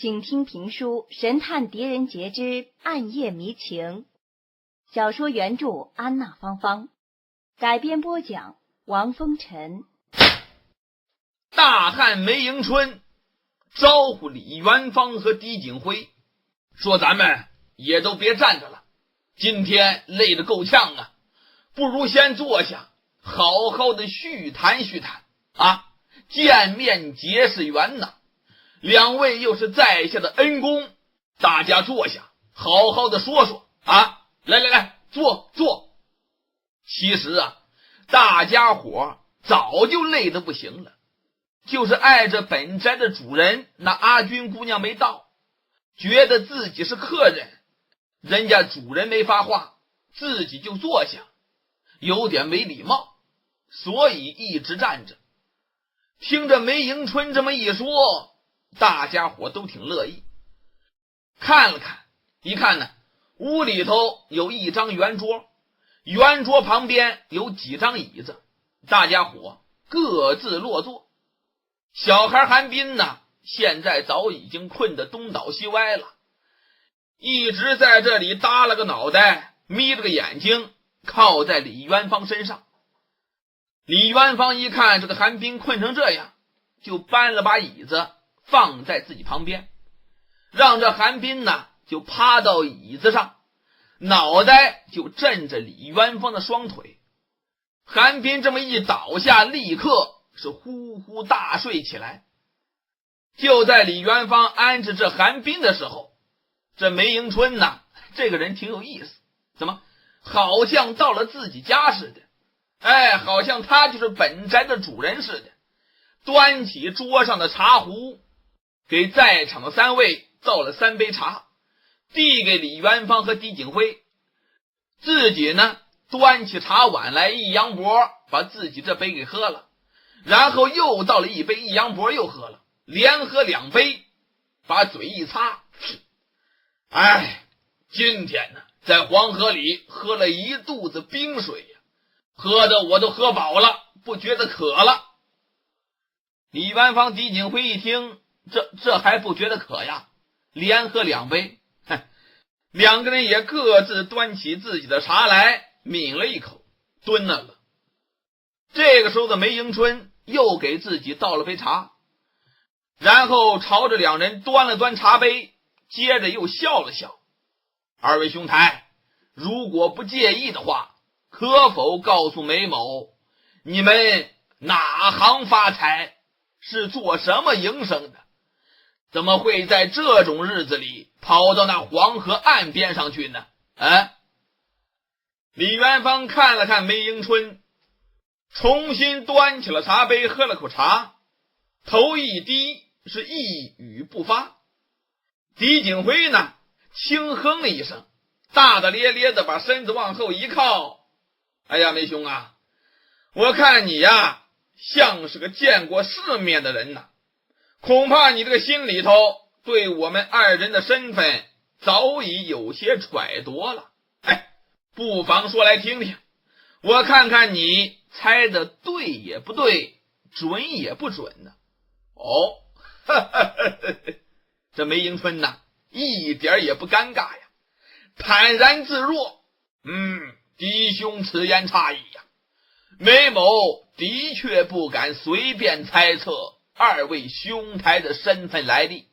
请听评书《神探狄仁杰之暗夜迷情》，小说原著安娜芳芳，改编播讲王风尘。大汉梅迎春招呼李元芳和狄景辉，说咱们也都别站着了，今天累得够呛啊，不如先坐下，好好的叙谈叙谈啊，见面结是缘呐。两位又是在下的恩公，大家坐下，好好的说说啊！来，坐。其实啊，大家伙早就累得不行了，就是碍着本宅的主人那阿军姑娘没到，觉得自己是客人，人家主人没发话，自己就坐下，有点没礼貌，所以一直站着。听着梅迎春这么一说，大家伙都挺乐意。看了看，一看呢，屋里头有一张圆桌，圆桌旁边有几张椅子，大家伙各自落座。小孩韩冰呢，现在早已经困得东倒西歪了，一直在这里耷了个脑袋，眯着个眼睛，靠在李元芳身上。李元芳一看这个韩冰困成这样，就搬了把椅子放在自己旁边，让这韩冰呢就趴到椅子上，脑袋就枕着李元芳的双腿。韩冰这么一倒下，立刻是呼呼大睡起来。就在李元芳安置这韩冰的时候，这梅迎春呢，这个人挺有意思，怎么好像到了自己家似的，好像他就是本宅的主人似的，端起桌上的茶壶，给在场的三位倒了3杯茶，递给李元芳和狄景辉，自己呢端起茶碗来一扬脖，把自己这杯给喝了，然后又倒了一杯，一扬脖又喝了，连喝2杯，把嘴一擦，今天呢在黄河里喝了一肚子冰水呀，喝的我都喝饱了，不觉得渴了。李元芳、狄景辉一听，这还不觉得渴呀，连喝2杯，两个人也各自端起自己的茶来，抿了一口，蹲那了。这个时候的梅迎春又给自己倒了杯茶，然后朝着两人端了端茶杯，接着又笑了笑。二位兄台，如果不介意的话，可否告诉梅某，你们哪行发财，是做什么营生的？怎么会在这种日子里跑到那黄河岸边上去呢？李元芳看了看梅迎春，重新端起了茶杯，喝了口茶，头一低，是一语不发。狄景辉呢，轻哼了一声，大大咧咧的把身子往后一靠。梅兄啊，我看你呀像是个见过世面的人呐，恐怕你这个心里头对我们二人的身份早已有些揣度了。不妨说来听听，我看看你猜的对也不对，准也不准呢。这梅迎春呐，一点也不尴尬呀，坦然自若。嫡兄此言差矣呀，梅某的确不敢随便猜测二位兄台的身份来历，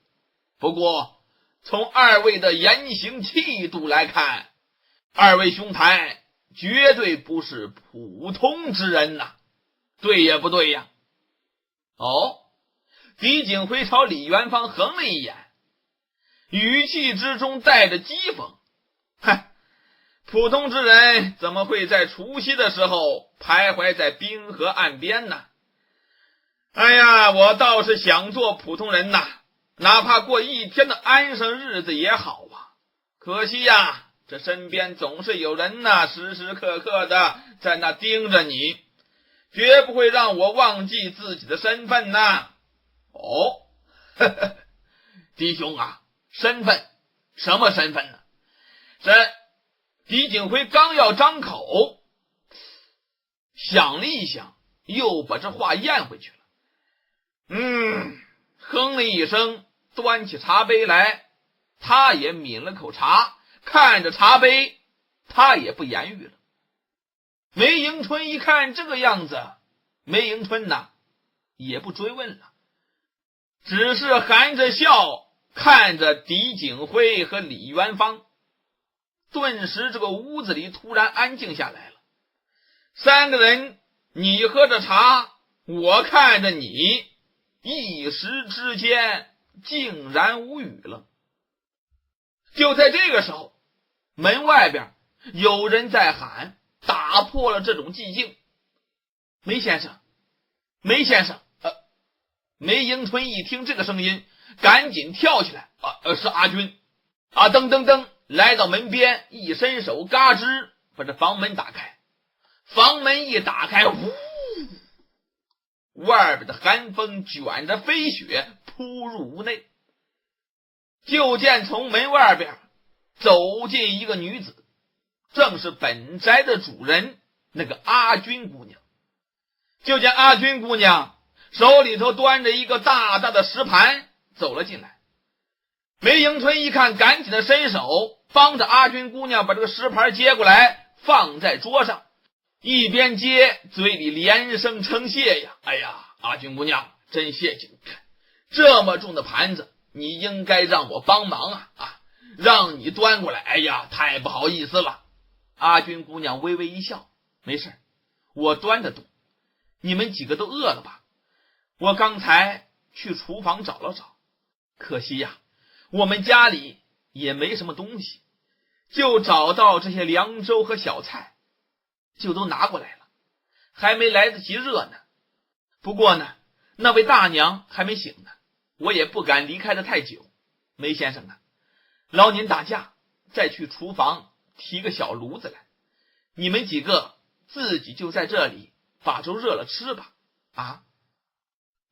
不过从二位的言行气度来看，二位兄台绝对不是普通之人呐，对也不对呀？狄景辉朝李元芳横了一眼，语气之中带着讥讽。普通之人怎么会在除夕的时候徘徊在滨河岸边呢？我倒是想做普通人呐，哪怕过一天的安生日子也好啊。可惜呀，这身边总是有人呐，时时刻刻的在那盯着你，绝不会让我忘记自己的身份呐。弟兄啊，身份？什么身份呢？狄景辉刚要张口，想了一想，又把这话咽回去了。哼了一声，端起茶杯来，他也抿了口茶，看着茶杯，他也不言语了。梅迎春一看这个样子，梅迎春呐也不追问了，只是含着笑看着狄景辉和李元芳。顿时这个屋子里突然安静下来了，三个人你喝着茶，我看着你，一时之间竟然无语了。就在这个时候，门外边有人在喊，打破了这种寂静。梅先生，梅先生。梅迎春一听这个声音，赶紧跳起来，是阿军。噔噔噔来到门边，一伸手嘎吱把这房门打开。房门一打开，呼，外边的寒风卷着飞雪扑入屋内。就见从门外边走进一个女子，正是本宅的主人那个阿军姑娘。就见阿军姑娘手里头端着一个大大的石盘走了进来。梅迎春一看，赶紧的伸手帮着阿军姑娘把这个石盘接过来放在桌上，一边接嘴里连声称谢呀。哎呀，阿军姑娘真谢谢你，这么重的盘子你应该让我帮忙啊，让你端过来，哎呀太不好意思了。阿军姑娘微微一笑，没事，我端得动，你们几个都饿了吧？我刚才去厨房找了找，可惜呀，我们家里也没什么东西，就找到这些凉粥和小菜，就都拿过来了，还没来得及热呢。不过呢，那位大娘还没醒呢，我也不敢离开得太久。梅先生啊，劳您大驾，再去厨房提个小炉子来，你们几个自己就在这里把粥热了吃吧。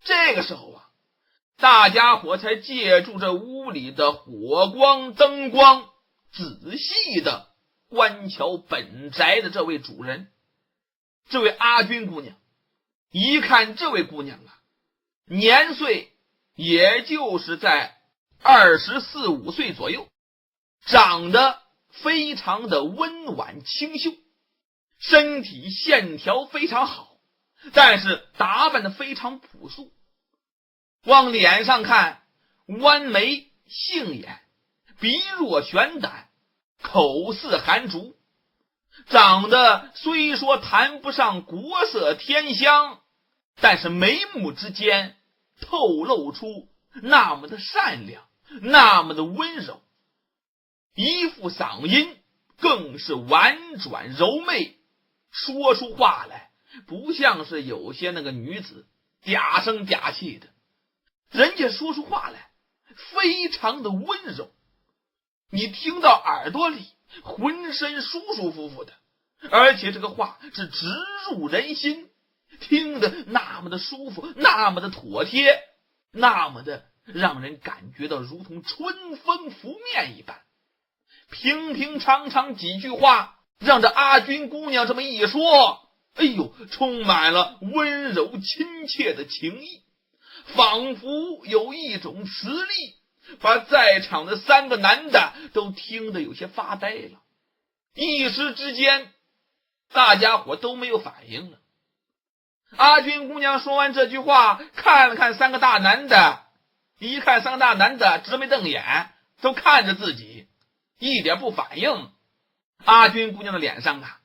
这个时候啊，大家伙才借助这屋里的火光灯光，仔细的观瞧本宅的这位主人，这位阿军姑娘。一看这位姑娘啊，年岁也就是在24、25岁左右，长得非常的温婉清秀，身体线条非常好，但是打扮的非常朴素。往脸上看，弯眉杏眼，鼻若悬胆，口似含竹，长得虽说谈不上国色天香，但是眉目之间透露出那么的善良，那么的温柔，一副嗓音更是婉转柔媚，说出话来不像是有些那个女子嗲声嗲气的，人家说出话来非常的温柔，你听到耳朵里浑身舒舒服服的，而且这个话是直入人心，听得那么的舒服，那么的妥帖，那么的让人感觉到如同春风拂面一般。平平常常几句话，让这阿军姑娘这么一说，哎呦，充满了温柔亲切的情意，仿佛有一种磁力，把在场的三个男的都听得有些发呆了。一时之间，大家伙都没有反应了。阿军姑娘说完这句话，看了看三个大男的，一看三个大男的直眉瞪眼，都看着自己，一点不反应。阿军姑娘的脸上啊，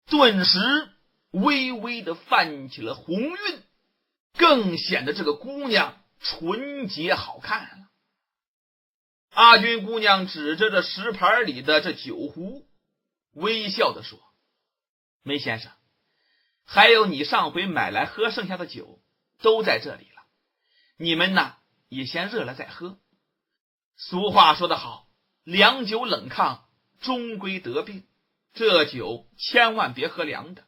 顿时微微的泛起了红晕，更显得这个姑娘纯洁好看了。阿军姑娘指着这石盘里的这酒壶，微笑地说：“梅先生，还有你上回买来喝剩下的酒都在这里了，你们呢也先热了再喝。俗话说得好，凉酒冷炕终归得病，这酒千万别喝凉的，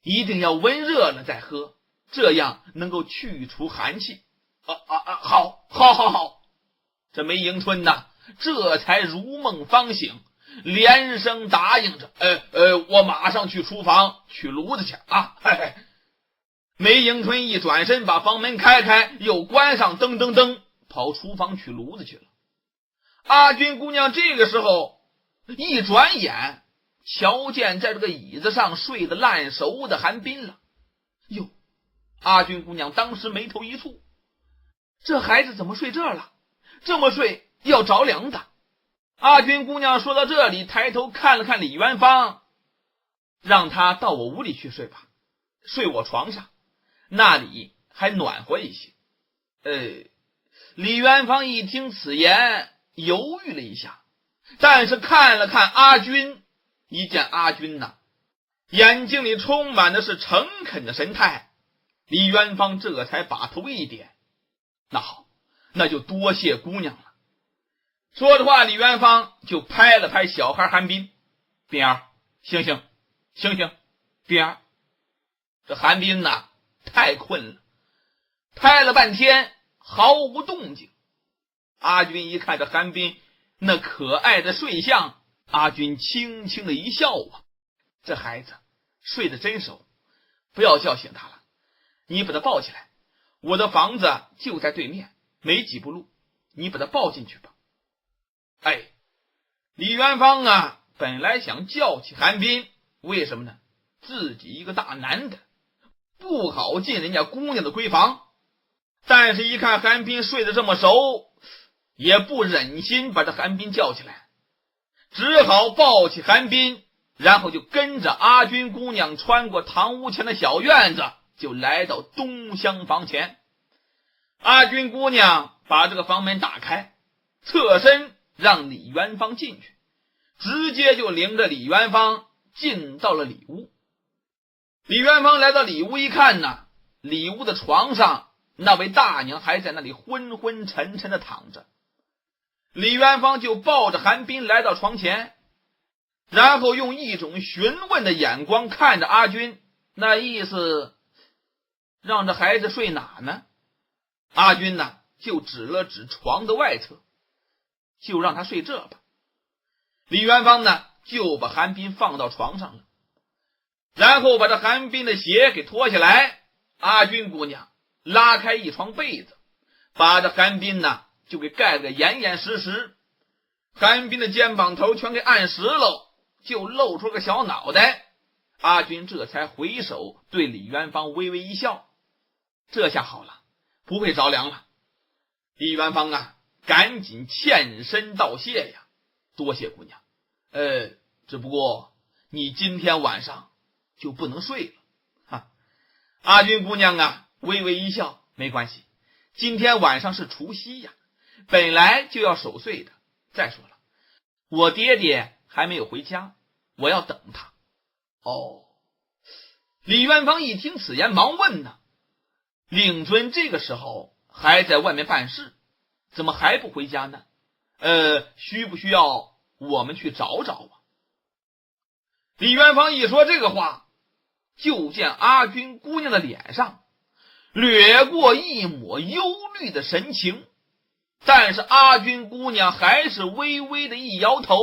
一定要温热了再喝，这样能够去除寒气。好。这梅迎春呐，这才如梦方醒，连声答应着，我马上去厨房取炉子去啊。梅迎春一转身把房门开开，又关上，噔噔噔跑厨房取炉子去了。阿军姑娘这个时候一转眼，瞧见在这个椅子上睡得烂熟的韩冰了。哟，阿军姑娘当时眉头一蹙，这孩子怎么睡这儿了？这么睡要着凉的。阿军姑娘说到这里，抬头看了看李元芳，让他到我屋里去睡吧，睡我床上，那里还暖和一些。李元芳一听此言，犹豫了一下，但是看了看阿军，一见阿军呐，眼睛里充满的是诚恳的神态，李元芳这才把头一点，那好，那就多谢姑娘了。说着话，李元芳就拍了拍小孩韩冰，冰儿，醒醒，醒醒，冰儿。这韩冰呐，太困了，拍了半天毫无动静。阿军一看这韩冰那可爱的睡相，阿军轻轻的一笑啊，这孩子睡得真熟，不要叫醒他了，你把他抱起来，我的房子就在对面，没几步路，你把他抱进去吧。李元芳啊，本来想叫起韩冰，为什么呢？自己一个大男的，不好进人家姑娘的闺房，但是一看韩冰睡得这么熟，也不忍心把这韩冰叫起来，只好抱起韩冰，然后就跟着阿军姑娘穿过堂屋前的小院子，就来到东厢房前。阿军姑娘把这个房门打开，侧身让李元芳进去，直接就领着李元芳进到了里屋。李元芳来到里屋一看呢，里屋的床上那位大娘还在那里昏昏沉沉的躺着。李元芳就抱着韩冰来到床前，然后用一种询问的眼光看着阿军，那意思让这孩子睡哪呢？阿军呢就指了指床的外侧，就让他睡这吧。李元芳呢就把韩冰放到床上了，然后把这韩冰的鞋给脱下来。阿军姑娘拉开一床被子，把这韩冰呢就给盖得严严实实，韩冰的肩膀头全给按实了，就露出个小脑袋。阿军这才回首对李元芳微微一笑，这下好了，不会着凉了。李元芳啊赶紧欠身道谢呀，多谢姑娘，只不过你今天晚上就不能睡了哈。阿军姑娘啊微微一笑，没关系，今天晚上是除夕呀，本来就要守岁的，再说了，我爹爹还没有回家，我要等他。李元芳一听此言，忙问呢，令尊这个时候还在外面办事，怎么还不回家呢？需不需要我们去找找啊？李元芳一说这个话，就见阿军姑娘的脸上掠过一抹忧虑的神情，但是阿军姑娘还是微微的一摇头，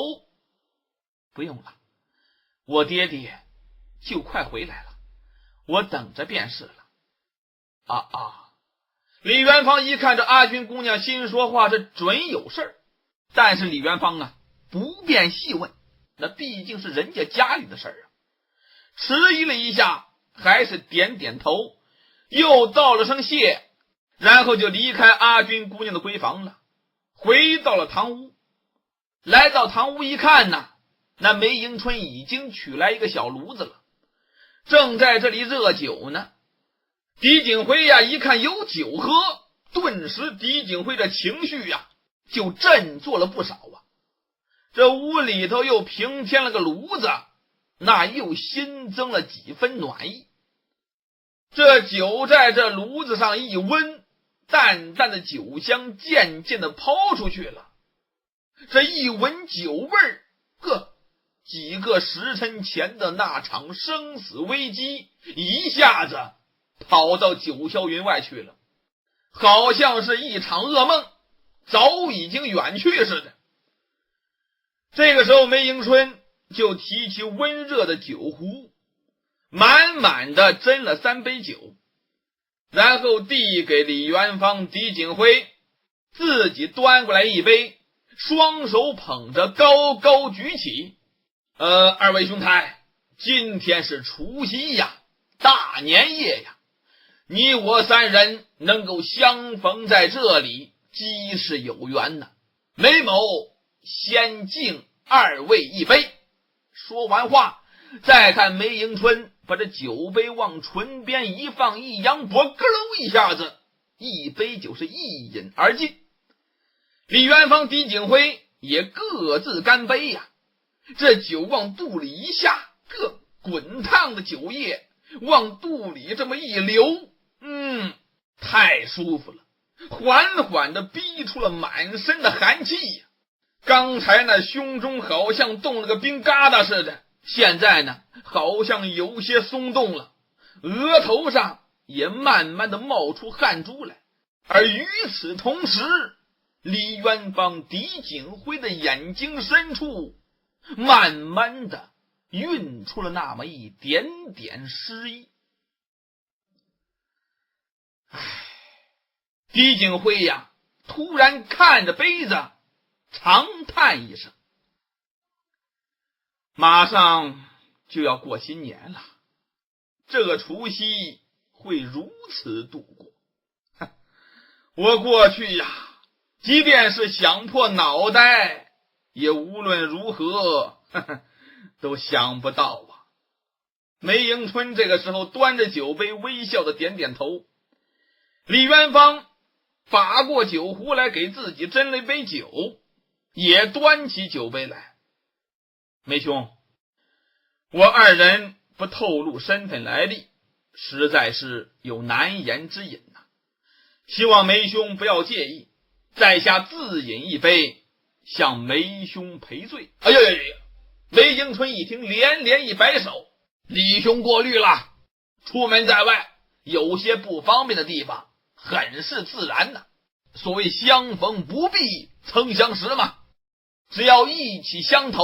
不用了，我爹爹就快回来了，我等着便是了。李元芳一看这阿军姑娘心说话，这准有事儿，但是李元芳啊不便细问，那毕竟是人家家里的事儿啊。迟疑了一下，还是点点头，又道了声谢，然后就离开阿军姑娘的闺房了，回到了堂屋。来到堂屋一看呢，那梅迎春已经取来一个小炉子了，正在这里热酒呢。狄景辉呀一看有酒喝，顿时狄景辉的情绪呀就振作了不少啊。这屋里头又平添了个炉子，那又新增了几分暖意。这酒在这炉子上一温，淡淡的酒香渐渐的抛出去了。这一闻酒味儿，几个时辰前的那场生死危机一下子跑到九霄云外去了，好像是一场噩梦，早已经远去似的。这个时候梅迎春就提起温热的酒壶，满满的斟了3杯酒，然后递给李元芳、狄景辉，自己端过来一杯，双手捧着高高举起。二位兄台，今天是除夕呀，大年夜呀，你我三人能够相逢在这里，极是有缘呐。梅某先敬二位一杯。说完话，再看梅迎春把这酒杯往唇边一放，一扬脖，咯喽一下子，一杯酒是一饮而尽。李元芳、狄景辉也各自干杯呀。这酒往肚里一下，这滚烫的酒液往肚里这么一流，太舒服了，缓缓地逼出了满身的寒气呀。刚才那胸中好像冻了个冰疙瘩似的，现在呢好像有些松动了，额头上也慢慢的冒出汗珠来。而与此同时，李元芳、狄景辉的眼睛深处慢慢的晕出了那么一点点诗意。狄景辉呀，突然看着杯子长叹一声，马上就要过新年了，这个除夕会如此度过。我过去呀，即便是想破脑袋，也无论如何都想不到啊。梅迎春这个时候端着酒杯，微笑的点点头。李元芳把过酒壶来，给自己斟了一杯酒，也端起酒杯来。梅兄，我二人不透露身份来历，实在是有难言之隐呐，希望梅兄不要介意，在下自饮一杯，向梅兄赔罪。哎呀呀呀！梅迎春一听，连连一摆手，李兄过虑了，出门在外有些不方便的地方，很是自然的。所谓相逢不必曾相识嘛，只要意气相投，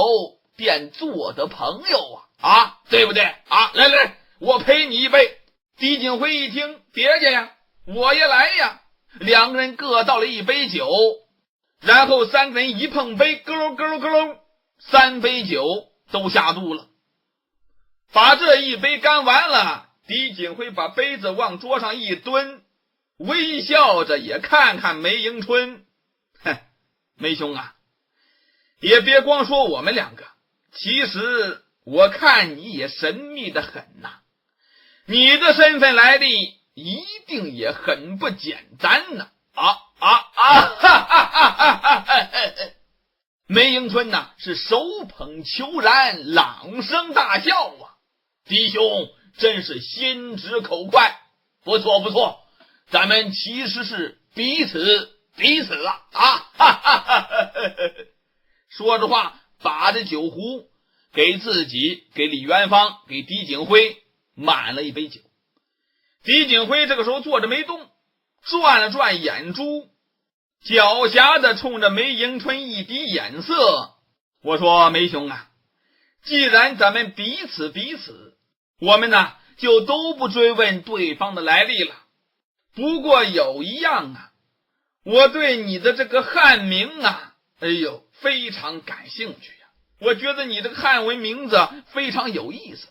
便做得朋友啊，对不对啊？来来，我陪你一杯。狄景辉一听，别介呀，我也来呀。两个人各倒了一杯酒，然后三个人一碰杯，咯喽咯喽咯喽，三杯酒都下肚了。把这一杯干完了，狄景辉把杯子往桌上一蹲，微笑着也看看梅迎春。梅兄啊，也别光说我们两个，其实我看你也神秘的很呐，你的身份来历一定也很不简单呐！梅迎春呐是手捧秋髯，朗声大笑啊！弟兄真是心直口快，不错不错，咱们其实是彼此说着话，把这酒壶给自己、给李元芳、给狄景辉满了一杯酒。狄景辉这个时候坐着没动，转了转眼珠，狡黠的冲着梅迎春一滴眼色。我说梅兄啊，既然咱们彼此，我们呢就都不追问对方的来历了。不过有一样啊，我对你的这个汉名啊，非常感兴趣呀。我觉得你这个汉文名字非常有意思，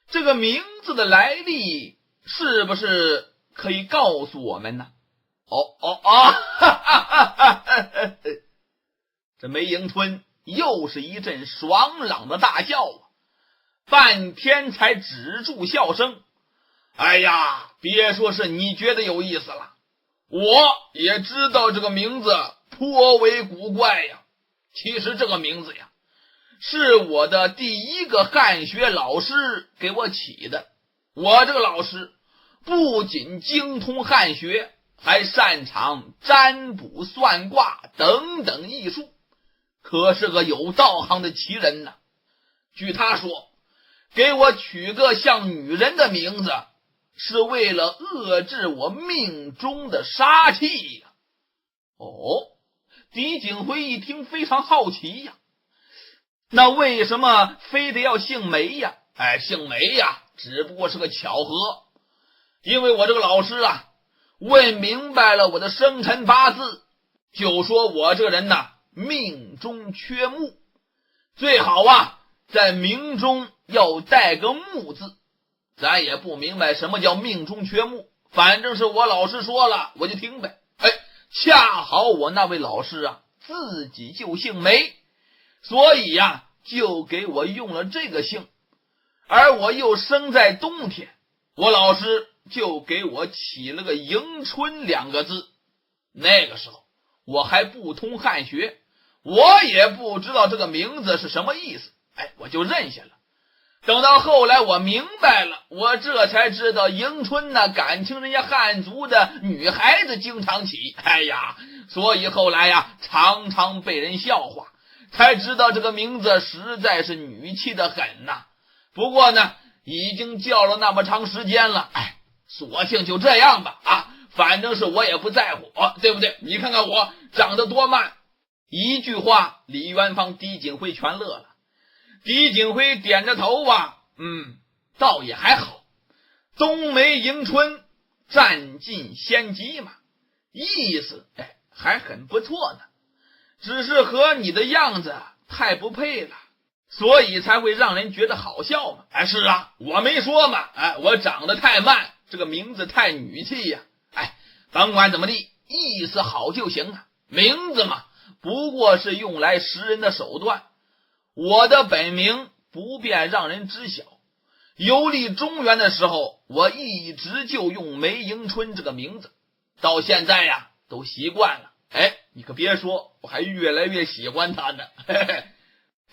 这个名字的来历是不是可以告诉我们呢？这梅迎春又是一阵爽朗的大笑啊，半天才止住笑声。哎呀，别说是你觉得有意思了，我也知道这个名字颇为古怪呀。其实这个名字呀，是我的第一个汉学老师给我起的。我这个老师不仅精通汉学，还擅长占卜算卦等等艺术，可是个有道行的奇人呢。据他说，给我取个像女人的名字，是为了遏制我命中的杀气呀。狄景辉一听非常好奇呀，那为什么非得要姓梅呀？姓梅呀，只不过是个巧合。因为我这个老师啊，问明白了我的生辰八字，就说我这人呐，命中缺木，最好啊在名中要带个木字。咱也不明白什么叫命中缺木，反正是我老师说了我就听呗。恰好我那位老师啊自己就姓梅，所以呀就给我用了这个姓，而我又生在冬天，我老师就给我起了个迎春2个字。那个时候我还不通汉学，我也不知道这个名字是什么意思，我就认下了。等到后来我明白了，我这才知道迎春呢感情人家汉族的女孩子经常起，所以后来呀常常被人笑话，才知道这个名字实在是女气的很呐。不过呢已经叫了那么长时间了，索性就这样吧，反正是我也不在乎，对不对？你看看我长得多慢。一句话，李元芳、狄景辉全乐了。狄景辉点着头倒也还好，冬梅迎春，占尽先机嘛，意思还很不错呢，只是和你的样子太不配了，所以才会让人觉得好笑嘛。是啊，我没说嘛，我长得太慢，这个名字太女气呀。甭管怎么地，意思好就行啊。名字嘛，不过是用来识人的手段，我的本名不便让人知晓。游历中原的时候，我一直就用梅迎春这个名字，到现在呀都习惯了。你可别说，我还越来越喜欢他呢。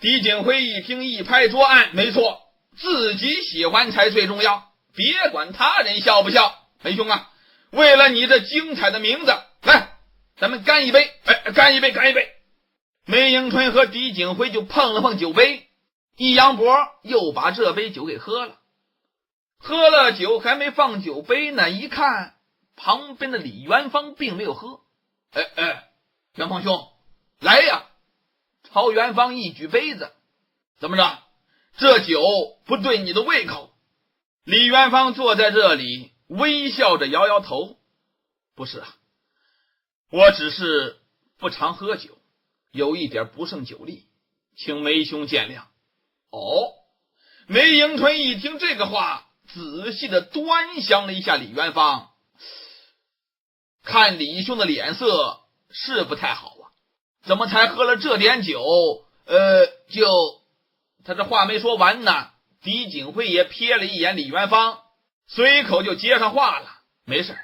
狄景辉一听一拍桌案，没错，自己喜欢才最重要，别管他人笑不笑。梅兄啊，为了你这精彩的名字，来，咱们干一杯！干一杯，干一杯！梅迎春和狄景辉就碰了碰酒杯，一扬脖又把这杯酒给喝了。喝了酒还没放酒杯呢，一看旁边的李元芳并没有喝。元芳兄，来呀！朝元芳一举杯子，怎么着？这酒不对你的胃口？李元芳坐在这里微笑着摇摇头，不是啊，我只是不常喝酒，有一点不胜酒力，请梅兄见谅。梅迎春一听这个话，仔细的端详了一下李元芳，看李兄的脸色是不太好啊，怎么才喝了这点酒？他这话没说完呢，狄景辉也瞥了一眼李元芳，随口就接上话了。没事，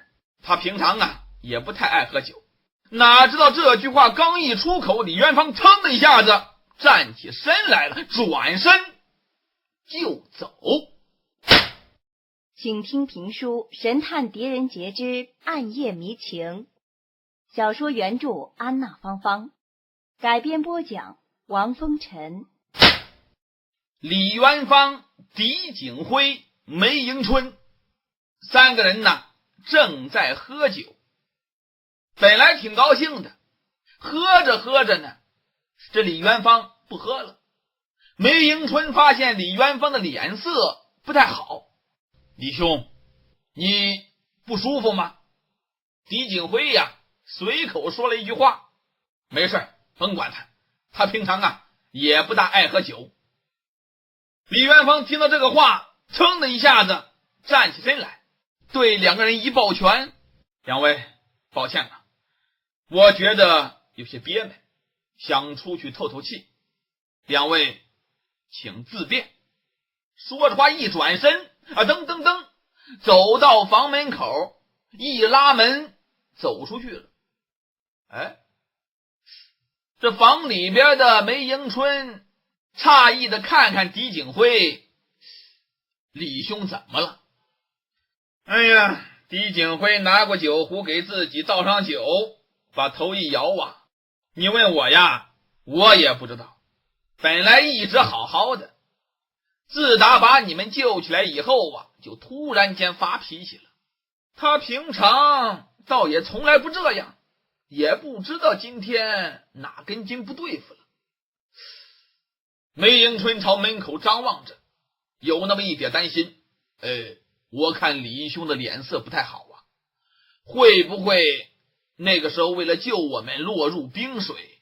他平常也不太爱喝酒。哪知道这句话刚一出口，李元芳腾的一下子站起身来了，转身就走。请听评书《神探狄仁杰之暗夜迷情》，小说原著安娜芳芳，改编播讲王风尘。李元芳、狄景辉、梅迎春3个人正在喝酒，本来挺高兴的，喝着喝着呢，这李元芳不喝了。梅迎春发现李元芳的脸色不太好，李兄，你不舒服吗？狄景辉随口说了一句话，没事，甭管他，他平常也不大爱喝酒。李元芳听到这个话，噌的一下子站起身来，对2个人一抱拳，两位抱歉了，我觉得有些憋闷，想出去透透气，两位请自便。说着话一转身，噔噔噔走到房门口，一拉门走出去了。这房里边的梅迎春诧异的看看狄景辉，李兄怎么了？狄景辉拿过酒壶给自己倒上酒，把头一摇你问我呀，我也不知道，本来一直好好的，自打把你们救起来以后就突然间发脾气了。他平常倒也从来不这样，也不知道今天哪根筋不对付了。梅迎春朝门口张望着，有那么一点担心。我看李兄的脸色不太好会不会那个时候为了救我们落入冰水，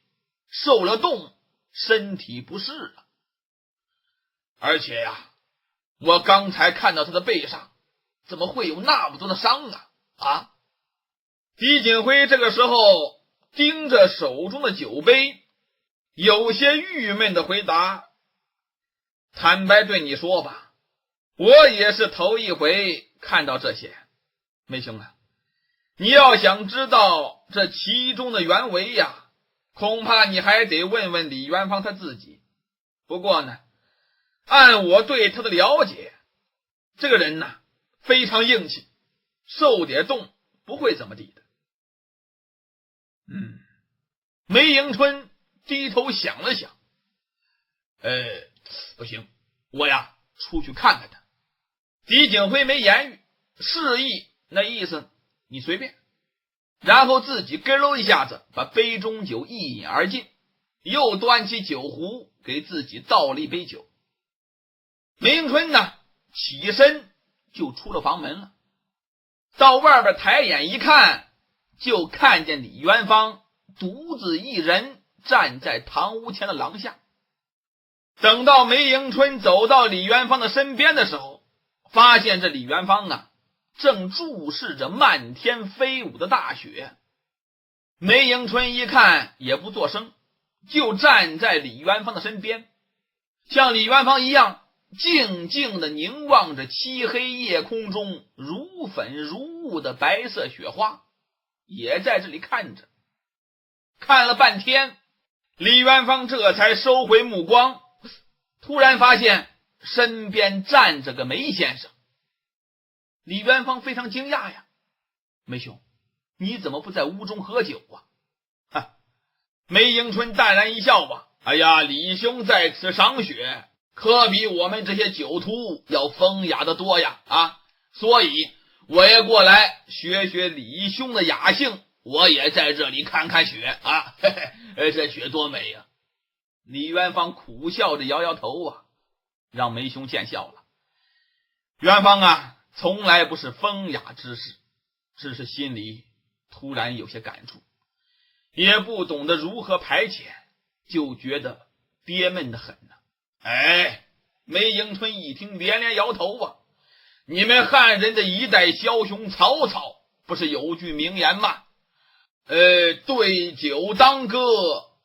受了冻，身体不适了。而且呀，我刚才看到他的背上怎么会有那么多的伤啊？狄锦辉这个时候盯着手中的酒杯，有些郁闷的回答：坦白对你说吧，我也是头一回看到这些。梅兄啊，你要想知道这其中的原委呀，恐怕你还得问问李元芳他自己。不过呢，按我对他的了解，这个人呢非常硬气，受点冻不会怎么地的。梅迎春低头想了想，不行，我呀出去看看他。狄景辉没言语，示意那意思你随便，然后自己咯喽一下子把杯中酒一饮而尽，又端起酒壶给自己倒了一杯酒。梅迎春呢起身就出了房门了，到外边抬眼一看，就看见李元芳独自一人站在堂屋前的廊下。等到梅迎春走到李元芳的身边的时候，发现这李元芳啊正注视着漫天飞舞的大雪。梅迎春一看也不作声，就站在李元芳的身边，像李元芳一样静静地凝望着漆黑夜空中如粉如雾的白色雪花，也在这里看着。看了半天，李元芳这才收回目光，突然发现身边站着个梅先生。李元芳非常惊讶呀，梅兄，你怎么不在屋中喝酒啊？梅迎春淡然一笑吧，哎呀，李兄在此赏雪，可比我们这些酒徒要风雅的多呀所以我也过来学学李兄的雅兴，我也在这里看看雪这雪多美呀！李元芳苦笑着摇摇头让梅兄见笑了。元芳从来不是风雅之士，只是心里突然有些感触，也不懂得如何排遣，就觉得憋闷得很梅迎春一听连连摇头你们汉人的一代枭雄曹操不是有句名言吗？对酒当歌，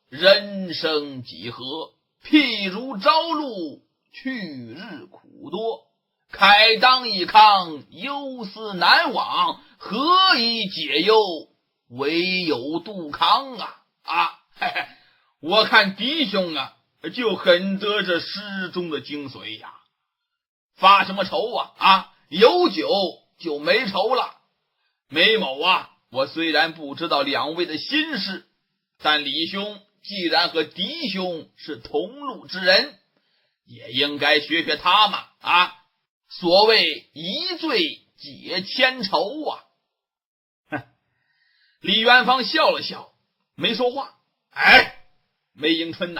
人生几何？譬如朝露，去日苦多。开当以慷，忧思难忘，何以解忧？唯有杜康我看弟兄就很得这诗中的精髓呀。发什么愁有酒就没愁了。梅某我虽然不知道两位的心事，但李兄既然和狄兄是同路之人，也应该学学他嘛所谓一醉解千愁李元芳笑了笑，没说话。梅迎春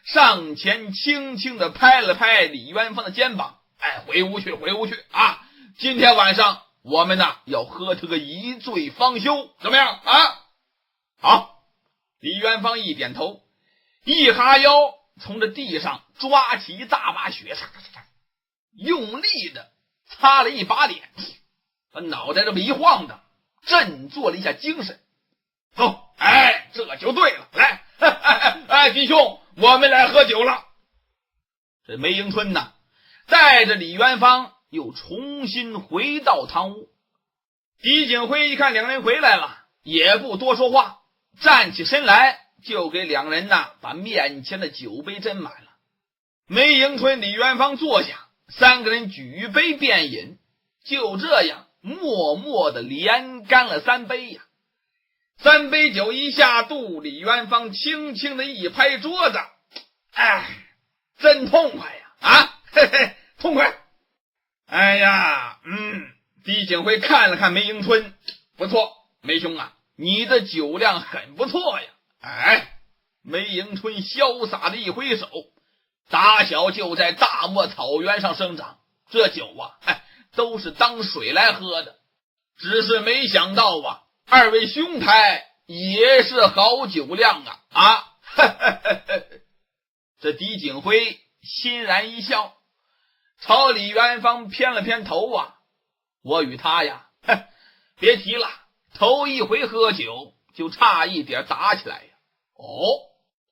上前轻轻地拍了拍李元芳的肩膀，回屋去今天晚上我们要喝他个一醉方休，怎么样好。李元芳一点头，一哈腰从这地上抓起一大把雪，用力的擦了一把脸，把脑袋这么一晃的，振作了一下精神。这就对了，来弟兄，我们来喝酒了。这梅迎春带着李元芳又重新回到堂屋。狄景辉一看两人回来了，也不多说话，站起身来就给两人把面前的酒杯斟满了。梅迎春、李元芳坐下，三个人举杯便饮，就这样默默地连干了3杯3杯酒一下肚，李元芳轻轻的一拍桌子，真痛快痛快。狄景辉看了看梅迎春，不错，梅兄你的酒量很不错呀。梅迎春潇洒的一挥手，打小就在大漠草原上生长，这酒都是当水来喝的。只是没想到二位兄台也是好酒量啊！这狄景辉欣然一笑，朝李元芳偏了偏头我与他呀，别提了，头一回喝酒就差一点打起来呀。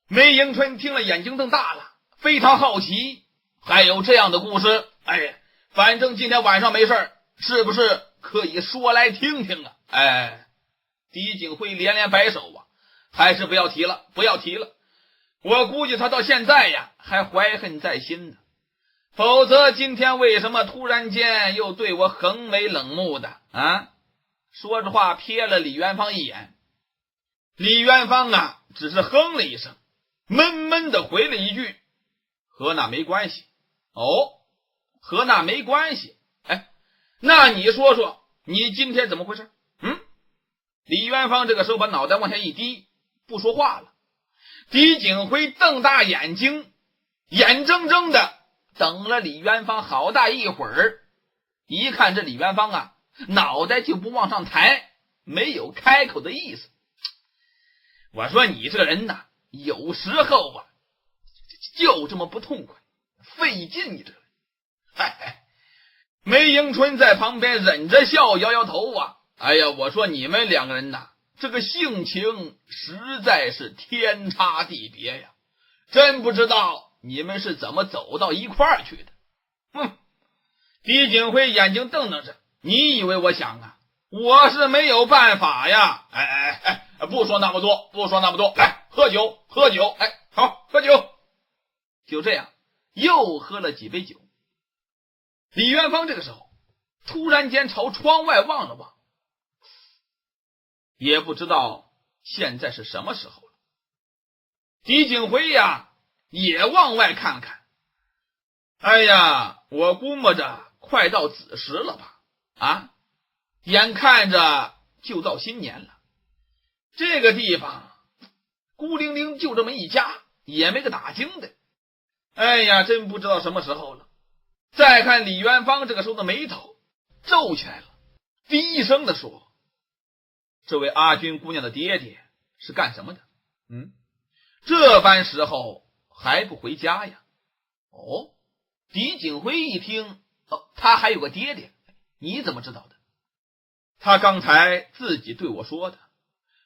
梅迎春听了眼睛瞪大了，非常好奇，还有这样的故事？反正今天晚上没事，是不是可以说来听听啊？狄景辉连连摆手还是不要提了，不要提了。我估计他到现在呀还怀恨在心呢，否则今天为什么突然间又对我横眉冷目的啊？说着话瞥了李元芳一眼，李元芳只是哼了一声，闷闷的回了一句：和那没关系。和那没关系。那你说说你今天怎么回事？李元芳这个时候把脑袋往下一低，不说话了。狄景辉瞪大眼睛，眼睁睁的等了李元芳好大一会儿，一看这李元芳脑袋就不往上抬，没有开口的意思。我说你这个人有时候就这么不痛快，费劲你这个人。梅迎春在旁边忍着笑摇摇头我说你们两个人这个性情实在是天差地别呀，真不知道你们是怎么走到一块儿去的。狄景辉眼睛瞪瞪着，你以为我想我是没有办法呀。不说那么多，不说那么多，来喝酒喝酒。好，喝酒。就这样又喝了几杯酒。李元芳这个时候突然间朝窗外望了望，也不知道现在是什么时候了。狄景辉也往外看了看，我估摸着快到子时了吧。眼看着就到新年了，这个地方孤零零就这么一家，也没个打更的。真不知道什么时候了。再看李元芳这个时候的眉头皱起来了，低声的说：这位阿军姑娘的爹爹是干什么的？这般时候还不回家呀？狄景辉一听，他还有个爹爹，你怎么知道的？他刚才自己对我说的，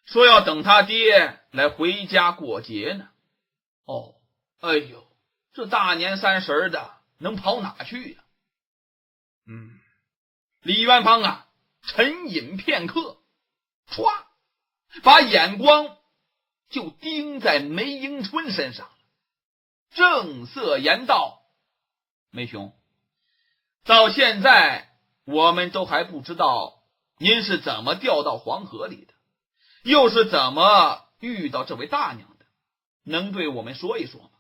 说要等他爹来回家过节呢。这大年30的能跑哪去呀？李元芳沉吟片刻，唰，把眼光就盯在梅迎春身上了，正色言道：梅兄，到现在我们都还不知道您是怎么掉到黄河里的，又是怎么遇到这位大娘的，能对我们说一说吗？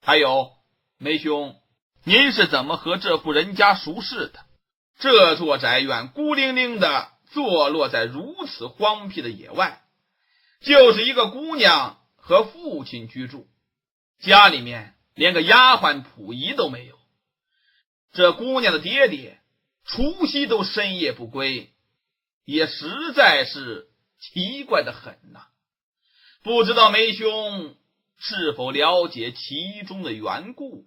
还有梅兄，您是怎么和这户人家熟识的？这座宅院孤零零的坐落在如此荒僻的野外，就是一个姑娘和父亲居住，家里面连个丫鬟仆仪都没有。这姑娘的爹爹除夕都深夜不归，也实在是奇怪的很不知道梅兄是否了解其中的缘故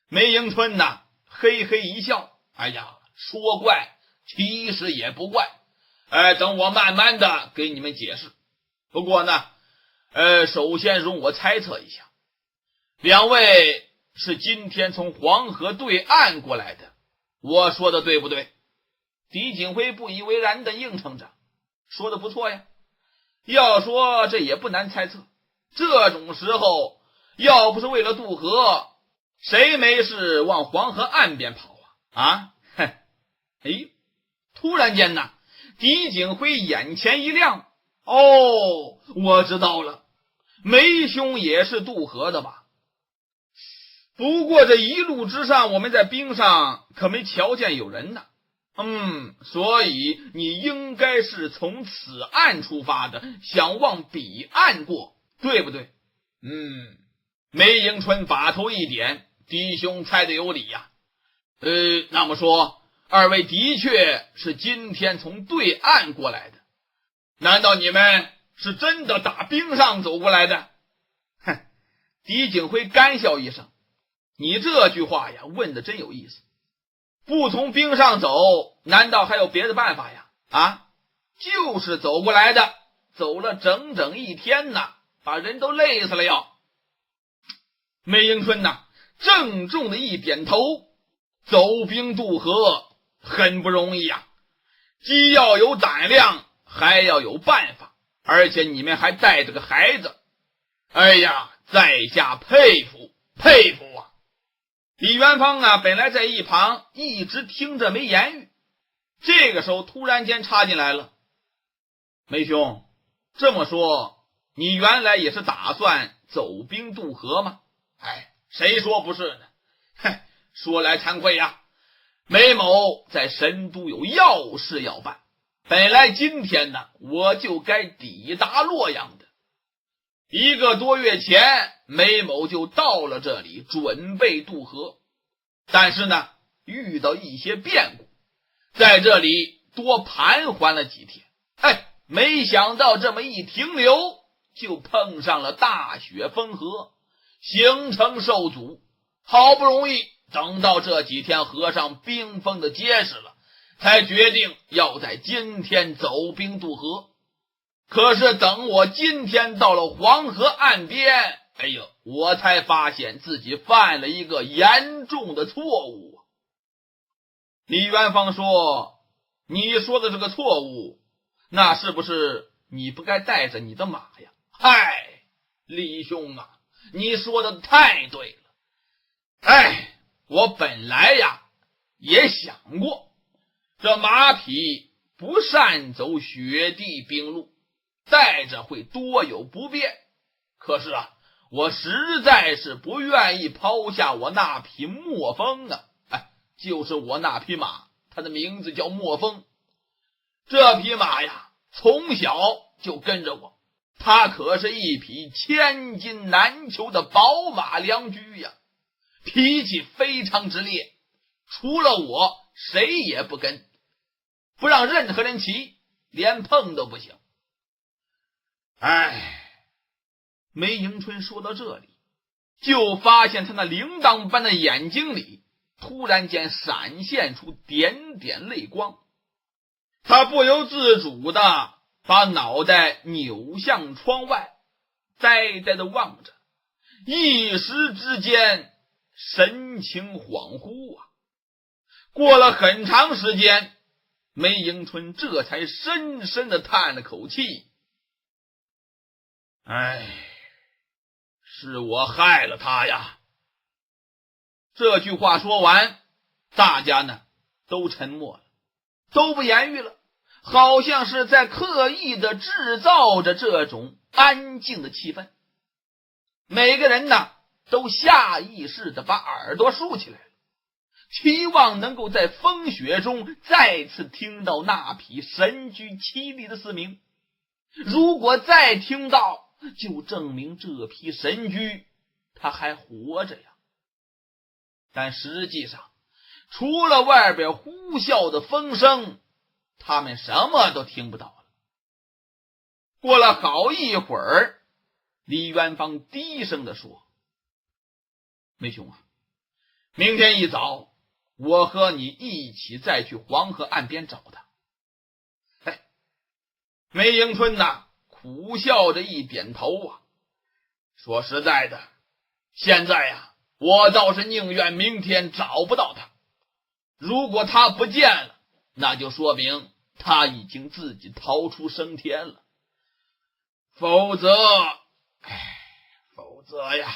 梅迎春嘿嘿一笑，说怪其实也不怪，等我慢慢的给你们解释。不过呢，首先容我猜测一下，两位是今天从黄河对岸过来的，我说的对不对？狄景辉不以为然的应承着，说的不错呀。要说这也不难猜测，这种时候要不是为了渡河，谁没事往黄河岸边跑突然间狄景辉眼前一亮，我知道了，梅兄也是渡河的吧？不过这一路之上我们在冰上可没瞧见有人所以你应该是从此岸出发的，想往彼岸过，对不对？梅迎春把头一点，弟兄猜得有理呀。那么说二位的确是今天从对岸过来的，难道你们是真的打冰上走过来的？哼，狄景辉干笑一声，你这句话呀问的真有意思，不从冰上走难道还有别的办法呀？啊，就是走过来的，走了整整1天呢，把人都累死了要。梅迎春呐郑重的一点头，走冰渡河很不容易呀，既要有胆量还要有办法，而且你们还带着个孩子，哎呀，在下佩服佩服啊！李元芳啊本来在一旁一直听着没言语，这个时候突然间插进来了。梅兄，这么说你原来也是打算走冰渡河吗？哎，谁说不是呢？哼，说来惭愧呀，梅某在神都有要事要办，本来今天呢我就该抵达洛阳的，1个多月前梅某就到了这里准备渡河，但是呢遇到一些变故，在这里多盘桓了几天，没想到这么一停留就碰上了大雪封河，行程受阻，好不容易等到这几天河上冰封的结实了，才决定要在今天走冰渡河。可是等我今天到了黄河岸边，我才发现自己犯了一个严重的错误。李元芳说，你说的这个错误，那是不是你不该带着你的马呀？嗨，李兄啊，你说的太对了。我本来呀也想过，这马匹不善走雪地冰路，带着会多有不便。可是啊，我实在是不愿意抛下我那匹墨风啊，就是我那匹马，它的名字叫墨风。这匹马呀，从小就跟着我，它可是一匹千金难求的宝马良驹呀，脾气非常之烈，除了我谁也不跟，不让任何人骑，连碰都不行。梅迎春说到这里，就发现他那铃铛般的眼睛里突然间闪现出点点泪光，他不由自主的把脑袋扭向窗外，呆呆的望着，一时之间神情恍惚啊。过了很长时间，梅迎春这才深深的叹了口气，是我害了他呀。这句话说完，大家呢都沉默了，都不言语了，好像是在刻意的制造着这种安静的气氛。每个人呢都下意识的把耳朵竖起来了，期望能够在风雪中再次听到那匹神驹凄厉的嘶鸣。如果再听到，就证明这匹神驹它还活着呀。但实际上，除了外边呼啸的风声，他们什么都听不到了。过了好一会儿，李元芳低声地说，梅兄啊，明天一早我和你一起再去黄河岸边找他。梅迎春呐苦笑着一点头啊，说实在的，现在呀，我倒是宁愿明天找不到他。如果他不见了，那就说明他已经自己逃出升天了。否则呀，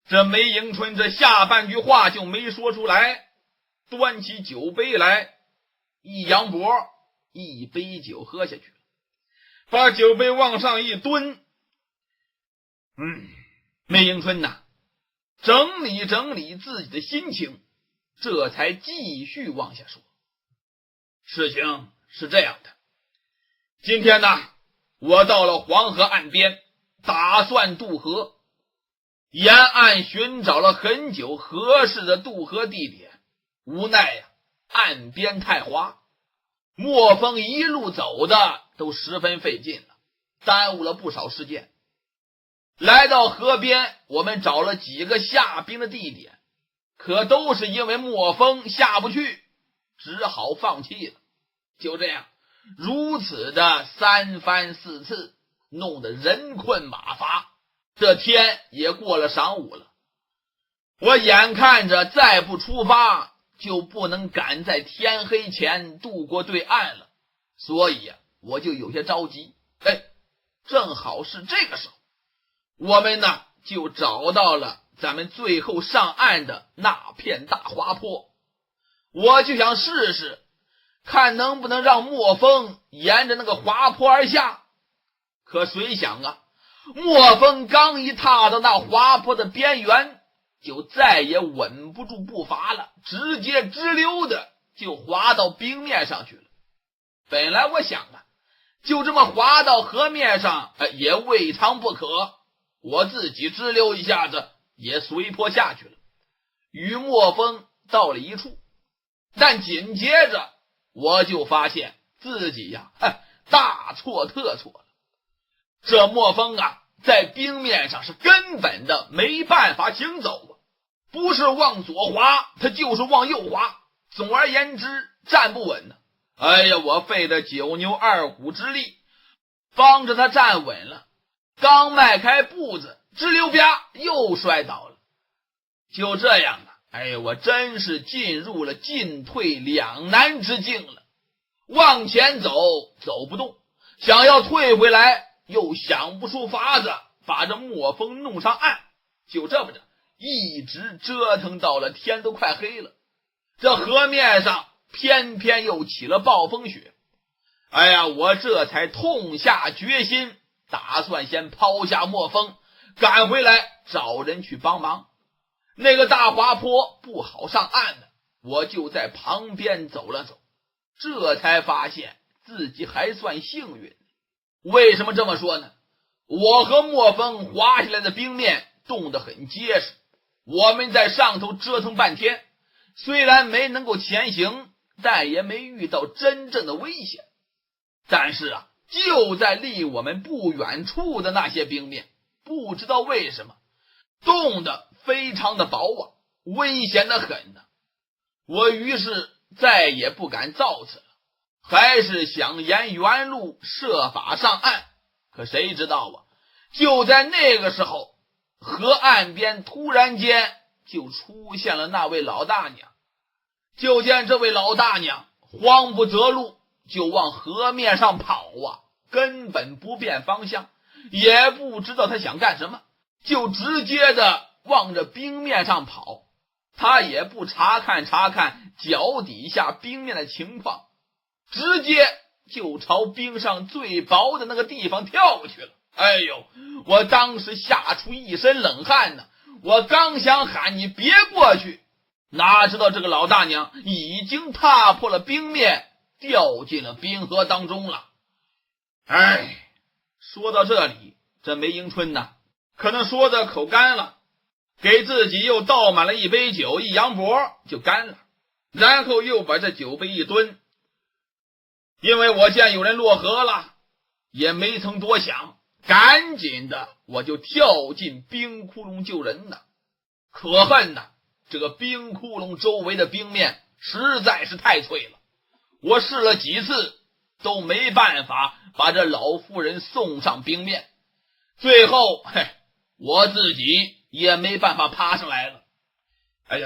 这梅迎春这下半句话就没说出来，端起酒杯来，一扬脖，一杯酒喝下去，把酒杯往上一蹲。梅迎春呐整理整理自己的心情，这才继续往下说。事情是这样的，今天呢我到了黄河岸边，打算渡河，沿岸寻找了很久合适的渡河地点，无奈呀岸边太滑，墨风一路走的都十分费劲了，耽误了不少时间。来到河边，我们找了几个下冰的地点，可都是因为墨风下不去，只好放弃了。就这样，如此的三番四次，弄得人困马乏。这天也过了晌午了，我眼看着再不出发，就不能赶在天黑前渡过对岸了，所以我就有些着急。正好是这个时候，我们呢就找到了咱们最后上岸的那片大滑坡。我就想试试，看能不能让墨风沿着那个滑坡而下。可谁想啊，墨风刚一踏到那滑坡的边缘，就再也稳不住步伐了，直接直溜的就滑到冰面上去了。本来我想就这么滑到河面上也未尝不可，我自己直溜一下子也随坡下去了，与墨风到了一处。但紧接着我就发现自己大错特错了。这墨风在冰面上是根本的没办法行走，不是往左滑，它就是往右滑，总而言之站不稳呢。我费了九牛二虎之力帮着他站稳了，刚迈开步子，直溜啪又摔倒了。就这样我真是进入了进退两难之境了。往前走走不动，想要退回来又想不出法子把这墨风弄上岸。就这么着一直折腾到了天都快黑了，这河面上偏偏又起了暴风雪。我这才痛下决心，打算先抛下墨风，赶回来找人去帮忙。那个大滑坡不好上岸的，我就在旁边走了走，这才发现自己还算幸运。为什么这么说呢？我和墨风滑下来的冰面冻得很结实，我们在上头折腾半天，虽然没能够前行，但也没遇到真正的危险。但是就在离我们不远处的那些冰面，不知道为什么冻得非常的薄危险的很呢。我于是再也不敢造次了，还是想沿原路设法上岸。可谁知道就在那个时候，河岸边突然间就出现了那位老大娘。就见这位老大娘慌不择路，就往河面上跑根本不辨方向，也不知道她想干什么，就直接的往着冰面上跑。她也不查看脚底下冰面的情况，直接就朝冰上最薄的那个地方跳过去了。我当时吓出一身冷汗呢，我刚想喊你别过去，哪知道这个老大娘已经踏破了冰面，掉进了冰河当中了。说到这里，这梅迎春可能说的口干了，给自己又倒满了一杯酒，一扬脖就干了，然后又把这酒杯一蹲。因为我见有人落河了，也没曾多想，赶紧的我就跳进冰窟窿救人呢。可恨这个冰窟窿周围的冰面实在是太脆了，我试了几次都没办法把这老妇人送上冰面。最后我自己也没办法爬上来了。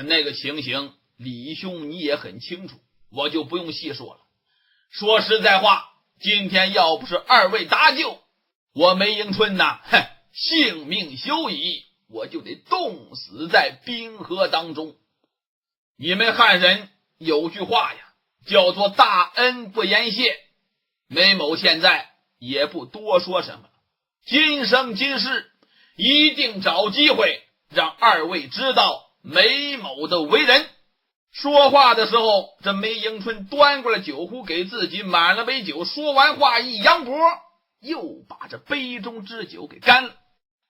那个情形李兄你也很清楚，我就不用细说了。说实在话，今天要不是二位搭救，我梅迎春性命休矣，我就得冻死在冰河当中。你们汉人有句话叫做大恩不言谢，梅某现在也不多说什么了，今生今世一定找机会让二位知道梅某的为人。说话的时候，这梅迎春端过来酒壶给自己满了杯酒，说完话一扬脖，又把这杯中之酒给干了。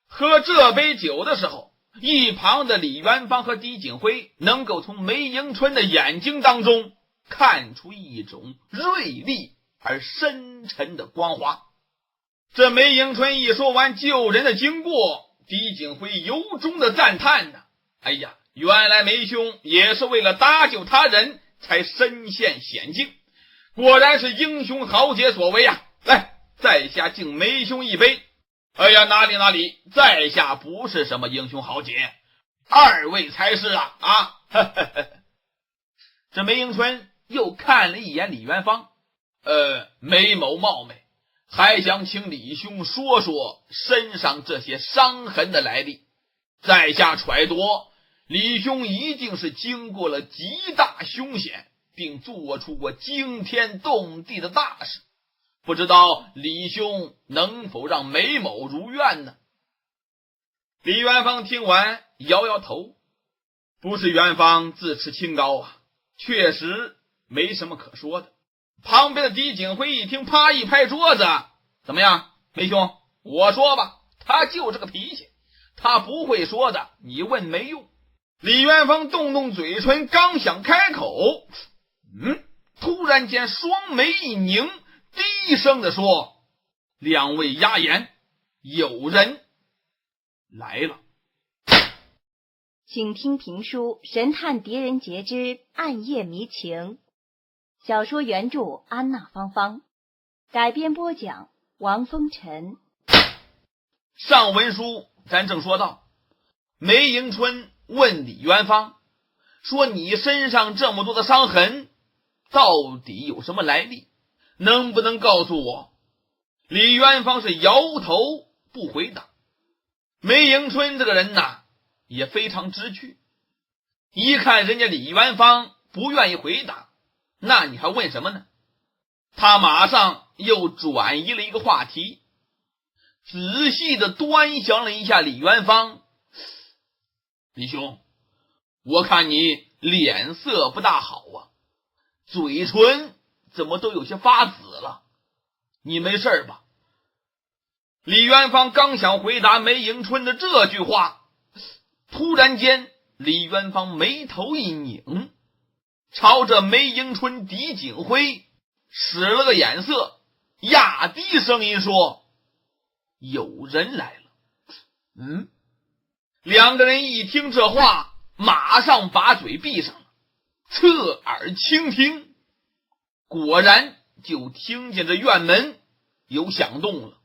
喝这杯酒的时候，一旁的李元芳和狄景辉能够从梅迎春的眼睛当中看出一种锐利而深沉的光华。这梅迎春一说完救人的经过，狄景辉由衷的赞叹呐，哎呀，原来梅兄也是为了搭救他人才身陷险境，果然是英雄豪杰所为啊！来，在下敬梅兄一杯。哎呀，哪里，在下不是什么英雄豪杰，二位才是啊！这梅迎春又看了一眼李元芳，梅某冒昧，还想请李兄说说身上这些伤痕的来历。在下揣度，李兄一定是经过了极大凶险，并做出过惊天动地的大事，不知道李兄能否让梅某如愿呢？李元芳听完摇摇头，不是元芳自持清高啊，确实没什么可说的。旁边的狄景辉一听，啪一拍桌子，怎么样，梅兄，我说吧，他就这个脾气，他不会说的，你问没用。李元芳动动嘴唇，刚想开口，突然间双眉一凝，低声的说，两位压言，有人来了。请听评书《神探狄仁杰之暗夜迷情》，小说原著安娜芳芳，改编播讲王风尘。上文书咱正说到，梅迎春问李元芳说，你身上这么多的伤痕到底有什么来历，能不能告诉我？李元芳是摇头不回答。梅迎春这个人呐，也非常知趣，一看人家李元芳不愿意回答，那你还问什么呢？他马上又转移了一个话题，仔细的端详了一下李元芳。李兄，我看你脸色不大好啊，嘴唇怎么都有些发紫了，你没事吧？李元芳刚想回答梅迎春的这句话，突然间李元芳眉头一拧，朝着梅迎春狄景辉使了个眼色，压低声音说，有人来了。两个人一听这话，马上把嘴闭上了，侧耳倾听，果然就听见这院门有响动了。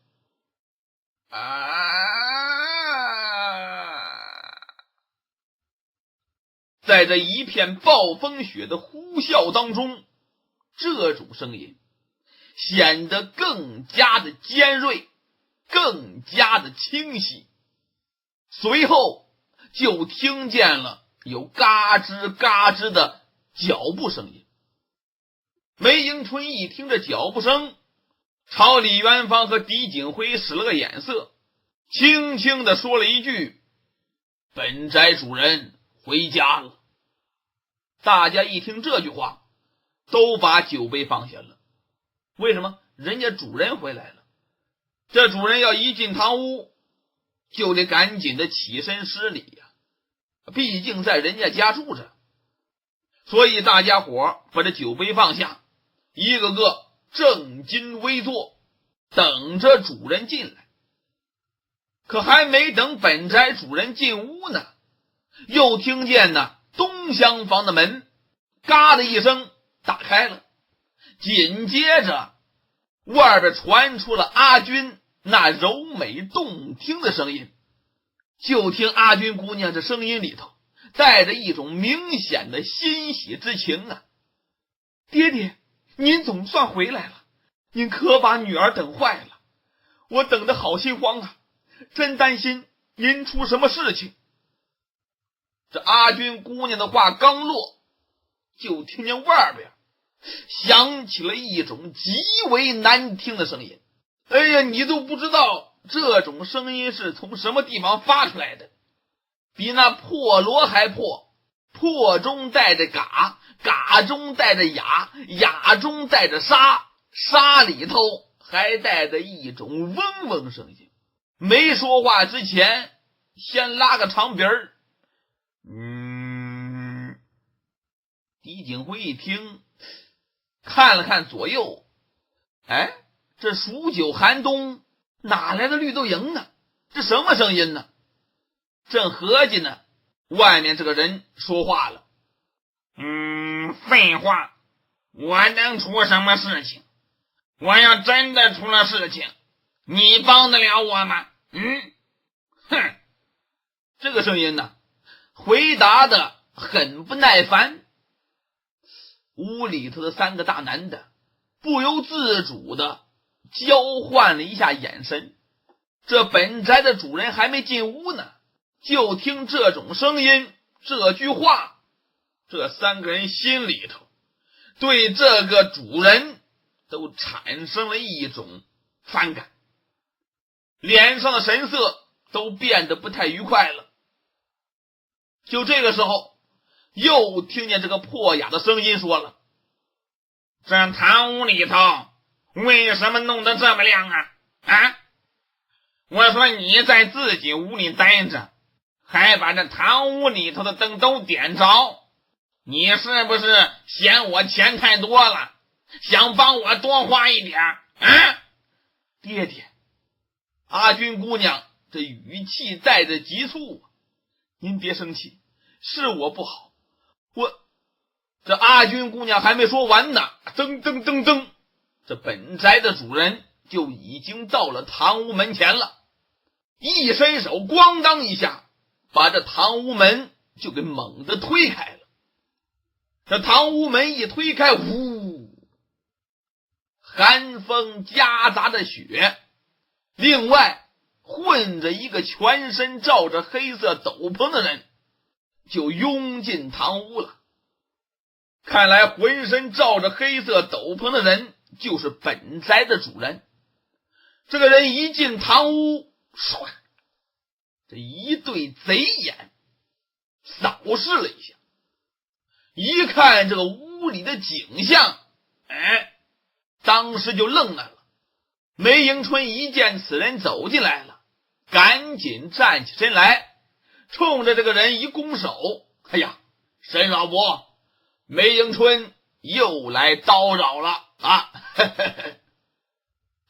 在这一片暴风雪的呼啸当中，这种声音显得更加的尖锐，更加的清晰。随后就听见了有嘎吱嘎吱的脚步声音。梅迎春一听这脚步声，朝李元芳和狄景辉使了个眼色，轻轻地说了一句，本宅主人回家了。大家一听这句话，都把酒杯放下了。为什么？人家主人回来了，这主人要一进堂屋就得赶紧的起身施礼呀，毕竟在人家家住着。所以大家伙把这酒杯放下，一个个正襟危坐，等着主人进来。可还没等本宅主人进屋呢，又听见呢东厢房的门嘎的一声打开了，紧接着外边传出了阿军那柔美动听的声音。就听阿军姑娘这声音里头带着一种明显的欣喜之情啊，爹爹，您总算回来了，您可把女儿等坏了，我等得好心慌啊，真担心您出什么事情。这阿军姑娘的话刚落，就听见外边响起了一种极为难听的声音。哎呀，你都不知道这种声音是从什么地方发出来的，比那破锣还破，破中带着嘎，嘎中带着哑，哑中带着沙，沙里头还带着一种嗡嗡声音。没说话之前先拉个长鼻儿。狄景辉一听，看了看左右，哎，这数九寒冬哪来的绿豆蝇啊？这什么声音呢？正合计呢，外面这个人说话了：废话，我能出什么事情？我要真的出了事情，你帮得了我吗？哼，这个声音呢，回答的很不耐烦。屋里头的三个大男的不由自主的交换了一下眼神。这本宅的主人还没进屋呢，就听这种声音，这句话，这三个人心里头对这个主人都产生了一种反感，脸上的神色都变得不太愉快了。就这个时候，又听见这个破哑的声音说了：这堂屋里头为什么弄得这么亮啊？我说你在自己屋里待着，还把这堂屋里头的灯都点着，你是不是嫌我钱太多了，想帮我多花一点爹爹，阿军姑娘这语气带着急促，您别生气，是我不好，这阿军姑娘还没说完呢，噔噔噔噔，这本宅的主人就已经到了堂屋门前了，一伸手咣当一下把这堂屋门就给猛地推开了。这堂屋门一推开，呼，寒风夹杂着雪，另外混着一个全身罩着黑色斗篷的人就拥进堂屋了。看来浑身罩着黑色斗篷的人就是本宅的主人。这个人一进堂屋，唰，这一对贼眼扫视了一下，一看这个屋里的景象，当时就愣了。梅迎春一见此人走进来了，赶紧站起身来，冲着这个人一拱手：哎呀，沈老伯，梅迎春又来叨扰了啊！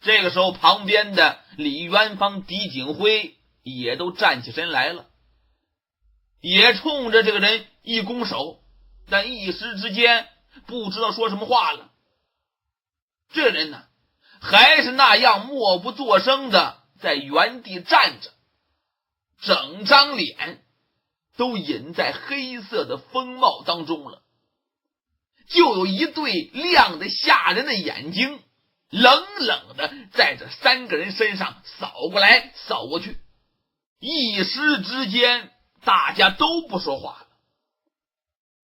这个时候，旁边的李元芳、狄景辉也都站起身来了，也冲着这个人一拱手，但一时之间不知道说什么话了。这人呢，还是那样默不作声的在原地站着，整张脸都隐在黑色的风帽当中了，就有一对亮得吓人的眼睛冷冷的在这三个人身上扫过来扫过去。一时之间大家都不说话了。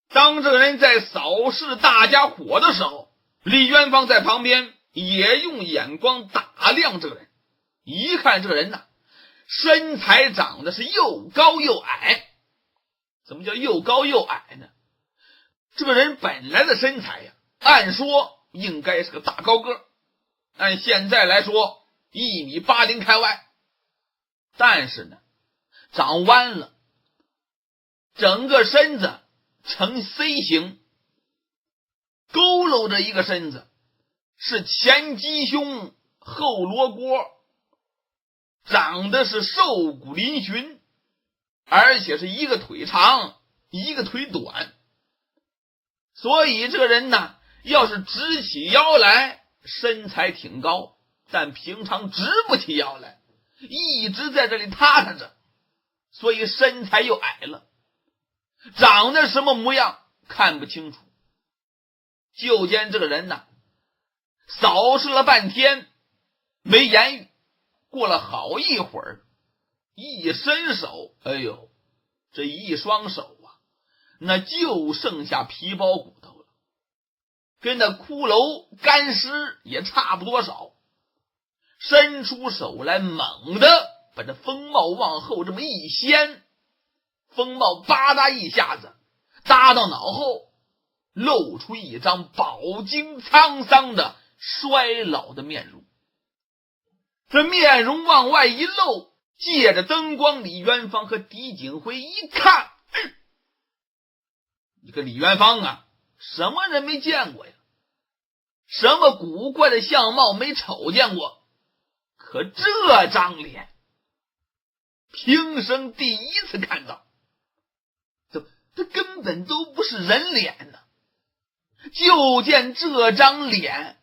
当这个人在扫视大家伙的时候，李元芳在旁边也用眼光打量这个人，一看这个人身材长得是又高又矮。怎么叫又高又矮呢？这个人本来的身材按说应该是个大高个，按现在来说1.80米开外，但是呢长弯了，整个身子呈 C 型，佝偻着一个身子，是前鸡胸后罗锅，长得是瘦骨嶙峋，而且是一个腿长一个腿短，所以这个人要是直起腰来身材挺高，但平常直不起腰来，一直在这里塌塌着，所以身材又矮了。长得什么模样看不清楚。就见这个人扫视了半天没言语，过了好一会儿，一伸手，哎呦，这一双手那就剩下皮包骨头了，跟那骷髅干尸也差不多少。伸出手来，猛地把这风帽往后这么一掀，风帽吧嗒一下子搭到脑后，露出一张饱经沧桑的衰老的面容。这面容往外一露，借着灯光，李元芳和狄景辉一看，这个李元芳什么人没见过呀？什么古怪的相貌没瞅见过，可这张脸平生第一次看到，这根本都不是人脸呢。就见这张脸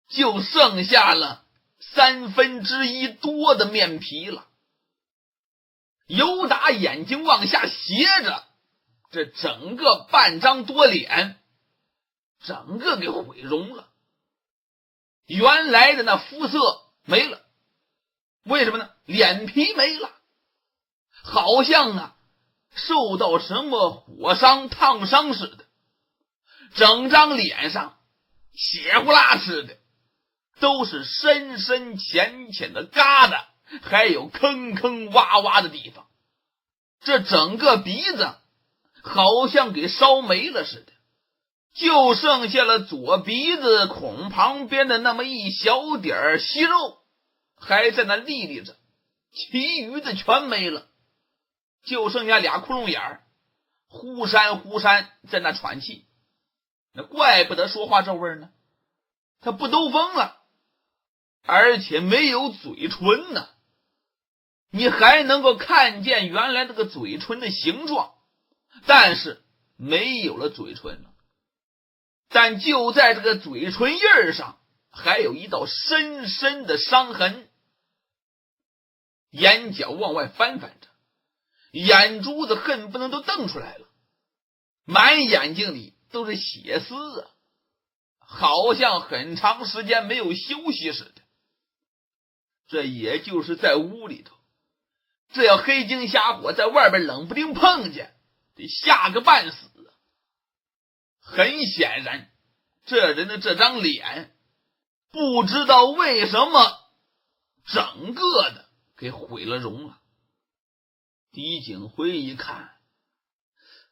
就剩下了1/3多的面皮了，由打眼睛往下斜着，这整个半张多脸整个给毁容了。原来的那肤色没了，为什么呢？脸皮没了，好像受到什么火伤烫伤似的，整张脸上血呼啦似的都是深深浅浅的疙瘩，还有坑坑洼洼的地方。这整个鼻子好像给烧没了似的，就剩下了左鼻子孔旁边的那么一小点息肉还在那立立着，其余的全没了，就剩下俩窟窿眼儿，忽闪忽闪在那喘气。那怪不得说话这味儿呢，他不兜风了，而且没有嘴唇呢。你还能够看见原来这个嘴唇的形状，但是没有了嘴唇了。但就在这个嘴唇印儿上还有一道深深的伤痕，眼角往外翻翻着，眼珠子恨不能都瞪出来了，满眼睛里都是血丝啊，好像很长时间没有休息似的。这也就是在屋里头，这要黑惊瞎火在外边冷不丁碰见，得吓个半死。很显然，这人的这张脸不知道为什么整个的给毁了容了。狄景辉一看，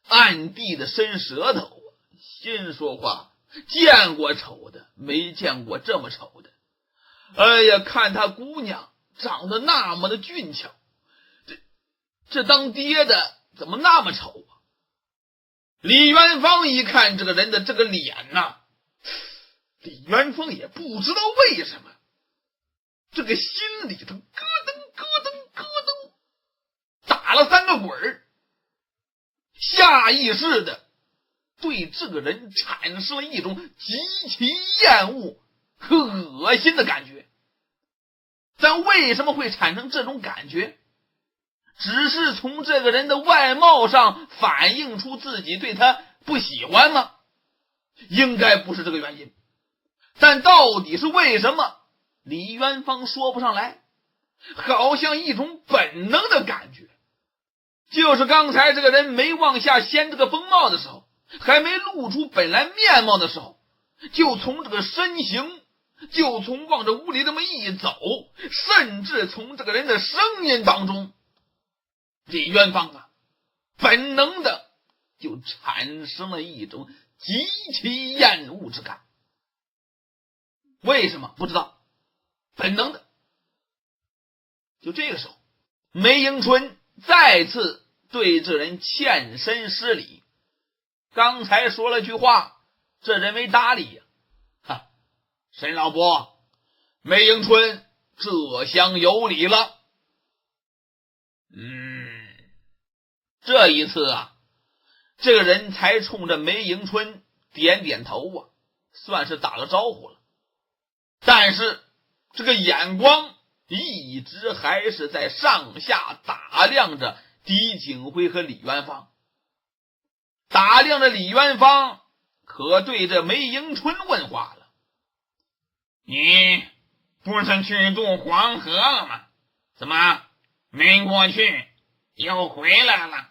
暗地的伸舌头，心说话，见过丑的，没见过这么丑的。哎呀，看他姑娘长得那么的俊俏，这当爹的怎么那么丑啊？李元芳一看这个人的这个脸呐，李元芳也不知道为什么，这个心里头咯噔咯噔咯噔打了3个滚儿，下意识的对这个人产生了一种极其厌恶和恶心的感觉。但为什么会产生这种感觉？只是从这个人的外貌上反映出自己对他不喜欢吗？应该不是这个原因。但到底是为什么，李元芳说不上来，好像一种本能的感觉。就是刚才这个人没往下掀这个风帽的时候，还没露出本来面貌的时候，就从这个身形，就从往着屋里这么一走，甚至从这个人的声音当中，李元芳本能的就产生了一种极其厌恶之感。为什么不知道，本能的。就这个时候，梅迎春再次对这人欠身施礼，刚才说了句话，这人没搭理呀。沈老伯，梅迎春这厢有礼了。这一次这个人才冲着梅迎春点点头算是打了招呼了。但是这个眼光一直还是在上下打量着狄景辉和李元芳，打量着李元芳，可对着梅迎春问话了：“你不是去渡黄河了吗？怎么没过去又回来了？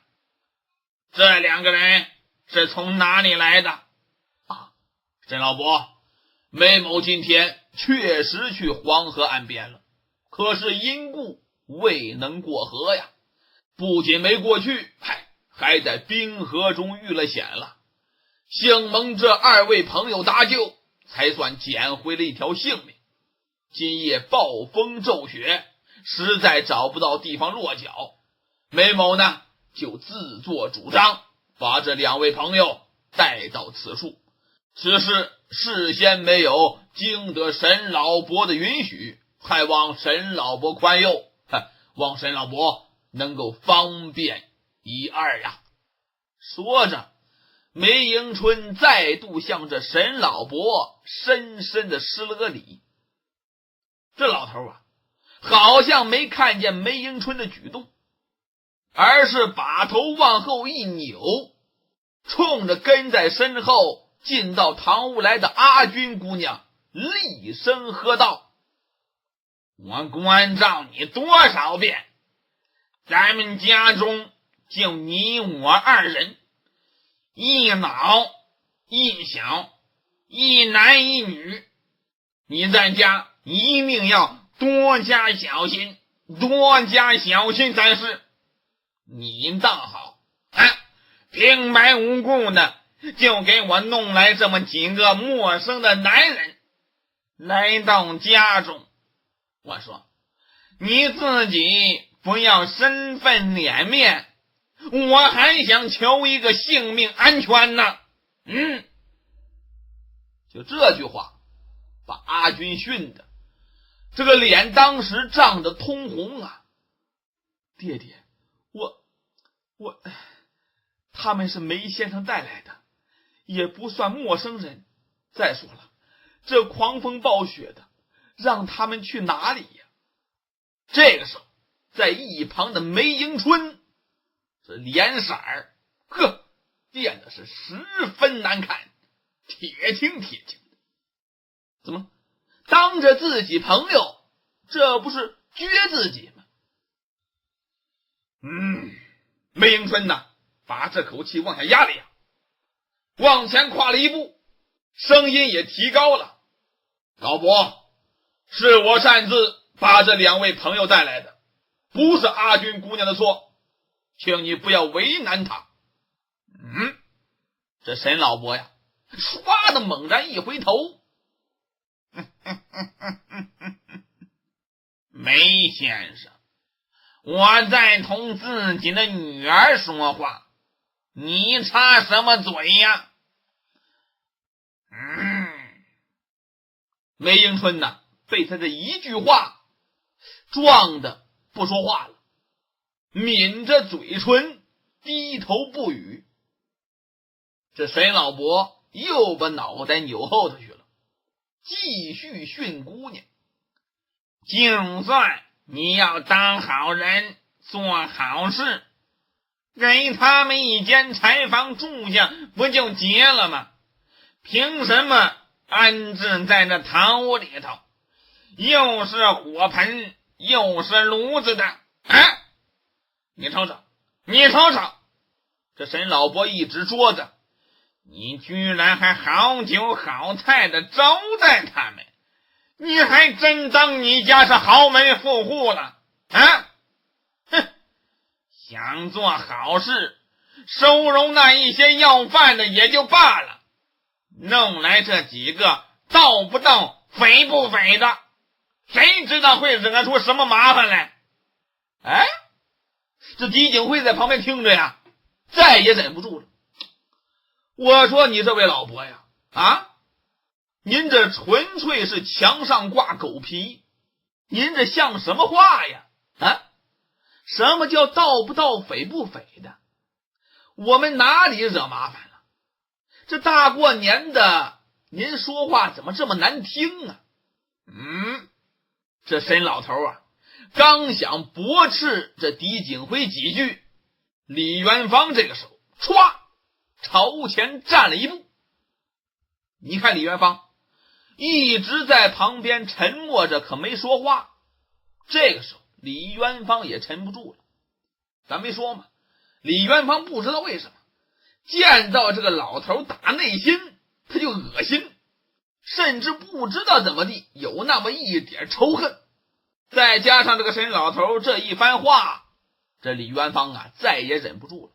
这2个人是从哪里来的？”沈老伯，梅某今天确实去黄河岸边了，可是因故未能过河呀。不仅没过去，还在冰河中遇了险了。幸蒙这2位朋友搭救，才算捡回了一条性命。今夜暴风骤雪，实在找不到地方落脚，梅某呢就自作主张，把这2位朋友带到此处，此事事先没有经得沈老伯的允许，还望沈老伯宽宥，望沈老伯能够方便一二呀。说着，梅迎春再度向着沈老伯深深的施了个礼。这老头啊，好像没看见梅迎春的举动，而是把头往后一扭，冲着跟在身后进到堂屋来的阿军姑娘厉声喝道：我关照你多少遍，咱们家中就你我二人，一老一小，一男一女，你在家一定要多加小心，多加小心才是。你倒好平白无故的就给我弄来这么几个陌生的男人来到家中，我说你自己不要身份脸面，我还想求一个性命安全呢。就这句话把阿军训的这个脸当时涨得通红啊。爹爹，他们是梅先生带来的，也不算陌生人。再说了，这狂风暴雪的，让他们去哪里呀？这个时候，在一旁的梅迎春，这脸色儿，变得是十分难看，铁青的。怎么当着自己朋友，这不是撅自己吗？梅迎春呐，把这口气往下压了压，往前跨了一步，声音也提高了：老伯，是我擅自把这两位朋友带来的，不是阿军姑娘的错，请你不要为难她。这沈老伯呀，唰的猛然一回头，梅先生，我在同自己的女儿说话，你插什么嘴呀？梅迎春呐，被他这一句话撞得不说话了，抿着嘴唇，低头不语。这沈老伯又把脑袋扭后头去了，继续训姑娘：就算你要当好人，做好事，给他们一间柴房住下，不就结了吗？凭什么安置在这堂屋里头，又是火盆又是炉子的？你瞅瞅，这沈老伯一直说着，你居然还好酒好菜的招待他们，你还真当你家是豪门富户了想做好事，收容那一些要饭的也就罢了，弄来这几个道不道匪不匪的，谁知道会惹出什么麻烦来？这狄景辉在旁边听着呀，再也忍不住了。我说你这位老伯呀，您这纯粹是墙上挂狗皮，您这像什么话呀？什么叫道不道匪不匪的？我们哪里惹麻烦了？这大过年的，您说话怎么这么难听啊？这沈老头啊，刚想驳斥这狄景辉几句，李元芳这个时候歘朝前站了一步。你看李元芳一直在旁边沉默着，可没说话。这个时候李元芳也沉不住了。咱没说嘛，李元芳不知道为什么见到这个老头打内心他就恶心，甚至不知道怎么地有那么一点仇恨。再加上这个沈老头这一番话，这李元芳再也忍不住了，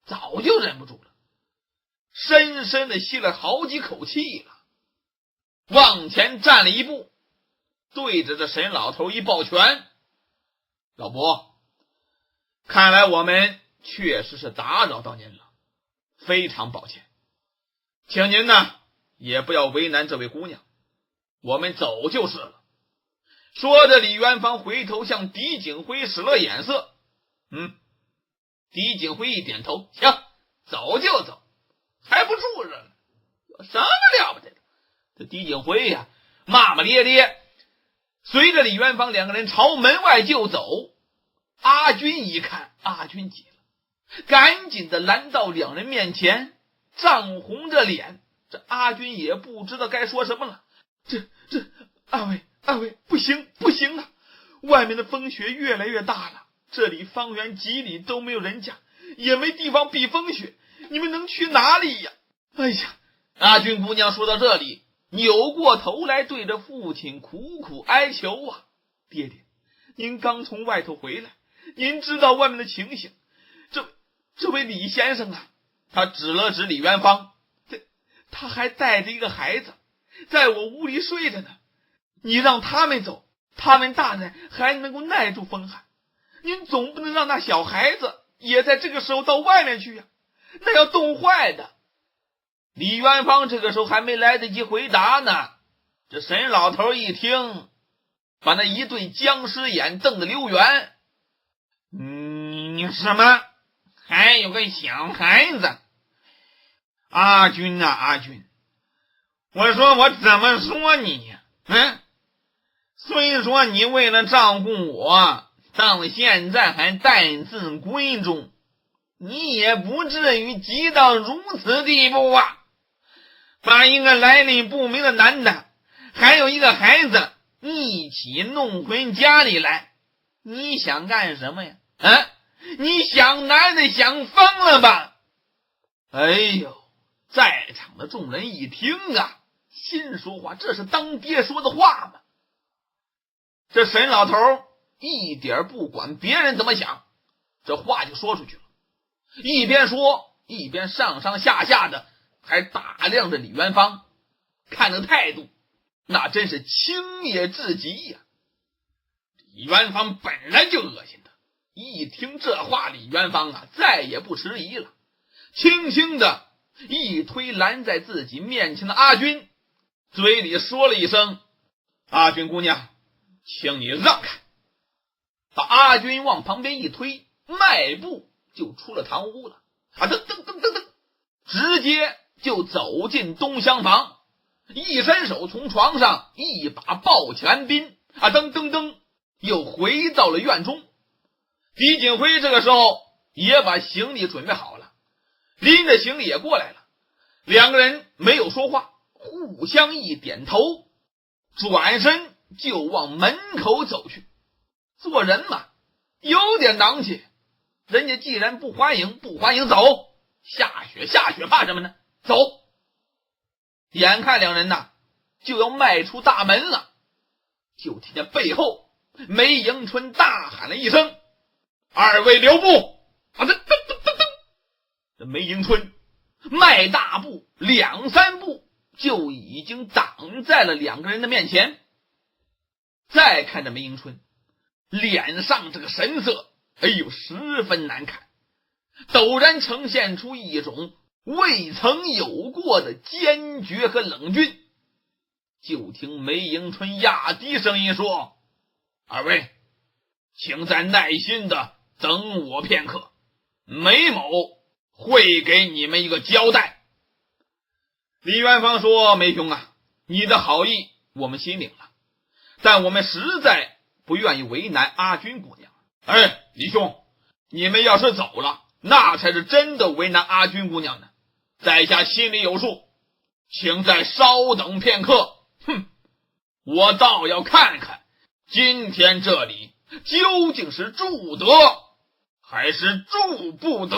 早就忍不住了，深深的吸了好几口气了，往前站了一步，对着这沈老头一抱拳：老伯，看来我们确实是打扰到您了，非常抱歉，请您也不要为难这位姑娘，我们走就是了。说着，李元芳回头向狄景辉使了眼色。狄景辉一点头，行，走就走，还不住着呢，有什么了不得的？这狄景辉呀，骂骂咧咧，随着李元芳两个人朝门外就走。阿军一看，阿军急了，赶紧的拦到两人面前，涨红着脸。这阿军也不知道该说什么了。二位，不行啊！外面的风雪越来越大了，这里方圆几里都没有人家，也没地方避风雪，你们能去哪里呀？哎呀！阿军姑娘说到这里，扭过头来对着父亲苦苦哀求啊：爹爹，您刚从外头回来，您知道外面的情形，这位李先生啊，他指了指李元芳，他还带着一个孩子在我屋里睡着呢，你让他们走，他们大人还能够耐住风寒，您总不能让那小孩子也在这个时候到外面去呀，那要冻坏的。李元芳这个时候还没来得及回答呢，这沈老头一听，把那一对僵尸眼瞪得溜圆。你什么？还有个小孩子？阿军啊，阿军，我说我怎么说你呀？虽说你为了照顾我，到现在还待字闺中，你也不至于急到如此地步啊！把一个来历不明的男的，还有一个孩子一起弄回家里来，你想干什么呀？你想男的想疯了吧？哎呦，在场的众人一听啊，心说话，这是当爹说的话吗？这沈老头一点不管别人怎么想，这话就说出去了，一边说一边上上下下的还打量着李元芳，看那态度那真是轻蔑至极呀。李元芳本来就恶心的，一听这话，李元芳啊再也不迟疑了，轻轻的一推拦在自己面前的阿军，嘴里说了一声：阿军姑娘，请你让开。把阿军往旁边一推，迈步就出了堂屋了。噔，直接就走进东厢房，一伸手从床上一把抱起蓝斌，噔，又回到了院中。狄景辉这个时候也把行李准备好了，拎着行李也过来了。两个人没有说话，互相一点头，转身就往门口走去。做人嘛，有点囊气，人家既然不欢迎，走，下雪怕什么呢？走。眼看两人呐就要迈出大门了，就听见背后梅迎春大喊了一声：二位留步！噔，这梅迎春迈大步2、3步就已经挡在了两个人的面前。再看着梅迎春脸上这个神色，哎呦，十分难看，陡然呈现出一种未曾有过的坚决和冷峻。就听梅迎春压低声音说：二位，请再耐心的等我片刻，梅某会给你们一个交代。李元芳说：梅兄啊，你的好意我们心领了，但我们实在不愿意为难阿军姑娘。李兄，你们要是走了，那才是真的为难阿军姑娘呢。在下心里有数，请再稍等片刻。我倒要看看今天这里究竟是住得还是住不得。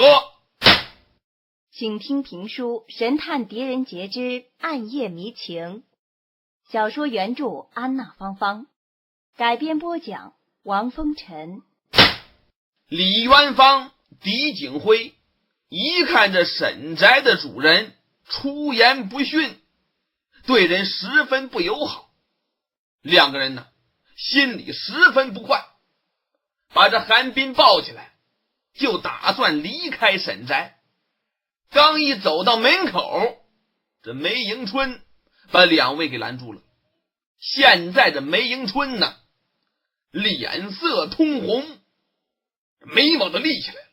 请听评书《神探狄仁杰之暗夜迷情》，小说原著安娜芳芳，改编播讲王风尘。李元芳、狄景辉一看这沈宅的主人出言不逊，对人十分不友好，两个人呢心里十分不快，把这韩冰抱起来，就打算离开沈宅。刚一走到门口，这梅迎春把两位给拦住了。现在这梅迎春呢，脸色通红，眉毛都立起来了。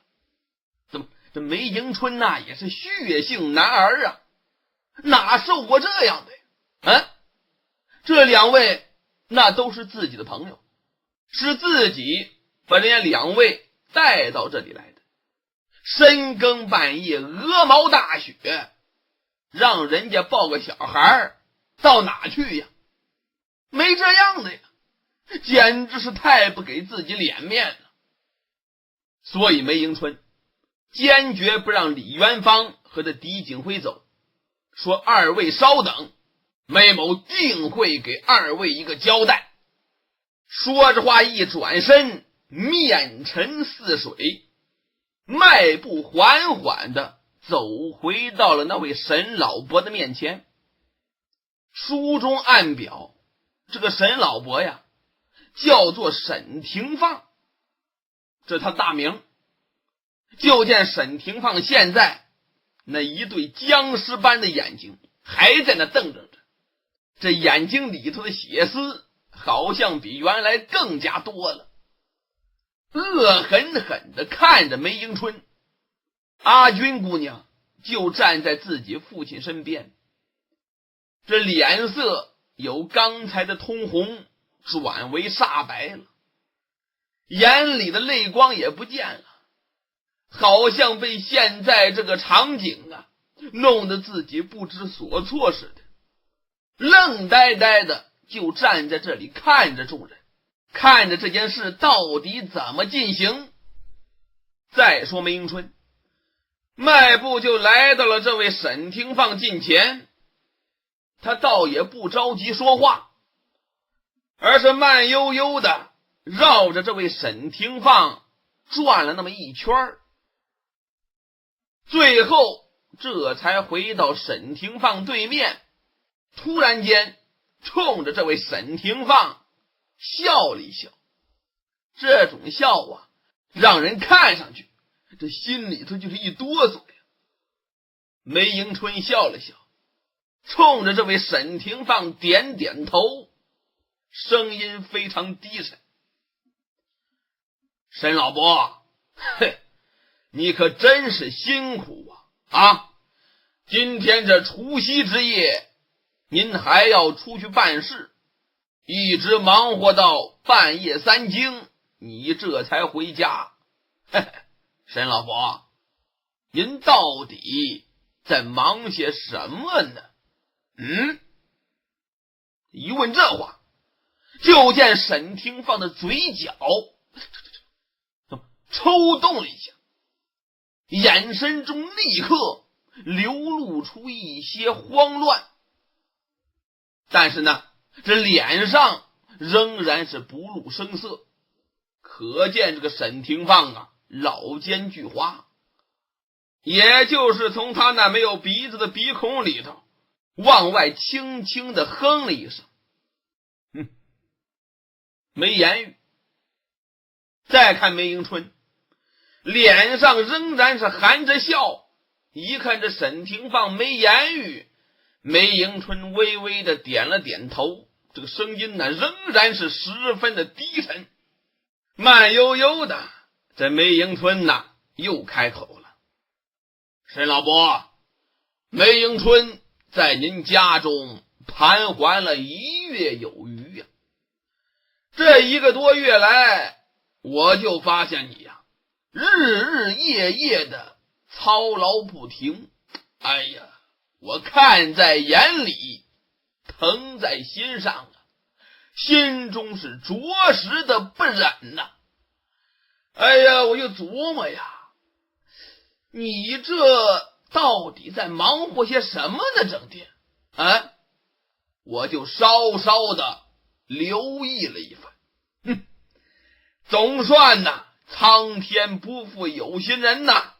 怎么这梅迎春呐，也是血性男儿啊，哪受过这样的呀？这两位那都是自己的朋友，是自己把人家两位带到这里来的。深更半夜，鹅毛大雪，让人家抱个小孩到哪去呀？没这样的呀，简直是太不给自己脸面了。所以梅迎春坚决不让李元芳和这狄景辉走，说二位稍等，梅某定会给二位一个交代。说着话一转身，面沉似水，迈步缓缓地走回到了那位沈老伯的面前。书中暗表，这个沈老伯呀，叫做沈廷放，这是他大名。就见沈廷放现在那一对僵尸般的眼睛还在那瞪着，这眼睛里头的血丝好像比原来更加多了，恶狠狠地看着梅迎春。阿军姑娘就站在自己父亲身边，这脸色由刚才的通红转为煞白了，眼里的泪光也不见了，好像被现在这个场景啊弄得自己不知所措似的，愣呆呆的就站在这里看着众人，看着这件事到底怎么进行。再说梅迎春迈步就来到了这位沈廷放近前，他倒也不着急说话，而是慢悠悠的绕着这位沈廷放转了那么一圈，最后这才回到沈廷放对面，突然间冲着这位沈廷放笑了一笑。这种笑啊，让人看上去这心里头就是一哆嗦呀。梅迎春笑了笑，冲着这位沈廷放点点头，声音非常低沉：沈老伯，你可真是辛苦啊！今天这除夕之夜，您还要出去办事，一直忙活到半夜3更，你这才回家。沈老伯，您到底在忙些什么呢？一问这话，就见沈廷放的嘴角抽动了一下，眼神中立刻流露出一些慌乱，但是呢，这脸上仍然是不露声色，可见这个沈廷放啊，老奸巨猾。也就是从他那没有鼻子的鼻孔里头往外轻轻地哼了一声，没言语。再看梅迎春，脸上仍然是含着笑，一看这沈廷放没言语，梅迎春微微的点了点头，这个声音呢仍然是十分的低沉。慢悠悠的，这梅迎春呢又开口了：沈老伯，梅迎春在您家中盘桓了1月有余呀。这1个多月来，我就发现你呀，日日夜夜的操劳不停。哎呀，我看在眼里，疼在心上啊，心中是着实的不忍呐。哎呀，我就琢磨呀，你这到底在忙活些什么呢？整天我就稍稍的留意了一番，总算呐，苍天不负有心人呐，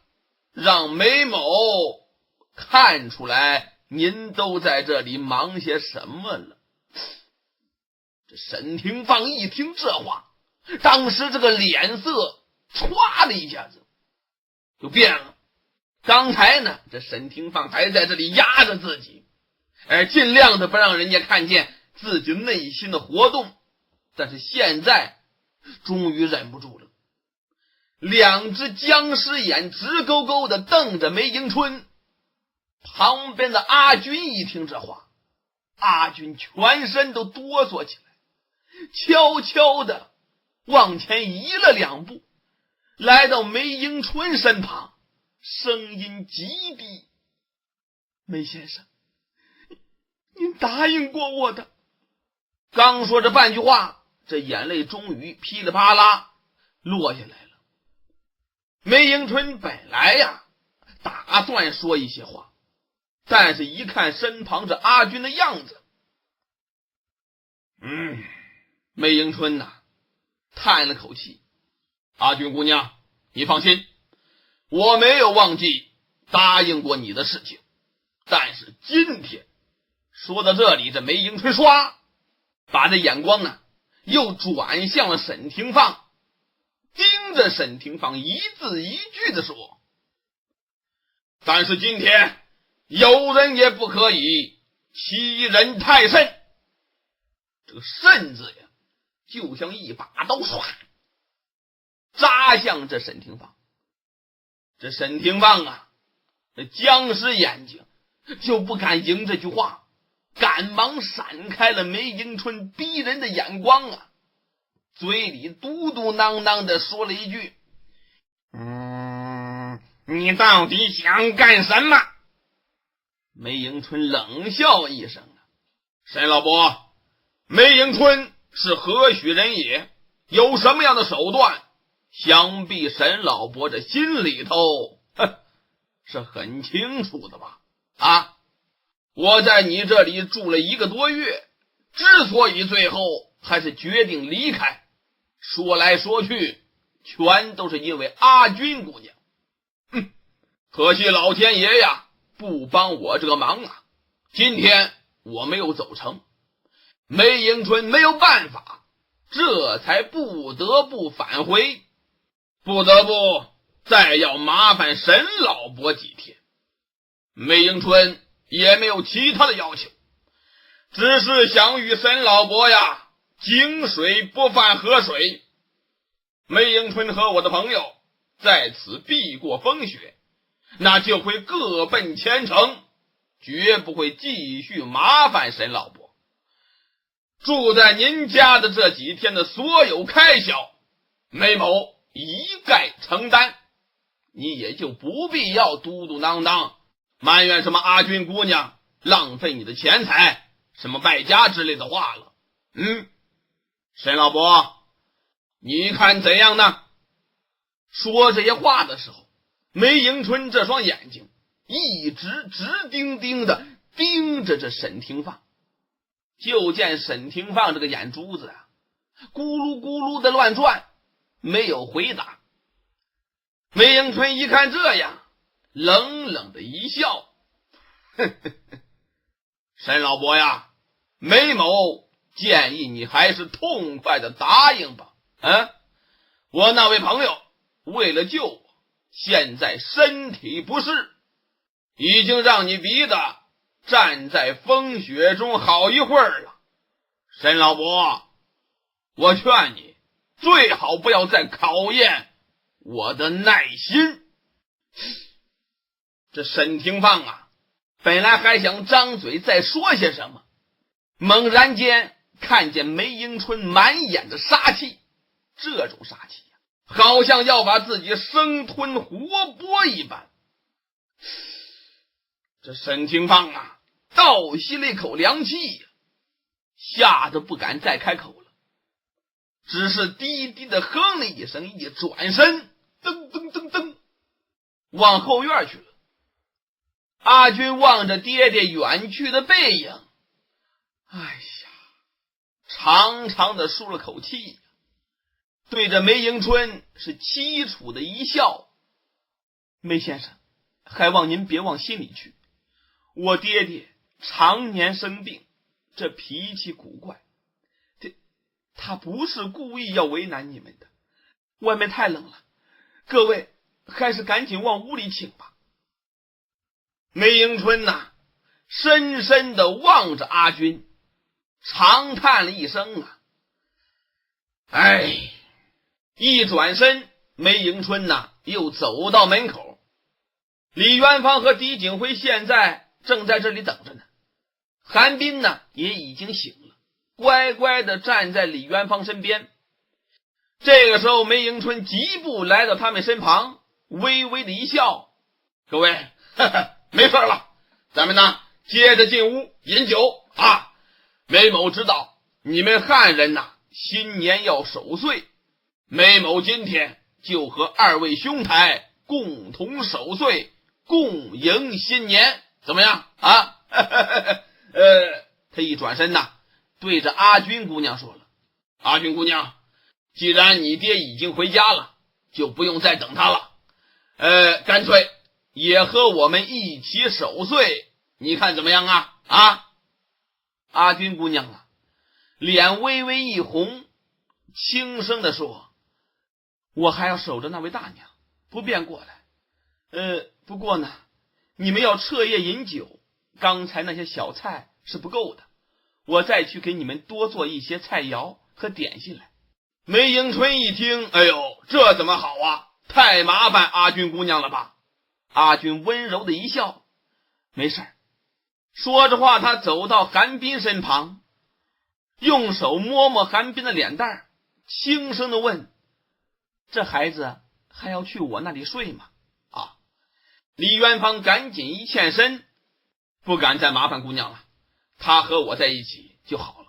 让梅某看出来您都在这里忙些什么了。这沈廷放一听这话，当时这个脸色唰的一下子就变了。刚才呢，这沈廷放还在这里压着自己，尽量的不让人家看见自己内心的活动。但是现在终于忍不住了，两只僵尸眼直勾勾的瞪着梅迎春。旁边的阿军一听这话，阿军全身都哆嗦起来，悄悄的往前移了2步，来到梅迎春身旁，声音极低：“梅先生，您答应过我的。”刚说这半句话，这眼泪终于噼里啪啦落下来了。梅迎春本来呀打算说一些话，但是一看身旁这阿军的样子，梅迎春呐叹了口气：“阿军姑娘，你放心，我没有忘记答应过你的事情。但是今天……”说到这里，这梅迎春唰把这眼光呢又转向了沈廷放，盯着沈廷放一字一句的说：“但是今天有人也不可以欺人太甚。”这个甚字呀就像一把刀唰扎向这沈廷放。这沈廷放啊，这僵尸眼睛就不敢迎这句话，赶忙闪开了梅迎春逼人的眼光啊，嘴里嘟嘟囔囔的说了一句：“你到底想干什么？”梅迎春冷笑一声啊：“沈老伯，梅迎春是何许人也？有什么样的手段？想必沈老伯这心里头是很清楚的吧？啊！我在你这里住了1个多月，之所以最后还是决定离开，说来说去全都是因为阿军姑娘。可惜老天爷呀不帮我这个忙啊！今天我没有走成，梅迎春没有办法，这才不得不返回，不得不再要麻烦沈老伯几天。”梅迎春也没有其他的要求，只是想与沈老伯呀井水不犯河水。梅迎春和我的朋友在此避过风雪，那就会各奔前程，绝不会继续麻烦沈老伯。住在您家的这几天的所有开销，梅某一概承担，你也就不必要嘟嘟囔囔埋怨什么阿军姑娘浪费你的钱财，什么败家之类的话了。沈老伯，你看怎样呢？说这些话的时候，梅迎春这双眼睛一直直盯盯的盯着这沈廷放。就见沈廷放这个眼珠子啊咕噜咕噜的乱转，没有回答。梅迎春一看这样，冷冷的一笑：“沈老伯呀，梅某建议你还是痛快的答应吧。我那位朋友为了救我，现在身体不适，已经让你逼得站在风雪中好一会儿了。沈老伯，我劝你最好不要再考验我的耐心。”这沈廷放啊本来还想张嘴再说些什么，猛然间看见梅迎春满眼的杀气，这种杀气好像要把自己生吞活剥一般。这沈廷放啊倒吸了一口凉气，吓得不敢再开口了，只是低低的哼了一声，一转身噔噔噔噔往后院去了。阿军望着爹爹远去的背影，长长的舒了口气，对着梅迎春是凄楚的一笑：“梅先生，还望您别往心里去，我爹爹常年生病，这脾气古怪，他不是故意要为难你们的。外面太冷了，各位还是赶紧往屋里请吧。”梅迎春呐深深地望着阿军，长叹了一声啊，哎，一转身，梅迎春又走到门口。李元芳和狄景辉现在正在这里等着呢，韩冰也已经醒了，乖乖地站在李元芳身边。这个时候，梅迎春疾步来到他们身旁，微微的一笑：“各位，没事了，咱们接着进屋饮酒啊。梅某知道你们汉人新年要守岁，梅某今天就和二位兄台共同守岁，共迎新年，怎么样啊？”他一转身对着阿军姑娘说了：“阿军姑娘，既然你爹已经回家了，就不用再等他了。干脆也和我们一起守岁，你看怎么样啊？”阿军姑娘脸微微一红，轻声地说：“我还要守着那位大娘，不便过来。不过你们要彻夜饮酒，刚才那些小菜是不够的，我再去给你们多做一些菜肴和点心来。”梅迎春一听，哎呦，这怎么好啊？太麻烦阿军姑娘了吧？阿军温柔的一笑：“没事儿。”说着话，他走到韩冰身旁，用手摸摸韩冰的脸蛋，轻声的问：“这孩子还要去我那里睡吗？”李元芳赶紧一欠身：“不敢再麻烦姑娘了，她和我在一起就好了。”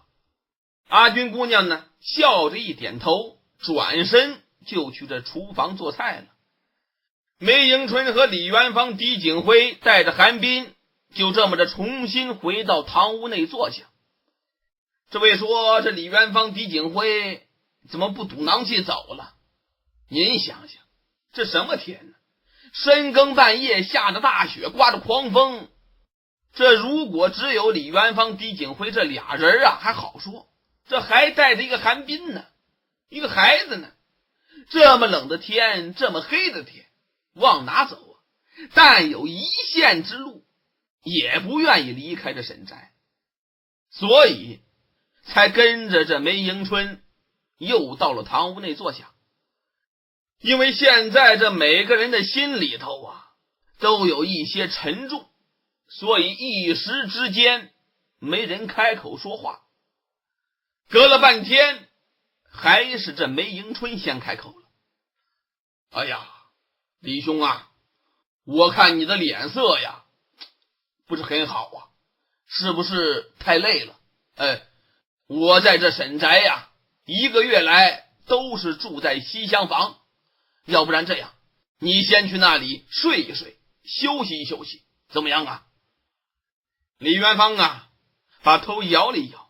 阿军姑娘笑着一点头，转身就去这厨房做菜了。梅迎春和李元芳、狄景辉带着韩冰就这么着重新回到堂屋内坐下。这位说，这李元芳、狄景辉怎么不赌囊气走了？您想想，这什么天呢？深更半夜，下着大雪，刮着狂风，这如果只有李元芳、狄景辉这俩人还好说，这还带着一个韩冰呢，一个孩子呢。这么冷的天，这么黑的天，往哪走啊？但有一线之路，也不愿意离开这沈宅，所以才跟着这梅迎春又到了堂屋内坐下。因为现在这每个人的心里头都有一些沉重，所以一时之间没人开口说话。隔了半天，还是这梅迎春先开口了：“哎呀，李兄我看你的脸色不是很好是不是太累了？我在这沈宅1个月来都是住在西厢房，要不然这样，你先去那里睡一睡，休息一休息，怎么样？”李元芳把头摇了一摇：“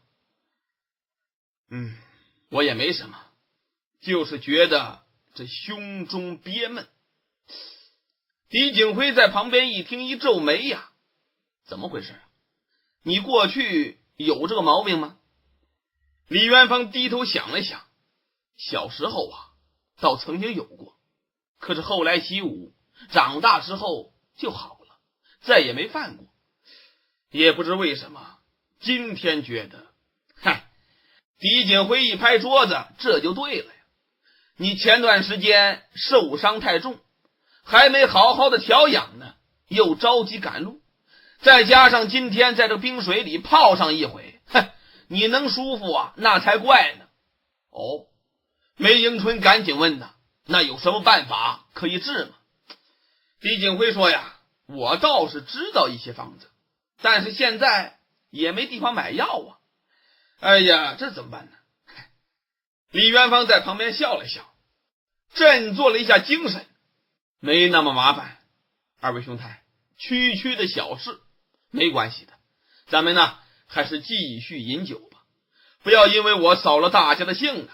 我也没什么，就是觉得这胸中憋闷。”狄景辉在旁边一听，一皱眉怎么回事？你过去有这个毛病吗？李元芳低头想了想，小时候倒曾经有过，可是后来习武，长大之后就好了，再也没犯过。也不知为什么，今天觉得，狄景辉一拍桌子：“这就对了呀！你前段时间受伤太重，还没好好的调养呢，又着急赶路，再加上今天在这冰水里泡上一回，你能舒服那才怪呢。”梅迎春赶紧问那有什么办法可以治吗？狄景辉说我倒是知道一些方子，但是现在也没地方买药哎呀，这怎么办呢？李元芳在旁边笑了笑，振作了一下精神：“没那么麻烦，二位兄台，区区的小事，没关系的，咱们还是继续饮酒吧，不要因为我扫了大家的兴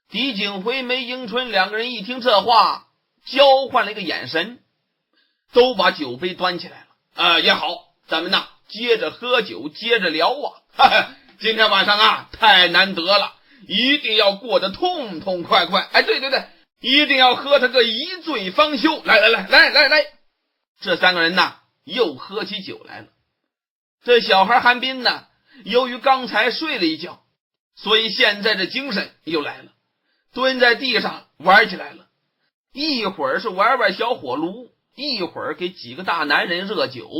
狄景辉、梅迎春两个人一听这话，交换了一个眼神，都把酒杯端起来了。也好，咱们接着喝酒，接着聊今天晚上太难得了，一定要过得痛痛快快。对，一定要喝他个一醉方休。来，这三个人又喝起酒来了。这小孩韩斌呢，由于刚才睡了一觉，所以现在这精神又来了，蹲在地上玩起来了。一会儿是玩小火炉，一会儿给几个大男人热酒，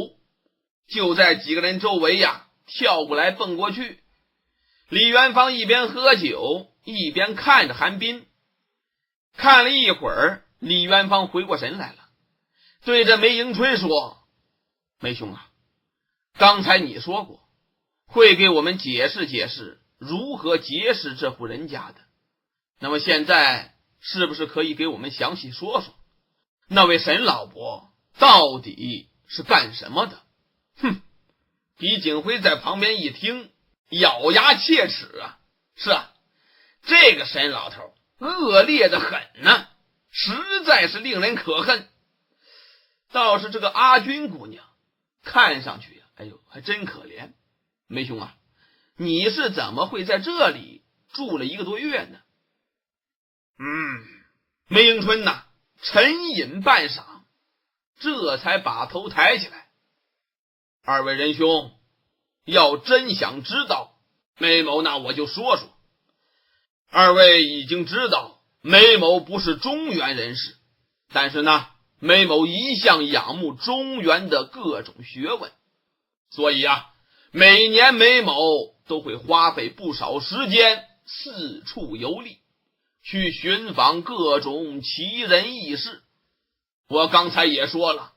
就在几个人周围呀，跳过来蹦过去。李元芳一边喝酒一边看着韩斌，看了一会儿，李元芳回过神来了，对着梅迎春说：梅兄啊，刚才你说过会给我们解释解释如何结识这户人家的，那么现在是不是可以给我们详细说说那位沈老伯到底是干什么的？哼！狄景辉在旁边一听，咬牙切齿啊！是啊，这个沈老头恶劣的很呢，实在是令人可恨。倒是这个阿军姑娘看上去哎呦还真可怜。梅兄啊，你是怎么会在这里住了1个多月呢？梅迎春呐沉吟半晌，这才把头抬起来。二位仁兄，要真想知道，梅某那我就说说。二位已经知道梅某不是中原人士，但是呢，梅某一向仰慕中原的各种学问，所以啊，每年梅某都会花费不少时间四处游历，去寻访各种奇人异事。我刚才也说了，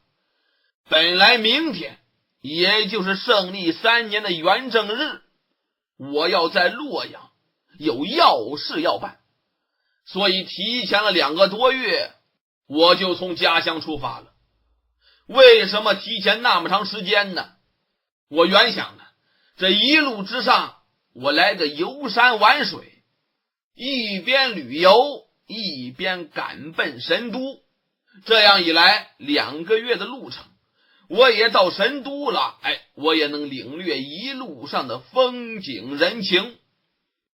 本来明天也就是胜利3年的元正日，我要在洛阳有要事要办，所以提前了2个多月我就从家乡出发了。为什么提前那么长时间呢？我原想呢，这一路之上我来个游山玩水，一边旅游一边赶奔神都，这样一来2个月的路程我也到神都了，我也能领略一路上的风景人情。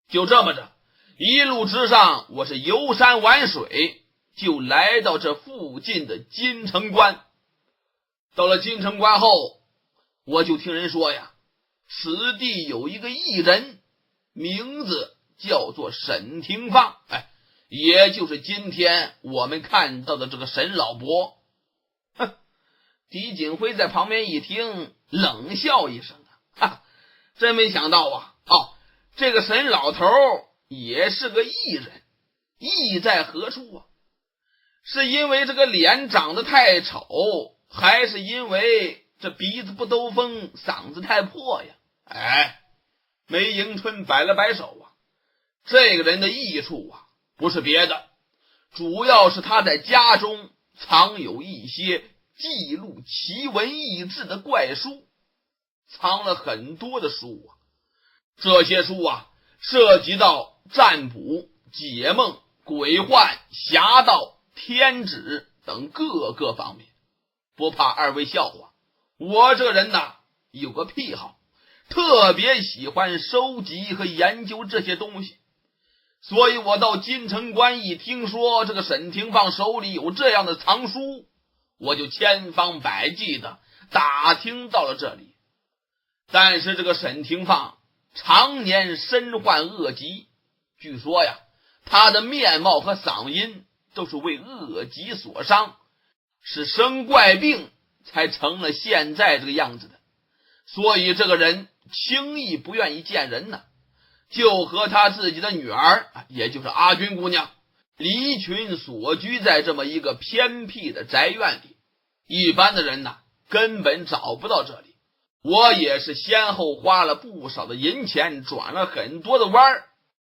就这么着，一路之上我是游山玩水，就来到这附近的金城关。到了金城关后，我就听人说呀，此地有一个异人，名字叫做沈廷放，也就是今天我们看到的这个沈老伯。狄景辉在旁边一听，冷笑一声真没想到啊，这个沈老头也是个异人，异在何处啊？是因为这个脸长得太丑，还是因为这鼻子不兜风，嗓子太破呀？梅迎春摆了摆手啊，这个人的异处啊，不是别的，主要是他在家中藏有一些记录奇闻异志的怪书，藏了很多的书啊。这些书啊，涉及到占卜、解梦、鬼幻、侠道、天旨等各个方面。不怕二位笑话，我这人呐，有个癖好，特别喜欢收集和研究这些东西。所以我到金城关一听说这个沈廷放手里有这样的藏书，我就千方百计的打听到了这里。但是这个沈廷放常年身患恶疾，据说呀，他的面貌和嗓音都是为恶疾所伤，是生怪病才成了现在这个样子的。所以这个人轻易不愿意见人呢，就和他自己的女儿，也就是阿军姑娘，离群所居在这么一个偏僻的宅院里。一般的人呢，根本找不到这里。我也是先后花了不少的银钱，转了很多的弯，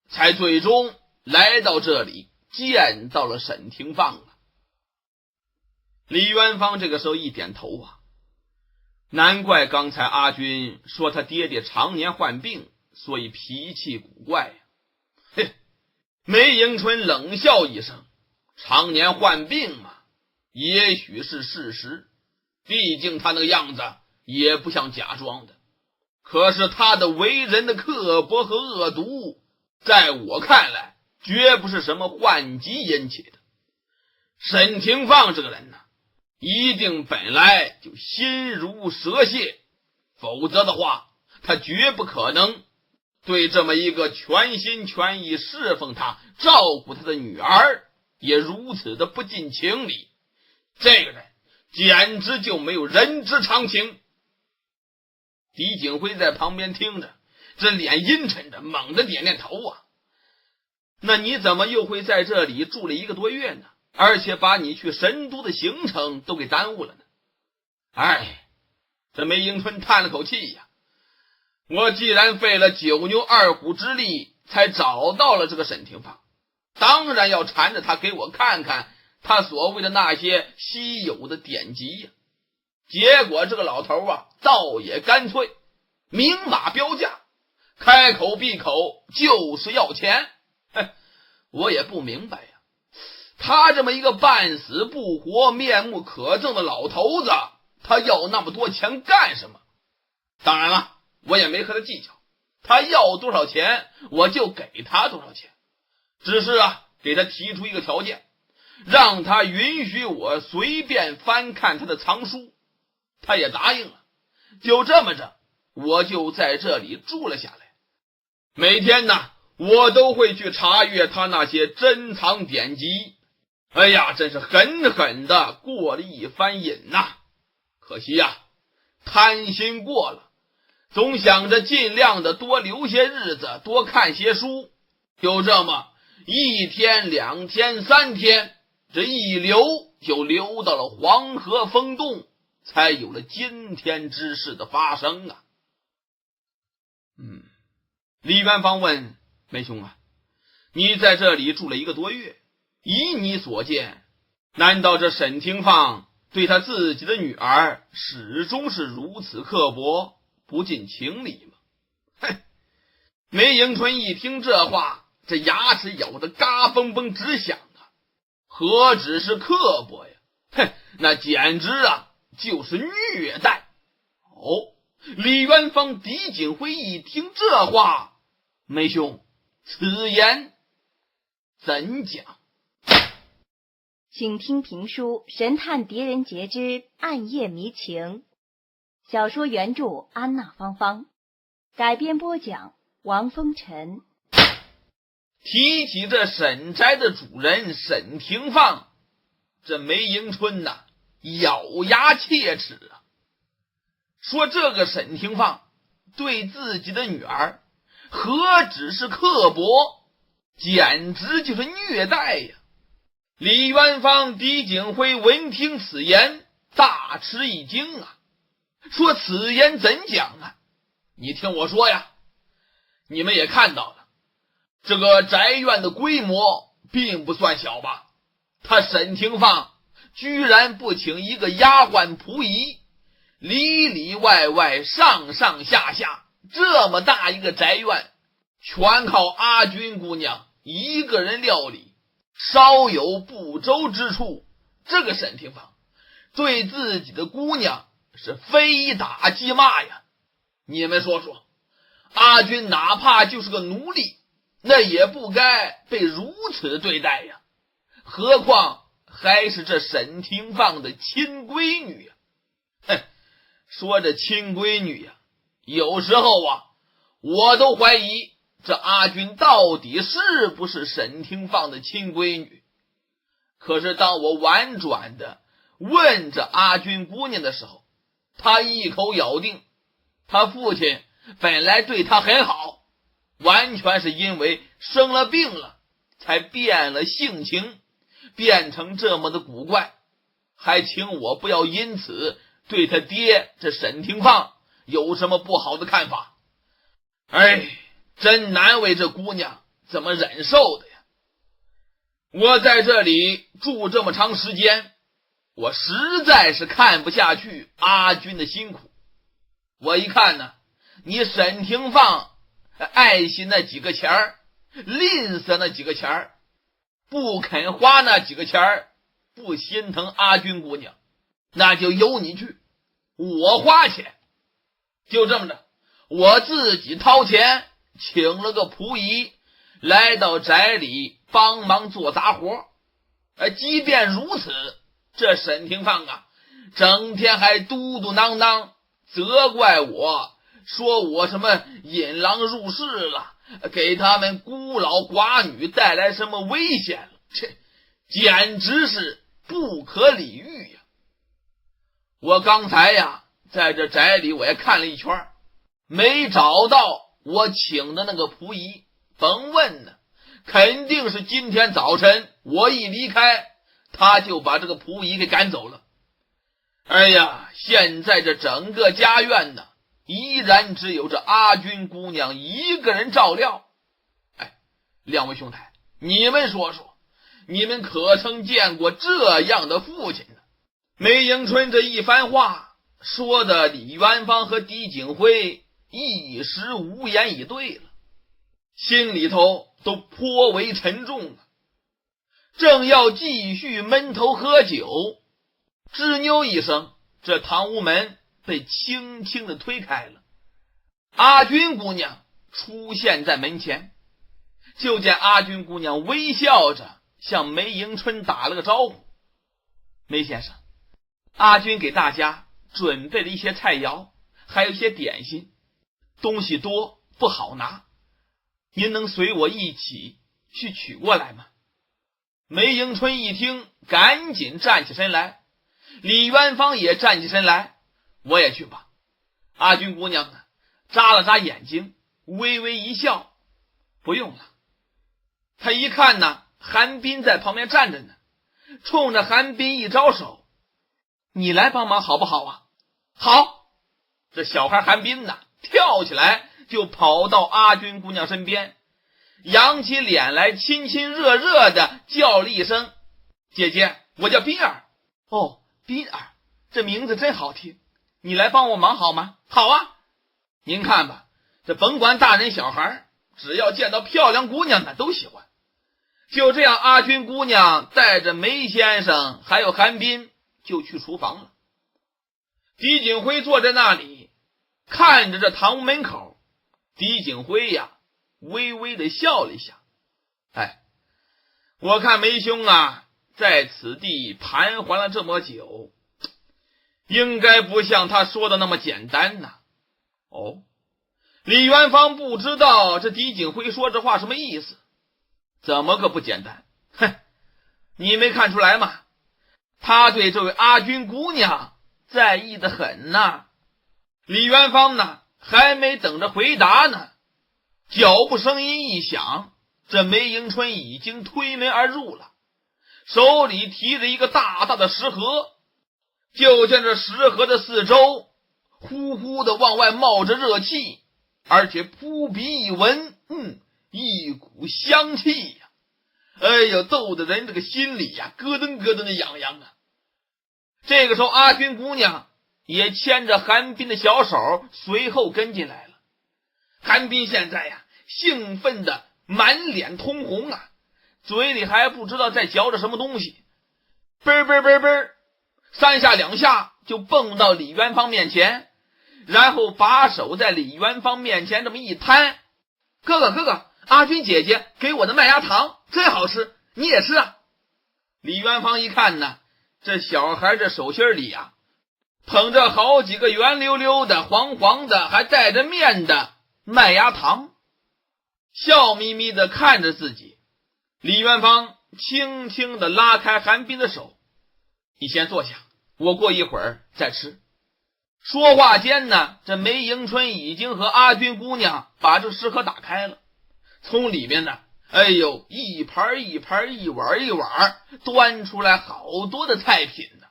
才最终来到这里，见到了沈廷放了。李元芳这个时候一点头啊，难怪刚才阿军说他爹爹常年患病，所以脾气古怪呀。梅迎春冷笑一声，常年患病嘛，也许是事实，毕竟他那个样子也不像假装的。可是他的为人的刻薄和恶毒，在我看来绝不是什么患疾引起的。沈廷放这个人呢，一定本来就心如蛇蝎，否则的话，他绝不可能对这么一个全心全意侍奉他、照顾他的女儿也如此的不近情理。这个人简直就没有人之常情。狄景辉在旁边听着，这脸阴沉着，猛地点点头啊。那你怎么又会在这里住了1个多月呢？而且把你去神都的行程都给耽误了呢？哎，这梅迎春叹了口气呀。我既然费了9牛2虎之力才找到了这个沈廷芳，当然要缠着他给我看看他所谓的那些稀有的典籍呀。结果这个老头啊，倒也干脆，明码标价，开口闭口就是要钱。我也不明白呀，他这么一个半死不活、面目可憎的老头子，他要那么多钱干什么？当然了，我也没和他计较，他要多少钱我就给他多少钱，只是给他提出一个条件，让他允许我随便翻看他的藏书，他也答应了。就这么着，我就在这里住了下来。每天呢，我都会去查阅他那些珍藏典籍。哎呀，真是狠狠的过了一番瘾呐。可惜呀，贪心过了，总想着尽量的多留些日子，多看些书。就这么1天2天3天，这一流就流到了黄河封洞，才有了今天之事的发生啊。李元芳问梅兄啊，你在这里住了1个多月，以你所见，难道这沈廷芳对他自己的女儿始终是如此刻薄，不近情理吗？梅迎春一听这话，这牙齿咬得嘎嘣嘣直响啊！何止是刻薄呀，那简直就是虐待。李元芳、狄景辉一听这话，梅兄，此言怎讲？请听评书《神探狄仁杰之暗夜迷情》，小说原著安娜芳芳，改编播讲王风尘。提起这沈宅的主人沈廷芳，这梅迎春咬牙切齿啊，说这个沈廷芳对自己的女儿何止是刻薄，简直就是虐待呀。李元芳、狄景辉闻听此言，大吃一惊啊，说此言怎讲啊？你听我说呀，你们也看到了，这个宅院的规模并不算小吧？他沈廷芳居然不请一个丫鬟仆役，里里外外上上下下这么大一个宅院，全靠阿君姑娘一个人料理，稍有不周之处，这个沈廷芳对自己的姑娘是非打即骂呀。你们说说，阿君哪怕就是个奴隶，那也不该被如此对待呀，何况还是这沈廷芳的亲闺女呀。说这亲闺女呀，有时候我都怀疑这阿君到底是不是沈廷芳的亲闺女。可是当我婉转的问这阿君姑娘的时候，她一口咬定她父亲本来对她很好，完全是因为生了病了才变了性情，变成这么的古怪，还请我不要因此对他爹这沈廷芳有什么不好的看法。真难为这姑娘怎么忍受的呀。我在这里住这么长时间，我实在是看不下去阿君的辛苦。我一看呢，你沈廷芳爱惜那几个钱儿，吝啬那几个钱儿，不肯花那几个钱儿，不心疼阿君姑娘，那就由你去，我花钱。就这么着，我自己掏钱请了个仆役来到宅里帮忙做杂活。即便如此，这沈廷芳整天还嘟嘟囔囔，责怪我，说我什么引狼入室了，给他们孤老寡女带来什么危险了，这简直是不可理喻呀！我刚才呀，在这宅里我也看了一圈，没找到我请的那个仆役，甭问呢，肯定是今天早晨我一离开，他就把这个仆役给赶走了。哎呀，现在这整个家院呢，依然只有这阿军姑娘一个人照料。哎，两位兄台，你们说说，你们可曾见过这样的父亲呢？梅迎春这一番话说的李元芳和狄景辉一时无言以对了，心里头都颇为沉重啊。正要继续闷头喝酒，吱扭一声，这堂屋门被轻轻地推开了，阿军姑娘出现在门前。就见阿军姑娘微笑着向梅迎春打了个招呼：梅先生，阿军给大家准备了一些菜肴，还有一些点心，东西多不好拿，您能随我一起去取过来吗？梅迎春一听，赶紧站起身来，李元芳也站起身来，我也去吧。阿军姑娘呢，眨了眨眼睛，微微一笑，不用了。她一看呢，韩冰在旁边站着呢，冲着韩冰一招手：你来帮忙好不好啊？好。这小孩韩冰呢，跳起来就跑到阿军姑娘身边，扬起脸来，亲亲热热的叫了一声：姐姐，我叫冰儿。哦，冰儿，这名字真好听，你来帮我忙好吗？好啊。您看吧，这甭管大人小孩，只要见到漂亮姑娘的都喜欢。就这样，阿军姑娘带着梅先生还有韩冰就去厨房了。狄景辉坐在那里看着这堂屋门口，狄景辉呀微微的笑了一下：哎，我看梅兄啊在此地盘桓了这么久，应该不像他说的那么简单呐。哦，李元芳不知道这狄景辉说这话什么意思，怎么个不简单？哼，你没看出来吗？他对这位阿军姑娘在意的很呐。李元芳呢，还没等着回答呢，脚步声音一响，这梅迎春已经推门而入了，手里提着一个大大的食盒。就见这食盒的四周呼呼的往外冒着热气，而且扑鼻一闻，一股香气呀！哎呦，逗得人这个心里呀咯噔咯噔的痒痒啊。这个时候，阿军姑娘也牵着韩冰的小手随后跟进来了。韩冰现在呀兴奋的满脸通红啊，嘴里还不知道在嚼着什么东西，嘣嘣嘣嘣，三下两下就蹦到李元芳面前，然后把手在李元芳面前这么一摊：哥哥，阿军姐姐给我的麦芽糖真好吃，你也吃啊。李元芳一看呢，这小孩这手心里啊捧着好几个圆溜溜的黄黄的还带着面的麦芽糖，笑眯眯的看着自己。李元芳轻轻的拉开韩冰的手：你先坐下，我过一会儿再吃。说话间呢，这梅迎春已经和阿军姑娘把这食盒打开了，从里面呢，哎呦，一盘一盘，一碗一碗端出来好多的菜品呢，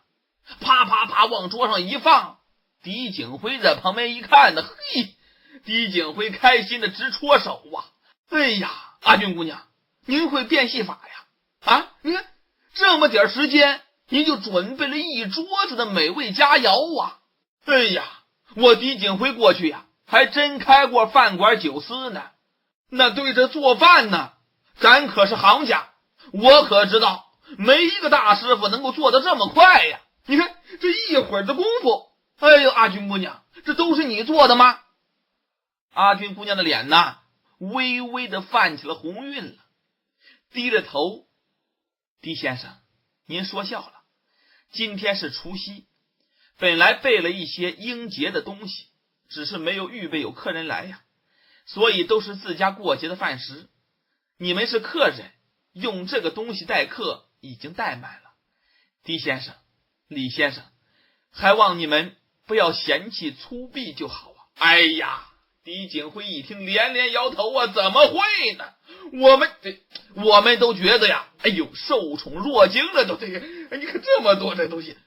啪啪啪往桌上一放。狄景辉在旁边一看呢，嘿，狄景辉开心的直戳手啊！哎呀，阿军姑娘，您会变戏法呀？啊，你看这么点时间，您就准备了一桌子的美味佳肴啊！哎呀，我狄景辉过去呀，还真开过饭馆酒肆呢。那对着做饭呢，咱可是行家，我可知道没一个大师傅能够做得这么快呀。你看这一会儿的功夫，哎呦，阿军姑娘，这都是你做的吗？阿军姑娘的脸呢，微微的泛起了红晕了，低着头：狄先生，您说笑了，今天是除夕，本来备了一些应节的东西，只是没有预备有客人来呀，所以都是自家过节的饭食。你们是客人，用这个东西待客已经怠慢了。狄先生、李先生，还望你们不要嫌弃粗鄙就好啊。哎呀，狄景辉一听连连摇头啊，怎么会呢？我们都觉得呀，哎呦，受宠若惊了，都这个，你看这么多这东西。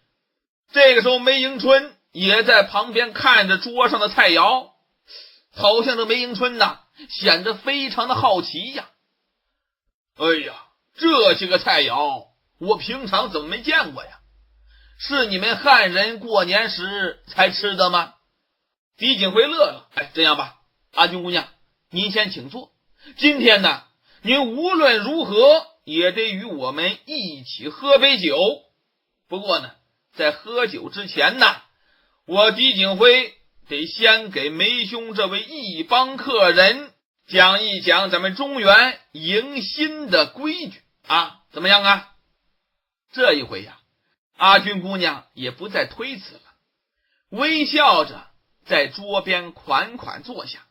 这个时候梅迎春也在旁边看着桌上的菜肴，好像这梅迎春呐显得非常的好奇呀。哎呀，这些个菜肴我平常怎么没见过呀？是你们汉人过年时才吃的吗？狄景辉乐了，哎，这样吧，阿军姑娘，您先请坐。今天呢，您无论如何也得与我们一起喝杯酒。不过呢，在喝酒之前呢，我狄景辉得先给梅兄这位一帮客人讲一讲咱们中原迎新的规矩啊，怎么样啊？这一回呀，阿军姑娘也不再推辞了，微笑着在桌边款款坐下。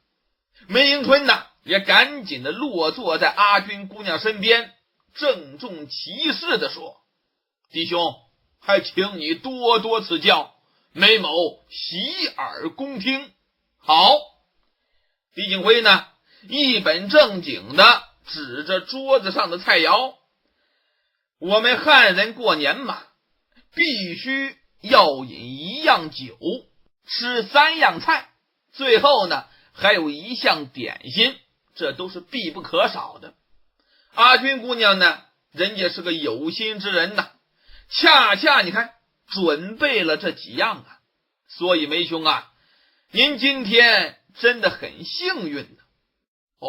梅迎春呢也赶紧的落坐在阿军姑娘身边，郑重其事的说：弟兄，还请你多多赐教，梅某洗耳恭听。好。狄景辉呢一本正经的指着桌子上的菜肴，我们汉人过年嘛，必须要饮1样酒，吃3样菜，最后呢还有1项点心，这都是必不可少的。阿军姑娘呢，人家是个有心之人呐，恰恰你看准备了这几样啊，所以梅兄啊，您今天真的很幸运呢。哦，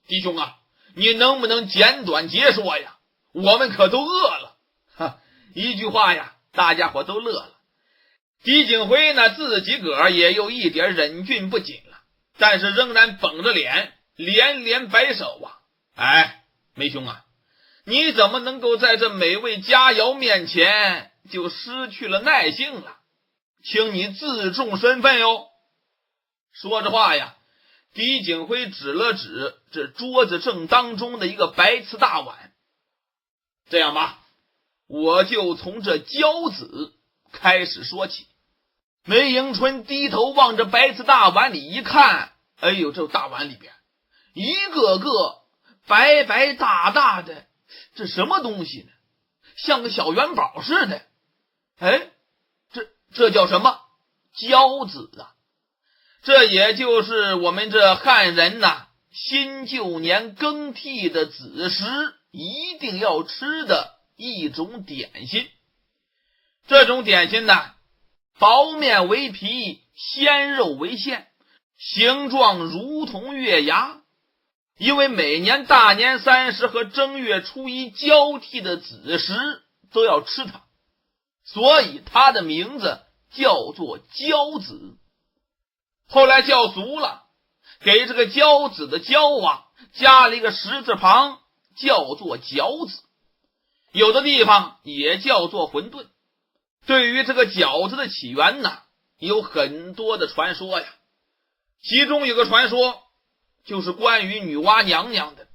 弟兄啊，你能不能简短结说呀？我们可都饿了。哈，一句话呀，大家伙都乐了。狄景辉呢自己个儿也有一点忍俊不禁了，但是仍然绷着脸连连摆手啊。哎，梅兄啊，你怎么能够在这美味佳肴面前就失去了耐性了？请你自重身份哟。说着话呀，狄景辉指了指这桌子正当中的一个白瓷大碗。这样吧，我就从这饺子开始说起。梅迎春低头望着白瓷大碗里一看，哎呦，这大碗里边一个个白白大大的，这什么东西呢？像个小元宝似的。哎，这叫什么？饺子啊！这也就是我们这汉人呐，新旧年更替的子时一定要吃的一种点心。这种点心呢，薄面为皮，鲜肉为馅，形状如同月牙。因为每年大年30和正月初1交替的子时都要吃它，所以它的名字叫做饺子。后来叫俗了，给这个饺子的饺啊加了一个10字旁，叫做饺子。有的地方也叫做馄饨。对于这个饺子的起源呢，有很多的传说呀。其中有个传说就是关于女娲娘娘的，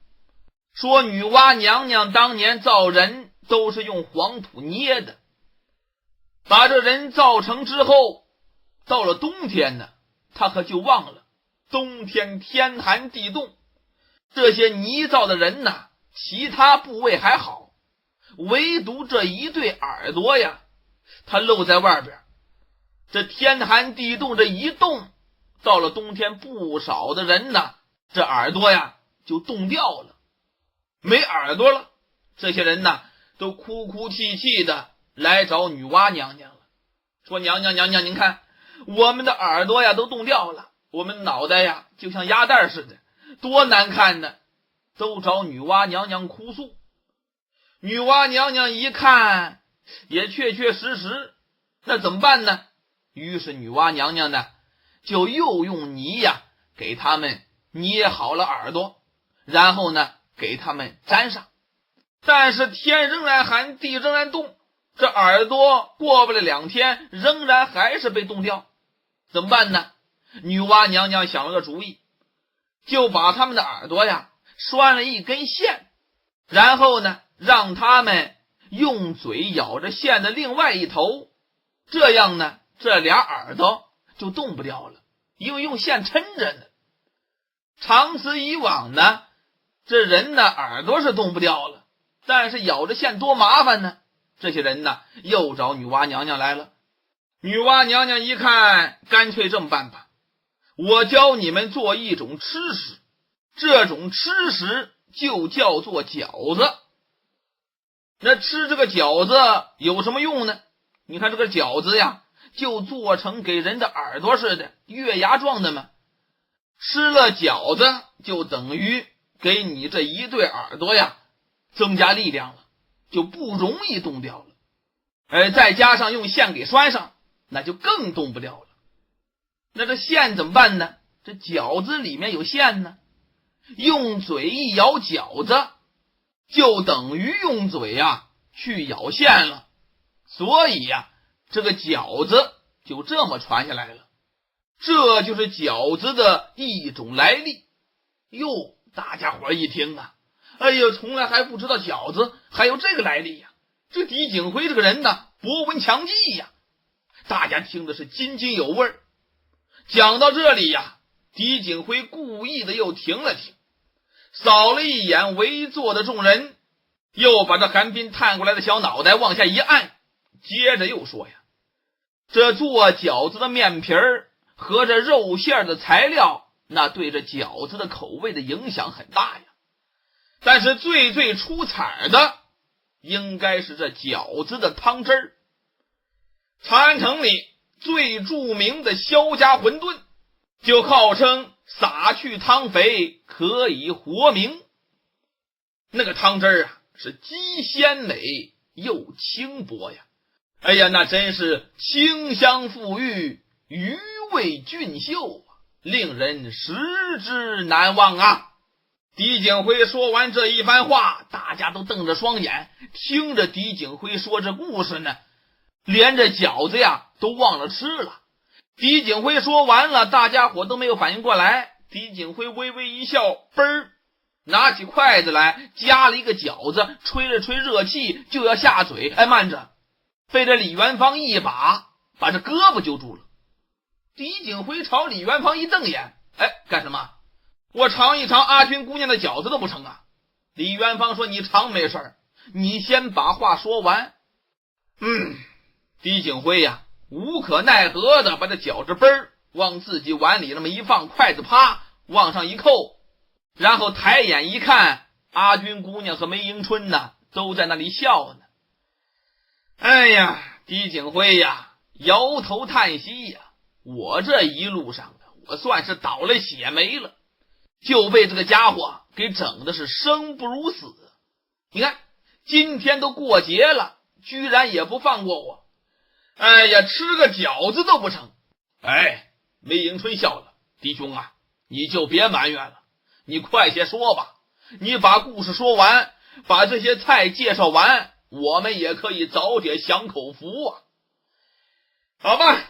说女娲娘娘当年造人都是用黄土捏的，把这人造成之后，到了冬天呢，他可就忘了冬天天寒地冻，这些泥造的人呢，其他部位还好，唯独这一对耳朵呀，它露在外边。这天寒地冻这一冻，到了冬天不少的人呢，这耳朵呀就冻掉了，没耳朵了。这些人呢都哭哭啼啼的来找女娲娘娘了，说娘娘娘娘，您看我们的耳朵呀都冻掉了，我们脑袋呀就像鸭蛋似的，多难看呢，都找女娲娘娘哭诉。女娲娘娘一看也确确实实，那怎么办呢？于是女娲娘娘呢就又用泥呀给他们捏好了耳朵，然后呢给他们粘上。但是天仍然寒，地仍然冻，这耳朵过不了2天，仍然还是被冻掉，怎么办呢？女娲娘娘想了个主意，就把他们的耳朵呀拴了一根线，然后呢，让他们用嘴咬着线的另外一头，这样呢，这俩耳朵就动不掉了，因为用线抻着呢。长此以往呢，这人的耳朵是动不掉了，但是咬着线多麻烦呢。这些人呢，又找女娲娘娘来了。女娲娘娘一看，干脆这么办吧，我教你们做一种吃食，这种吃食就叫做饺子。那吃这个饺子有什么用呢？你看这个饺子呀，就做成给人的耳朵似的月牙状的嘛。吃了饺子就等于给你这一对耳朵呀增加力量了，就不容易动掉了。再加上用线给拴上，那就更动不掉了。那这线怎么办呢？这饺子里面有线呢，用嘴一咬饺子就等于用嘴呀去咬线了，所以呀这个饺子就这么传下来了。这就是饺子的一种来历。哟，大家伙一听啊，哎呦，从来还不知道饺子还有这个来历呀。这狄景辉这个人呢，博闻强记呀，大家听的是津津有味。讲到这里呀，狄景辉故意的又停了停，扫了一眼围坐的众人，又把这韩冰探过来的小脑袋往下一按，接着又说呀，这做饺子的面皮儿和这肉馅的材料，那对这饺子的口味的影响很大呀。但是最出彩的应该是这饺子的汤汁儿。长安城里最著名的萧家馄饨就号称撒去汤肥可以活明。那个汤汁儿啊，是既鲜美又轻薄呀。哎呀，那真是清香馥郁，余味俊秀啊，令人食之难忘啊。狄景辉说完这一番话，大家都瞪着双眼听着狄景辉说这故事呢，连这饺子呀都忘了吃了。狄景辉说完了，大家伙都没有反应过来。狄景辉微微一笑，嘣儿拿起筷子来夹了一个饺子，吹了吹热气就要下嘴。哎，慢着，被这李元芳一把把这胳膊揪住了。狄景辉朝李元芳一瞪眼，哎，干什么？我尝一尝阿军姑娘的饺子都不成啊？李元芳说，你尝没事，你先把话说完。狄景辉呀无可奈何的把这饺子嘣儿往自己碗里那么一放，筷子啪往上一扣，然后抬眼一看，阿军姑娘和梅迎春呢都在那里笑呢。哎呀，狄景辉呀摇头叹息呀，我这一路上我算是倒了血霉了，就被这个家伙给整的是生不如死。你看今天都过节了，居然也不放过我。哎呀，吃个饺子都不成。哎，梅迎春笑了，弟兄啊，你就别埋怨了，你快些说吧，你把故事说完，把这些菜介绍完，我们也可以早点享口福啊。好吧，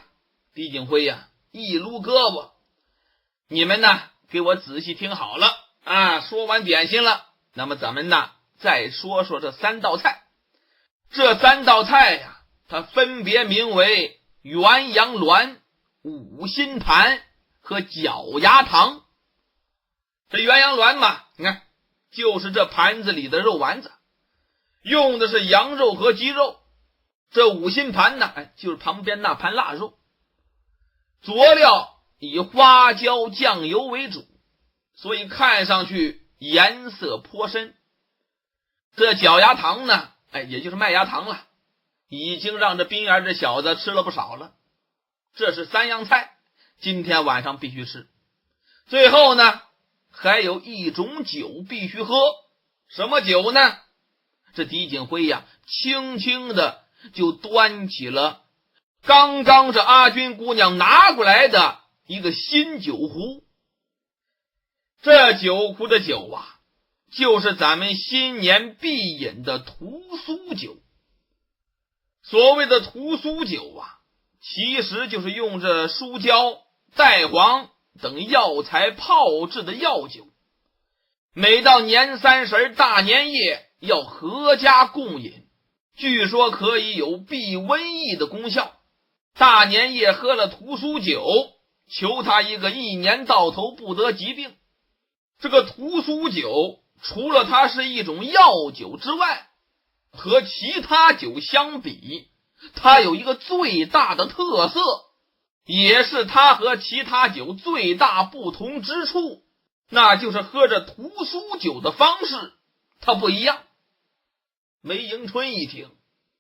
狄景辉呀一撸胳膊，你们呢给我仔细听好了啊！说完点心了，那么咱们呢再说说这3道菜。这3道菜呀，它分别名为元阳鸾、五心盘和脚牙糖。这元阳鸾嘛，你看就是这盘子里的肉丸子，用的是羊肉和鸡肉。这五心盘呢，就是旁边那盘腊肉，佐料以花椒酱油为主，所以看上去颜色颇深。这脚牙糖呢，也就是麦芽糖了，已经让这冰儿这小子吃了不少了。这是3样菜，今天晚上必须吃。最后呢，还有一种酒必须喝。什么酒呢？这狄景辉呀轻轻的就端起了刚刚这阿军姑娘拿过来的一个新酒壶。这酒壶的酒啊，就是咱们新年必饮的屠苏酒。所谓的屠苏酒啊，其实就是用这书胶、带黄等药材泡制的药酒。每到年30大年夜要合家共饮，据说可以有避瘟疫的功效。大年夜喝了屠苏酒，求他一个一年到头不得疾病。这个屠苏酒除了它是一种药酒之外，和其他酒相比，它有一个最大的特色，也是它和其他酒最大不同之处，那就是喝着屠苏酒的方式它不一样。梅迎春一听，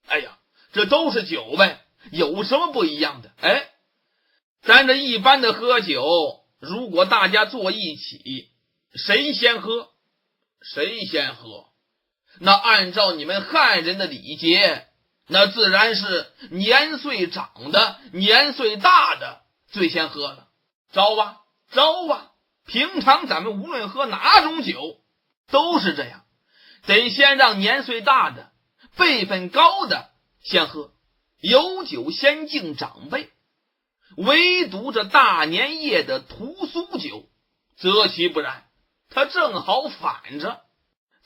哎呀，这都是酒呗，有什么不一样的？哎，咱这一般的喝酒，如果大家坐一起，谁先喝？谁先喝？那按照你们汉人的礼节，那自然是年岁长的、年岁大的最先喝了。招吧，招吧！平常咱们无论喝哪种酒，都是这样，得先让年岁大的、辈分高的先喝，有酒先敬长辈。唯独这大年夜的屠苏酒，则其不然，它正好反着。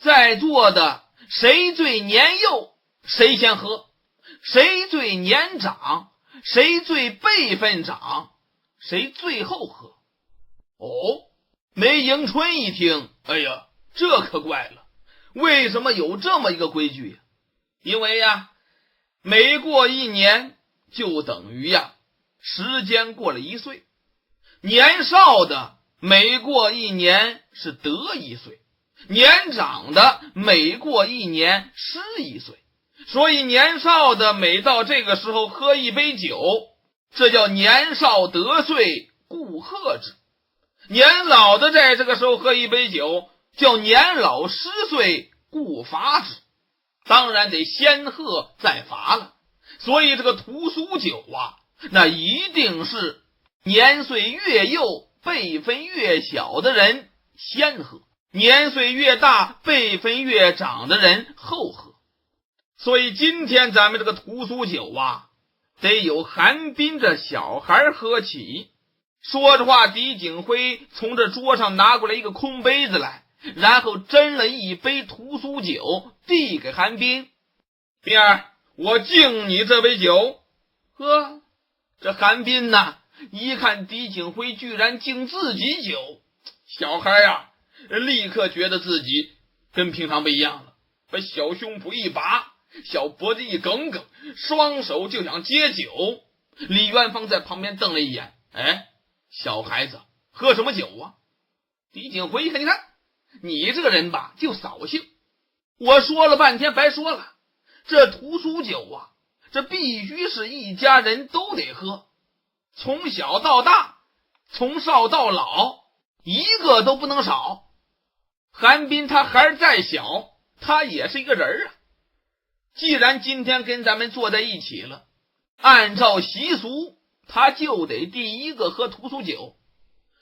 在座的谁最年幼，谁先喝；谁最年长，谁最辈分长，谁最后喝。哦，梅迎春一听，哎呀，这可怪了，为什么有这么一个规矩呀？因为呀，每过一年就等于呀，时间过了1岁。年少的每过一年是得1岁，年长的每过一年失1岁。所以年少的每到这个时候喝一杯酒，这叫年少得岁，故贺之；年老的在这个时候喝一杯酒，叫年老失岁，故罚之。当然得先喝再罚了。所以这个屠苏酒啊，那一定是年岁越幼、辈分越小的人先喝，年岁越大、辈分越长的人后喝。所以今天咱们这个屠苏酒啊，得有韩冰这小孩喝起。说着话，狄景辉从这桌上拿过来一个空杯子来，然后斟了一杯屠苏酒递给韩冰。冰儿，我敬你这杯酒。呵，这韩冰呐，一看狄景辉居然敬自己酒，小孩啊，立刻觉得自己跟平常不一样了，把小胸脯一拔，小脖子一梗梗，双手就想接酒。李元芳在旁边瞪了一眼，哎，小孩子喝什么酒啊？狄景辉一看，你看你这个人吧，就扫兴。我说了半天白说了，这屠苏酒啊，这必须是一家人都得喝，从小到大，从少到老，一个都不能少。韩冰他孩儿再小，他也是一个人啊。既然今天跟咱们坐在一起了，按照习俗，他就得第一个喝屠苏酒，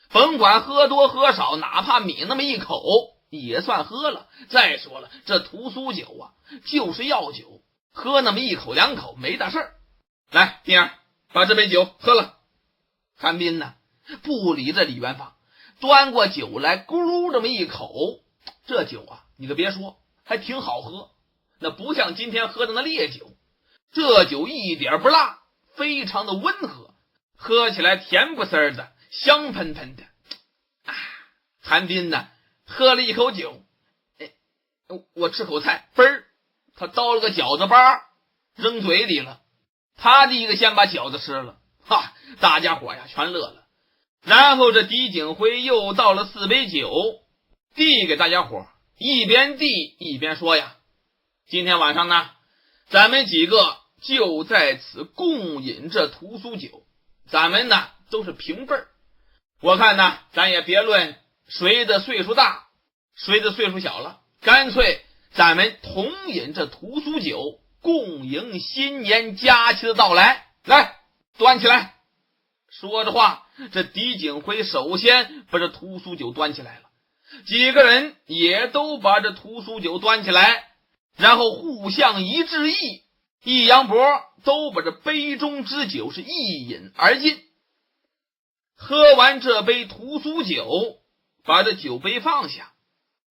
甭管喝多喝少，哪怕抿那么一口也算喝了。再说了，这屠苏酒啊，就是药酒，喝那么一口两口没大事儿。来，冰儿，把这杯酒喝了。韩冰呢，不理这李元芳，端过酒来，咕噜这么一口，这酒啊，你可别说，还挺好喝。那不像今天喝的那烈酒，这酒一点不辣，非常的温和，喝起来甜不丝的，香喷喷的。啊，韩冰呢，喝了一口酒，我吃口菜，嘣儿，他叨了个饺子巴扔嘴里了。他第一个先把饺子吃了，哈，大家伙呀全乐了。然后这狄景辉又倒了4杯酒，递给大家伙，一边递一边说呀，今天晚上呢，咱们几个就在此共饮这屠苏酒，咱们呢都是平辈儿，我看呢咱也别论谁的岁数大，谁的岁数小了，干脆咱们同饮这屠苏酒，共迎新年佳期的到来。来，端起来。说着话，这狄景辉首先把这屠苏酒端起来了，几个人也都把这屠苏酒端起来，然后互相一致意，易杨伯都把这杯中之酒是一饮而尽。喝完这杯屠苏酒，把这酒杯放下，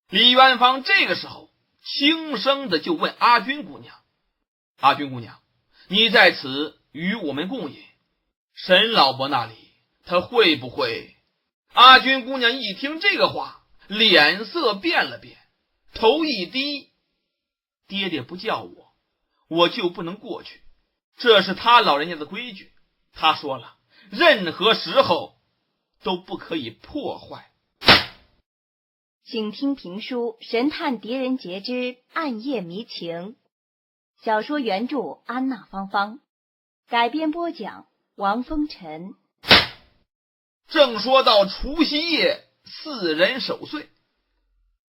李元芳这个时候轻声的就问阿君姑娘：阿君姑娘，你在此与我们共饮，沈老伯那里他会不会？阿君姑娘一听这个话，脸色变了变，头一低：爹爹不叫我就不能过去，这是他老人家的规矩，他说了，任何时候都不可以破坏。请听评书《神探狄仁杰之暗夜迷情》，小说原著安娜芳芳，改编播讲王风尘。正说到除夕夜4人守岁，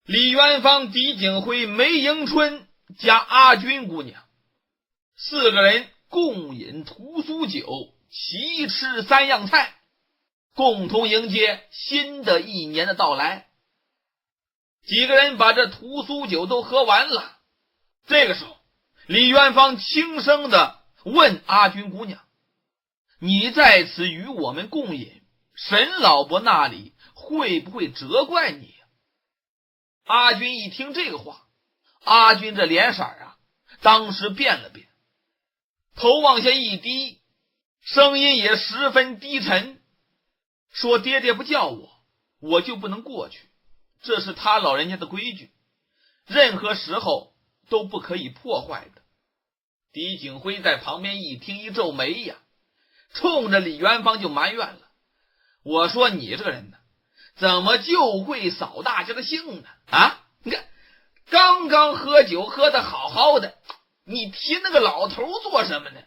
李元芳、狄景辉、梅迎春加阿君姑娘4个人共饮屠苏酒，齐吃3样菜，共同迎接新的一年的到来。几个人把这屠苏酒都喝完了，这个时候李元芳轻声的问阿君姑娘：你在此与我们共饮，沈老伯那里会不会责怪你？阿君一听这个话，阿君这脸色啊当时变了变，头往下一低，声音也十分低沉，说：爹爹不叫我就不能过去，这是他老人家的规矩，任何时候都不可以破坏的。狄景辉在旁边一听，一皱眉呀，冲着李元芳就埋怨了：我说你这个人呢，怎么就会扫大家的兴呢？啊，你看刚刚喝酒喝得好好的，你提那个老头做什么呢？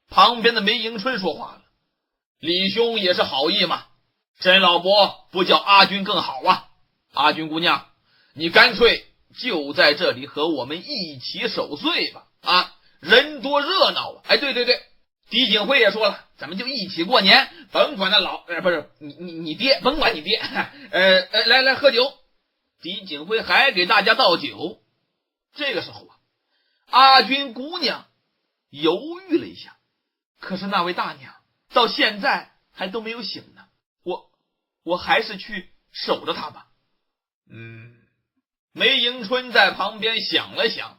旁边的梅迎春说话了：李兄也是好意嘛，沈老伯不叫阿君更好啊。阿君姑娘，你干脆就在这里和我们一起守岁吧，人多热闹啊。对，狄景辉也说了，咱们就一起过年，甭管那不是你爹，甭管你爹，来喝酒。狄景辉还给大家倒酒。这个时候阿君姑娘犹豫了一下，可是那位大娘到现在还都没有醒呢，我还是去守着她吧。梅迎春在旁边想了想，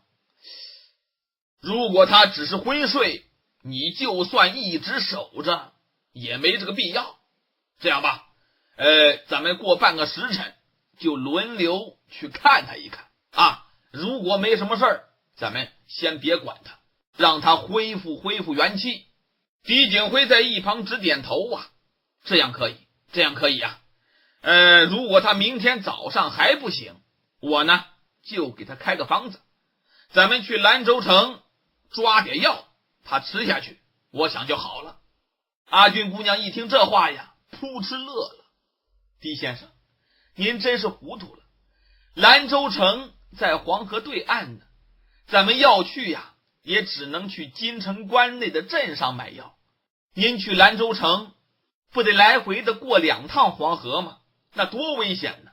如果她只是昏睡，你就算一直守着也没这个必要。这样吧，咱们过半个时辰就轮流去看他一看如果没什么事儿，咱们先别管他，让他恢复元气。狄景辉在一旁直点头这样可以啊。如果他明天早上还不行，我呢就给他开个方子，咱们去兰州城抓点药，他吃下去，我想就好了。阿君姑娘一听这话呀，扑哧乐了：狄先生，您真是糊涂了，兰州城在黄河对岸呢，咱们要去呀，也只能去京城关内的镇上买药。您去兰州城不得来回的过2趟黄河吗？那多危险呢。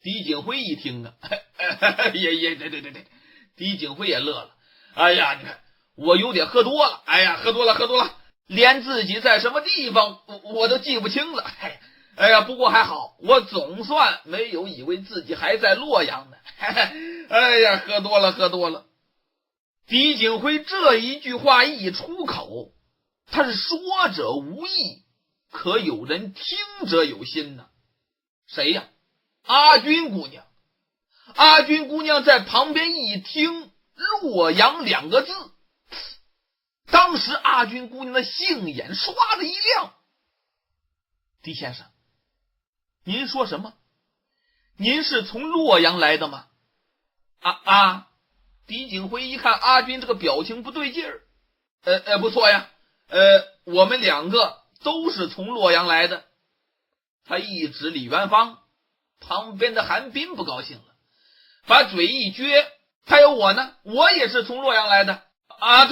狄景辉一听对，狄景辉也乐了：你看我有点喝多了，喝多了，连自己在什么地方我都记不清了。不过还好，我总算没有以为自己还在洛阳呢。喝多了。狄景辉这一句话一出口，他是说者无意，可有人听者有心呢。谁呀？阿君姑娘。阿君姑娘在旁边一听洛阳2个字，当时阿君姑娘的杏眼唰的一亮：狄先生，您说什么？您是从洛阳来的吗？狄景辉一看阿君这个表情不对劲儿，不错呀，我们2个都是从洛阳来的。他一指李元芳，旁边的韩冰不高兴了，把嘴一撅：还有我呢，我也是从洛阳来的。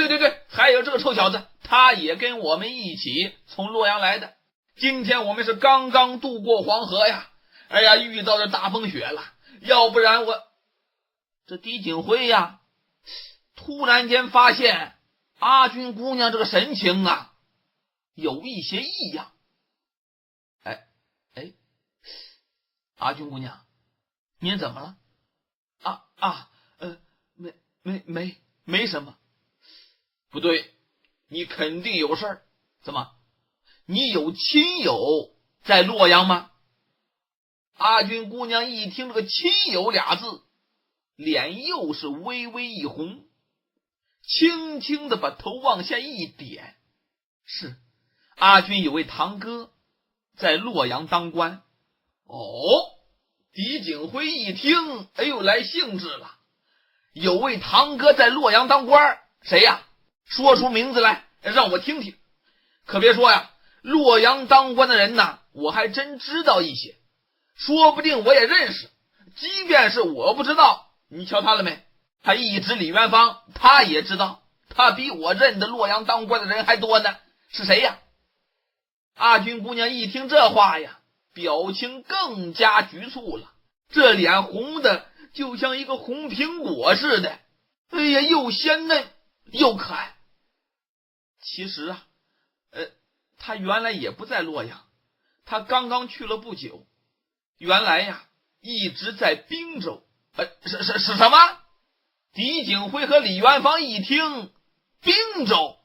对，还有这个臭小子，他也跟我们一起从洛阳来的。今天我们是刚刚渡过黄河呀，遇到这大风雪了，要不然这狄景辉呀，突然间发现阿军姑娘这个神情啊，有一些异样。阿军姑娘，您怎么了？没什么。不对，你肯定有事儿。怎么？你有亲友在洛阳吗？阿军姑娘一听这个亲友俩字，脸又是微微一红，轻轻的把头往下一点。是，阿军有位堂哥在洛阳当官。狄景辉一听，哎呦，来兴致了。有位堂哥在洛阳当官，谁呀？说出名字来，让我听听。可别说呀，洛阳当官的人呐，我还真知道一些，说不定我也认识。即便是我不知道，你瞧他了没？他一指李元芳，他也知道，他比我认得洛阳当官的人还多呢。是谁呀？阿军姑娘一听这话呀，表情更加局促了，这脸红的就像一个红苹果似的，哎呀，又鲜嫩又可爱。其实啊，他原来也不在洛阳，他刚刚去了不久。原来呀，一直在滨州。是什么？狄景辉和李元芳一听滨州，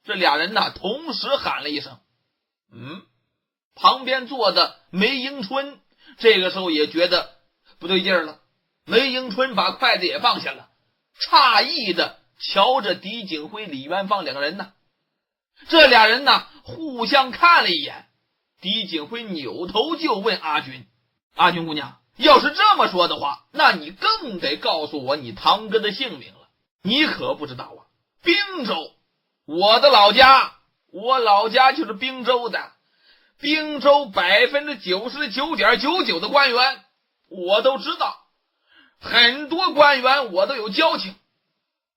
这俩人呐同时喊了一声。旁边坐的梅迎春这个时候也觉得不对劲儿了。梅迎春把筷子也放下了，诧异的瞧着狄景辉、李元芳两个人呢。这俩人呢互相看了一眼，狄景辉扭头就问阿军：“阿军姑娘，要是这么说的话，那你更得告诉我你堂哥的姓名了。你可不知道啊，滨州，我的老家，我老家就是滨州的。滨州 99.99% 的官员我都知道，很多官员我都有交情。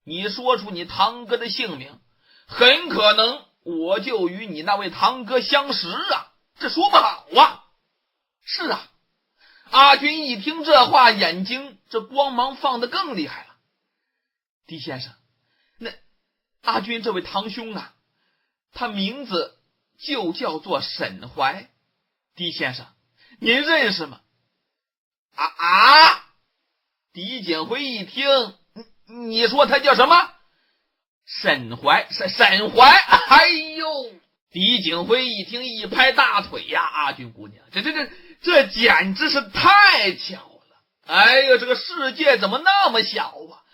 你说出你堂哥的姓名，很可能我就与你那位堂哥相识啊，这说不好啊。”是啊，阿军一听这话，眼睛这光芒放得更厉害了。狄先生，那阿军这位堂兄啊，他名字就叫做沈怀。狄先生，您认识吗？狄景辉一听，你说他叫什么？沈怀。哎呦！狄景辉一听，一拍大腿呀，阿军姑娘，这简直是太巧了！哎呦，这个世界怎么那么小啊？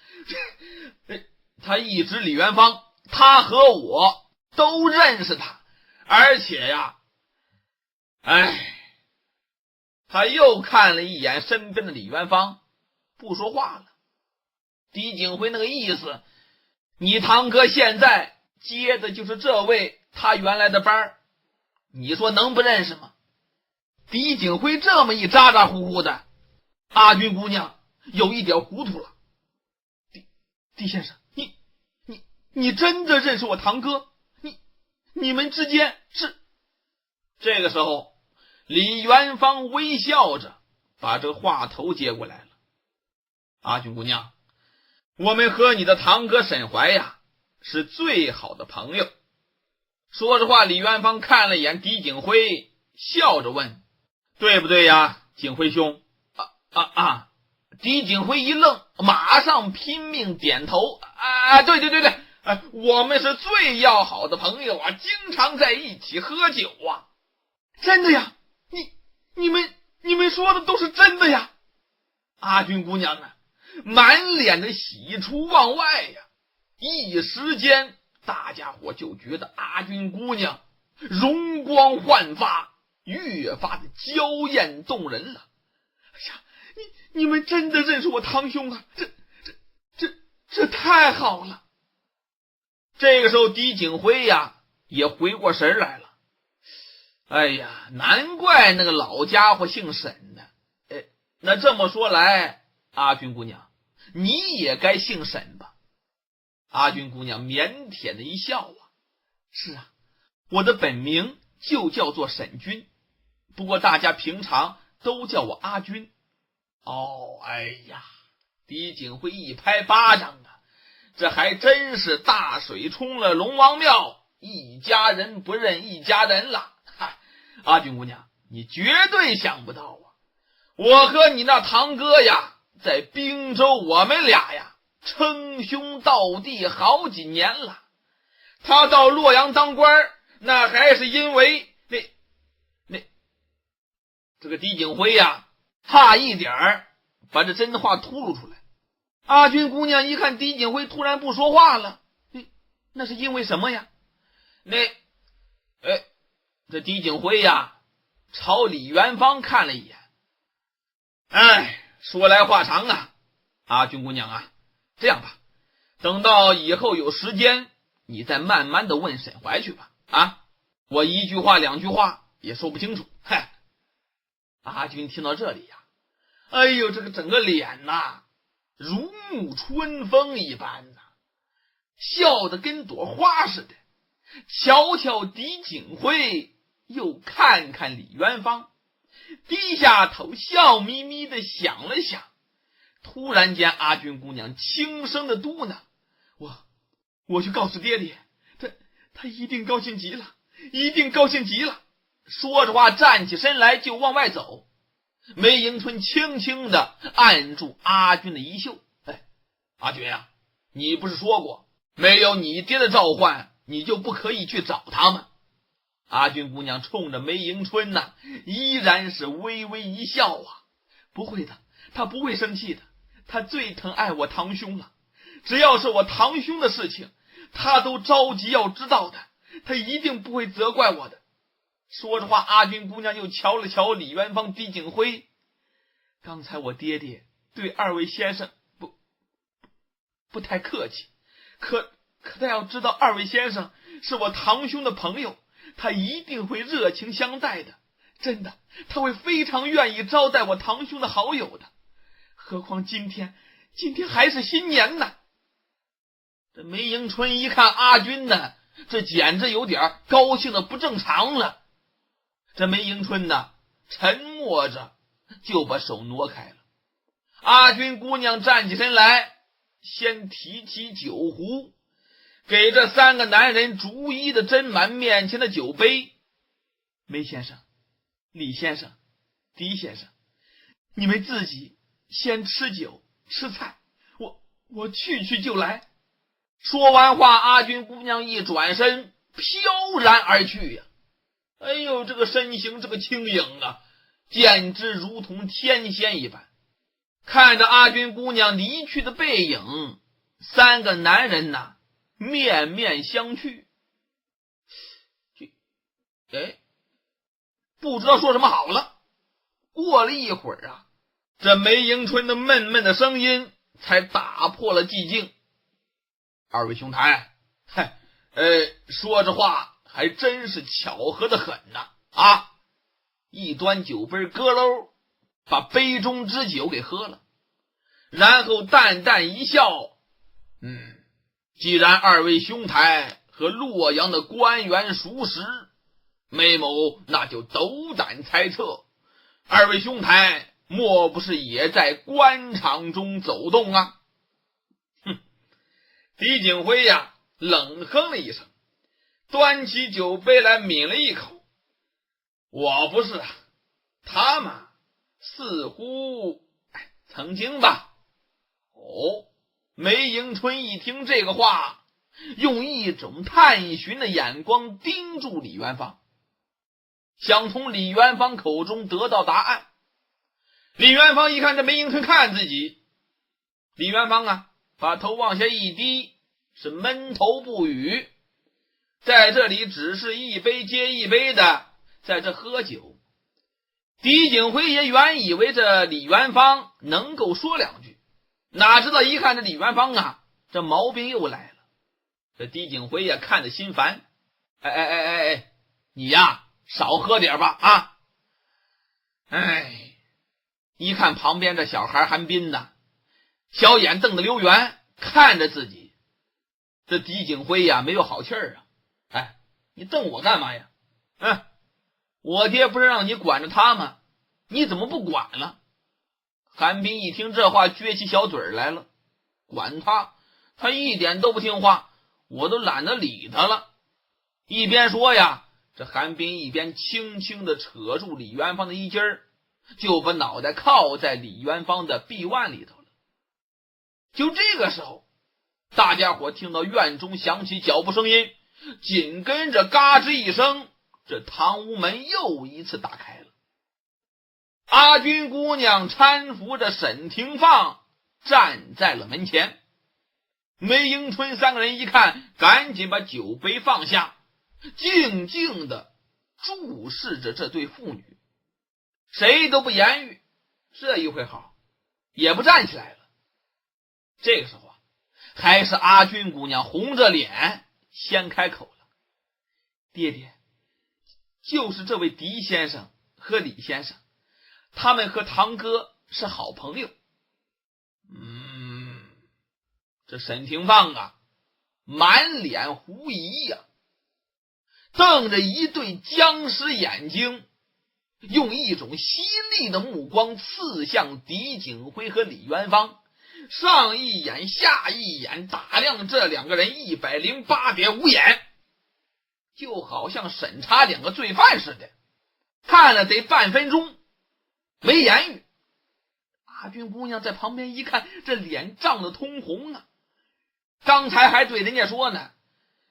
他一指李元芳，他和我都认识他，而且呀，他又看了一眼身边的李元芳，不说话了。狄景辉那个意思，你堂哥现在接的就是这位他原来的班，你说能不认识吗？狄景辉这么一咋咋呼呼的，阿军姑娘有一点糊涂了。狄先生，你真的认识我堂哥？你们之间是？这个时候，李元芳微笑着把这个话头接过来了。阿军姑娘，我们和你的堂哥沈怀呀是最好的朋友。说实话，李元芳看了眼狄景辉，笑着问：“对不对呀，景辉兄？”狄景辉一愣，马上拼命点头：“对，我们是最要好的朋友啊，经常在一起喝酒啊。”真的呀？你们说的都是真的呀？阿军姑娘啊，满脸的喜出望外呀！一时间，大家伙就觉得阿军姑娘容光焕发，越发的娇艳动人了。哎呀，你们真的认识我堂兄啊？这太好了！这个时候，狄景辉呀也回过神来了。哎呀，难怪那个老家伙姓沈呢。那这么说来，阿军姑娘，你也该姓沈吧？阿军姑娘腼腆的一笑啊，是啊，我的本名就叫做沈军，不过大家平常都叫我阿军。哎呀，狄景辉一拍巴掌啊，这还真是大水冲了龙王庙，一家人不认一家人了。嗨，阿军姑娘，你绝对想不到啊，我和你那堂哥呀，在滨州我们俩呀称兄道弟好几年了。他到洛阳当官，那还是因为这个狄景辉呀，差一点把这真话吐露出来。阿军姑娘一看狄景辉突然不说话了，那是因为什么呀？这狄景辉呀朝李元芳看了一眼。说来话长啊，阿军姑娘啊，这样吧，等到以后有时间你再慢慢的问沈怀去吧。我一句话两句话也说不清楚。阿军听到这里呀，哎呦，这个整个脸呐如沐春风一般呐，笑得跟朵花似的。瞧瞧狄景辉，又看看李元芳，低下头笑眯眯的想了想。突然间阿军姑娘轻声的嘟囔，我去告诉爹爹，他一定高兴极了，一定高兴极了。说着话站起身来就往外走。梅迎春轻轻的按住阿军的衣袖，阿军啊，你不是说过没有你爹的召唤你就不可以去找他吗？阿军姑娘冲着梅迎春呐依然是微微一笑啊，不会的，他不会生气的，他最疼爱我堂兄了，只要是我堂兄的事情他都着急要知道的，他一定不会责怪我的。说着话，阿军姑娘又瞧了瞧李元芳、狄景辉，刚才我爹爹对二位先生不太客气，可他要知道二位先生是我堂兄的朋友，他一定会热情相待的，真的，他会非常愿意招待我堂兄的好友的。何况今天还是新年呢。这梅迎春一看阿军呢，这简直有点高兴的不正常了。这梅迎春呢沉默着就把手挪开了。阿军姑娘站起身来，先提起酒壶，给这三个男人逐一的斟满面前的酒杯。梅先生、李先生、狄先生，你们自己先吃酒吃菜，我去就来。说完话，阿军姑娘一转身飘然而去呀。哎呦，这个身形这个轻盈啊，简直如同天仙一般。看着阿军姑娘离去的背影，三个男人呐面面相觑，不知道说什么好了。过了一会儿啊，这梅迎春的闷闷的声音才打破了寂静。二位兄台，说着话还真是巧合的很呐！一端酒杯咯喽把杯中之酒给喝了，然后淡淡一笑，既然二位兄台和洛阳的官员熟识，梅某那就斗胆猜测，二位兄台莫不是也在官场中走动啊？狄景辉呀冷哼了一声，端起酒杯来抿了一口。我不是啊，他嘛似乎曾经吧。梅迎春一听这个话，用一种探寻的眼光盯住李元芳，想从李元芳口中得到答案。李元芳一看这梅迎春看自己，李元芳啊把头往下一低，是闷头不语，在这里只是一杯接一杯的在这喝酒。狄景辉也原以为这李元芳能够说两句，哪知道一看这李元芳啊，这毛病又来了。这狄景辉也看得心烦，你呀少喝点吧一看旁边这小孩韩斌呐，小眼瞪得溜圆，看着自己。这狄景辉呀没有好气儿啊，你瞪我干嘛呀？我爹不是让你管着他吗？你怎么不管了？韩冰一听这话撅起小嘴来了，管他，他一点都不听话，我都懒得理他了。一边说呀，这韩冰一边轻轻地扯住李元芳的衣襟儿，就把脑袋靠在李元芳的臂腕里头了。就这个时候，大家伙听到院中响起脚步声音，紧跟着嘎吱一声，这堂屋门又一次打开了。阿军姑娘搀扶着沈廷放站在了门前。梅迎春三个人一看，赶紧把酒杯放下，静静地注视着这对父女，谁都不言语，这一会好也不站起来了。这个时候啊，还是阿军姑娘红着脸先开口了：爹爹，就是这位狄先生和李先生，他们和堂哥是好朋友。这沈廷放啊，满脸狐疑呀，瞪着一对僵尸眼睛，用一种犀利的目光刺向狄景辉和李元芳，上一眼下一眼打量这两个人108.5眼，就好像审查两个罪犯似的，看了得半分钟没言语。阿军姑娘在旁边一看，这脸涨得通红啊，刚才还对人家说呢，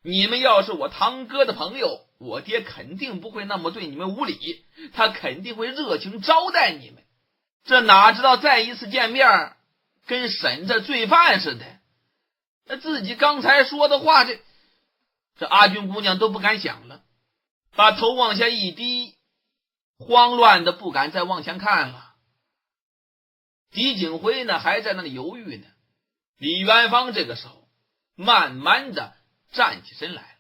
你们要是我堂哥的朋友，我爹肯定不会那么对你们无礼，他肯定会热情招待你们。这哪知道再一次见面，跟审着罪犯似的，自己刚才说的话，这阿军姑娘都不敢想了，把头往下一低，慌乱的不敢再往前看了。狄景辉呢，还在那里犹豫呢。李元芳这个时候慢慢的站起身来了。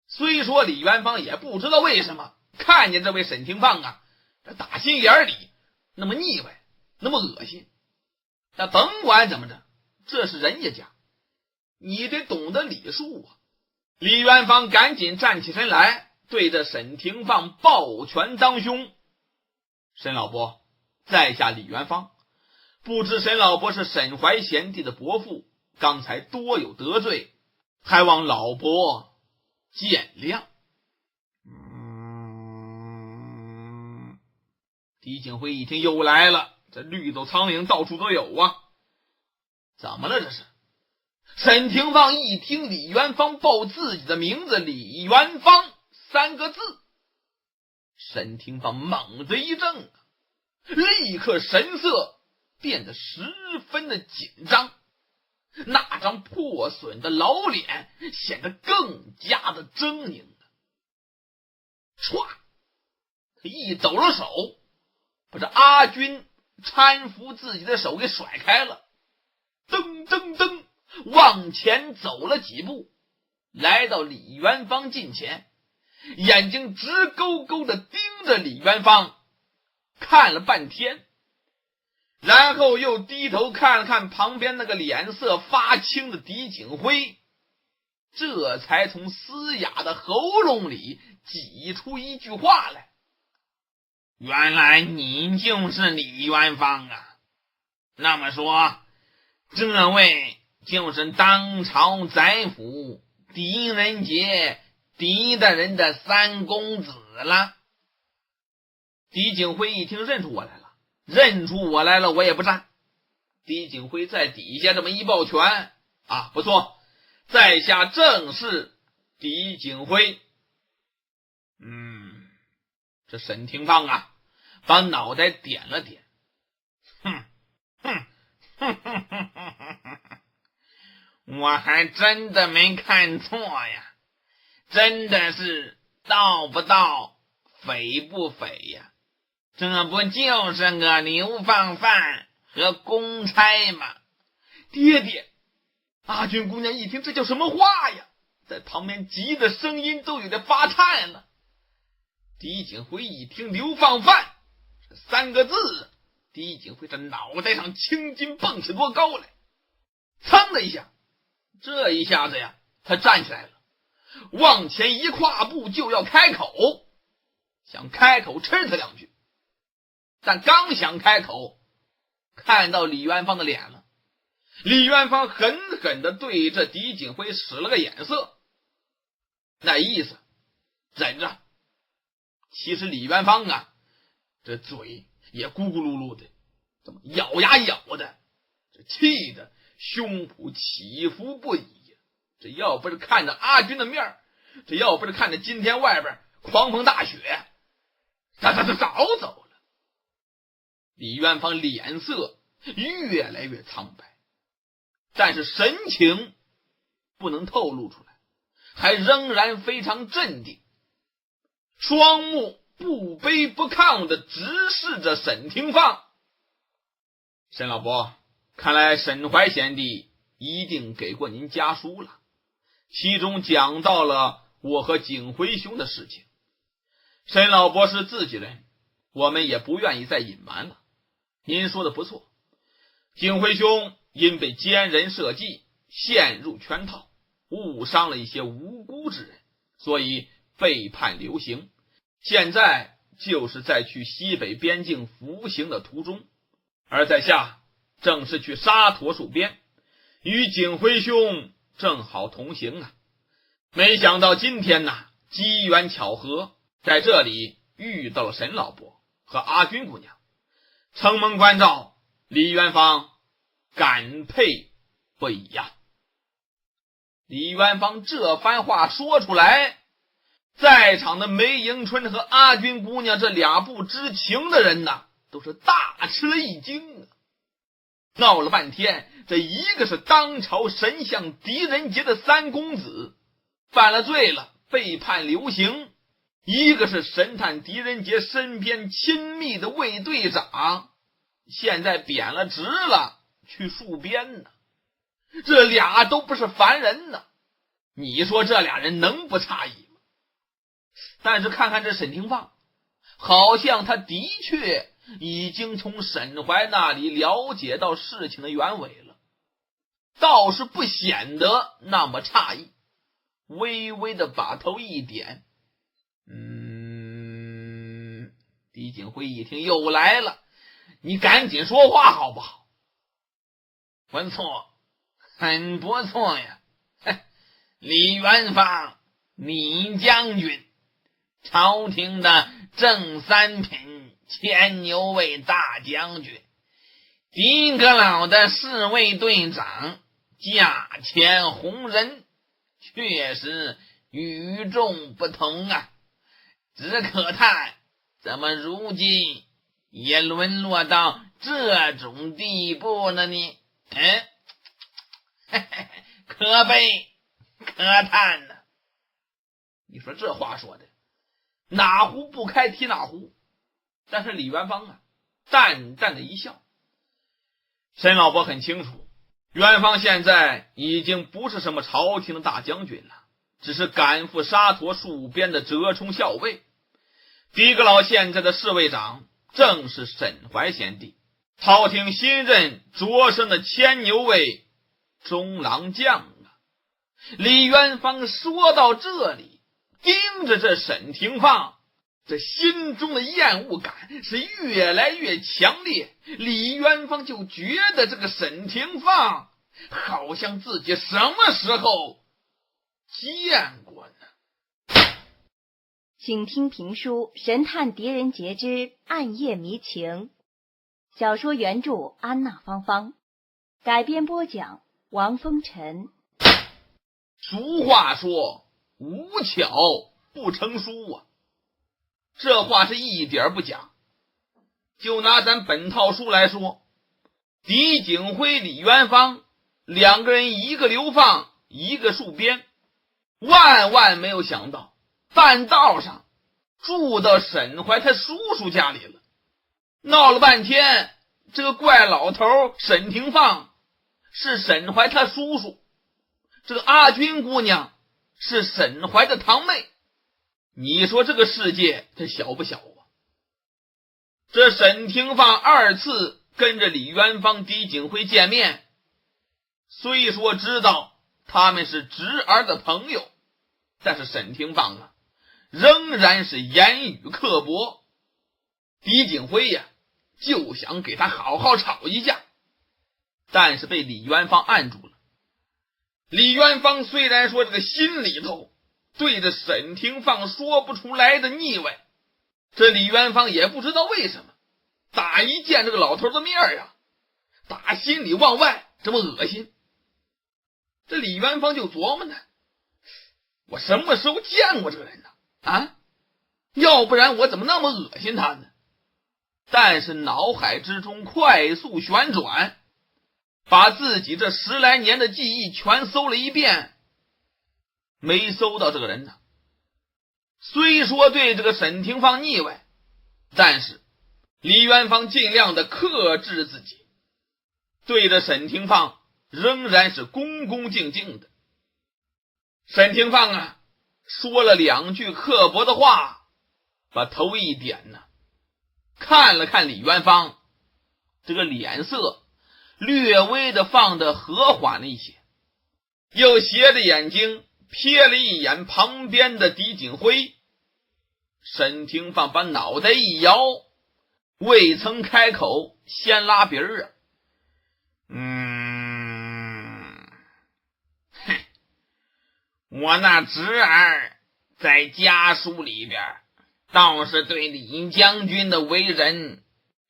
虽说李元芳也不知道为什么看见这位沈廷放啊，这打心眼里那么腻歪，那么恶心，但甭管怎么着，这是人家，你得懂得礼数啊。李元芳赶紧站起身来，对着沈廷放抱拳当胸：沈老伯，在下李元芳，不知沈老伯是沈怀贤弟的伯父，刚才多有得罪，还望老伯见谅。狄景辉一听又来了，这绿豆苍蝇到处都有啊，怎么了这是？沈廷放一听李元芳报自己的名字李元芳3个字，沈廷放猛地一怔啊，立刻神色变得十分的紧张，那张破损的老脸显得更加的狰狞了。唰，他一抖了手，把这阿军搀扶自己的手给甩开了，噔噔噔往前走了几步，来到李元芳近前，眼睛直勾勾的盯着李元芳看了半天，然后又低头看了看旁边那个脸色发青的狄景辉，这才从嘶哑的喉咙里挤出一句话来：原来你就是李元芳啊，那么说这位就是当朝宰辅狄仁杰狄大人的3公子了。狄景辉一听认出我来了，我也不站。狄景辉在底下这么一抱拳啊，不错，在下正是狄景辉。这沈廷放啊，把脑袋点了点，我还真的没看错呀，真的是盗不盗，匪不匪呀，这不就是个流放犯和公差吗？爹爹，阿军姑娘一听这叫什么话呀，在旁边急的声音都有点发颤了。狄景辉一听流放犯这3个字，狄景辉这脑袋上青筋蹦起多高来，噌的一下，这一下子呀，他站起来了，往前一跨步就要开口，想开口吃他2句，但刚想开口，看到李元芳的脸了，李元芳狠狠地对着狄景辉使了个眼色，那意思忍着。其实李元芳啊，这嘴也咕咕噜噜的，怎么咬牙咬的，这气得胸脯起伏不已呀！这要不是看着阿军的面，这要不是看着今天外边狂风大雪，早走了。李元芳脸色越来越苍白，但是神情不能透露出来，还仍然非常镇定，双目不卑不亢地直视着沈廷放。沈老伯，看来沈怀贤弟一定给过您家书了，其中讲到了我和景辉兄的事情。沈老伯是自己人，我们也不愿意再隐瞒了。您说的不错，景辉兄因被奸人设计，陷入圈套，误伤了一些无辜之人，所以被判流刑，现在就是在去西北边境服刑的途中，而在下正是去沙陀戍边，与景辉兄正好同行啊。没想到今天呢，机缘巧合，在这里遇到了沈老伯和阿军姑娘，承蒙关照，李元芳感佩不已呀。李元芳这番话说出来，在场的梅迎春和阿军姑娘这俩不知情的人呐，都是大吃了一惊啊！闹了半天，这一个是当朝神像狄仁杰的三公子，犯了罪了，被判流刑；一个是神探狄仁杰身边亲密的卫队长，现在贬了职了，去戍边呢。这俩都不是凡人呢，你说这俩人能不诧异吗？但是看看这沈廷放，好像他的确已经从沈怀那里了解到事情的原委了，倒是不显得那么诧异，微微的把头一点。狄景辉一听又来了，你赶紧说话好不好？不错，很不错呀。李元芳，李将军，朝廷的正三品牵牛卫大将军，狄阁老的侍卫队长，驾前红人，确实与众不同啊！只可叹怎么如今也沦落到这种地步了呢？可悲可叹呢。你说这话说的哪壶不开提哪壶，但是李元芳啊，淡淡的一笑。沈老伯很清楚，元芳现在已经不是什么朝廷的大将军了，只是赶赴沙陀戍边的折冲校尉。狄阁老现在的侍卫长正是沈怀贤弟，朝廷新任擢升的牵牛卫中郎将啊。李元芳说到这里，盯着这沈廷放，这心中的厌恶感是越来越强烈。李元芳就觉得这个沈廷放好像自己什么时候见过呢？请听评书《神探狄仁杰之暗夜迷情》，小说原著安娜芳芳，改编播讲王风尘。俗话说无巧不成书啊，这话是一点不假。就拿咱本套书来说，狄景辉、李元芳两个人，一个流放，一个戍边，万万没有想到半道上住到沈怀他叔叔家里了。闹了半天，这个怪老头沈廷放是沈怀他叔叔，这个阿军姑娘是沈怀的堂妹。你说这个世界它小不小啊？这沈廷放二次跟着李元芳、狄景辉见面，虽说知道他们是侄儿的朋友，但是沈廷放啊，仍然是言语刻薄。狄景辉呀，就想给他好好吵一架。但是被李元芳按住了。李元芳虽然说这个心里头对着沈廷放说不出来的腻歪，这李元芳也不知道为什么，打一见这个老头的面啊，打心里往外这么恶心。这李元芳就琢磨呢，我什么时候见过这个人呢？啊，要不然我怎么那么恶心他呢？但是脑海之中快速旋转，把自己这10来年的记忆全搜了一遍，没搜到这个人呢。虽说对这个沈廷放腻歪，但是李元芳尽量的克制自己，对着沈廷放仍然是恭恭敬敬的。沈廷放啊，说了2句刻薄的话，把头一点呢，看了看李元芳，这个脸色略微的放得和缓了一些，又斜着眼睛瞥了一眼旁边的狄景辉。沈廷放把脑袋一摇，未曾开口先拉鼻儿啊。我那侄儿在家书里边倒是对李将军的为人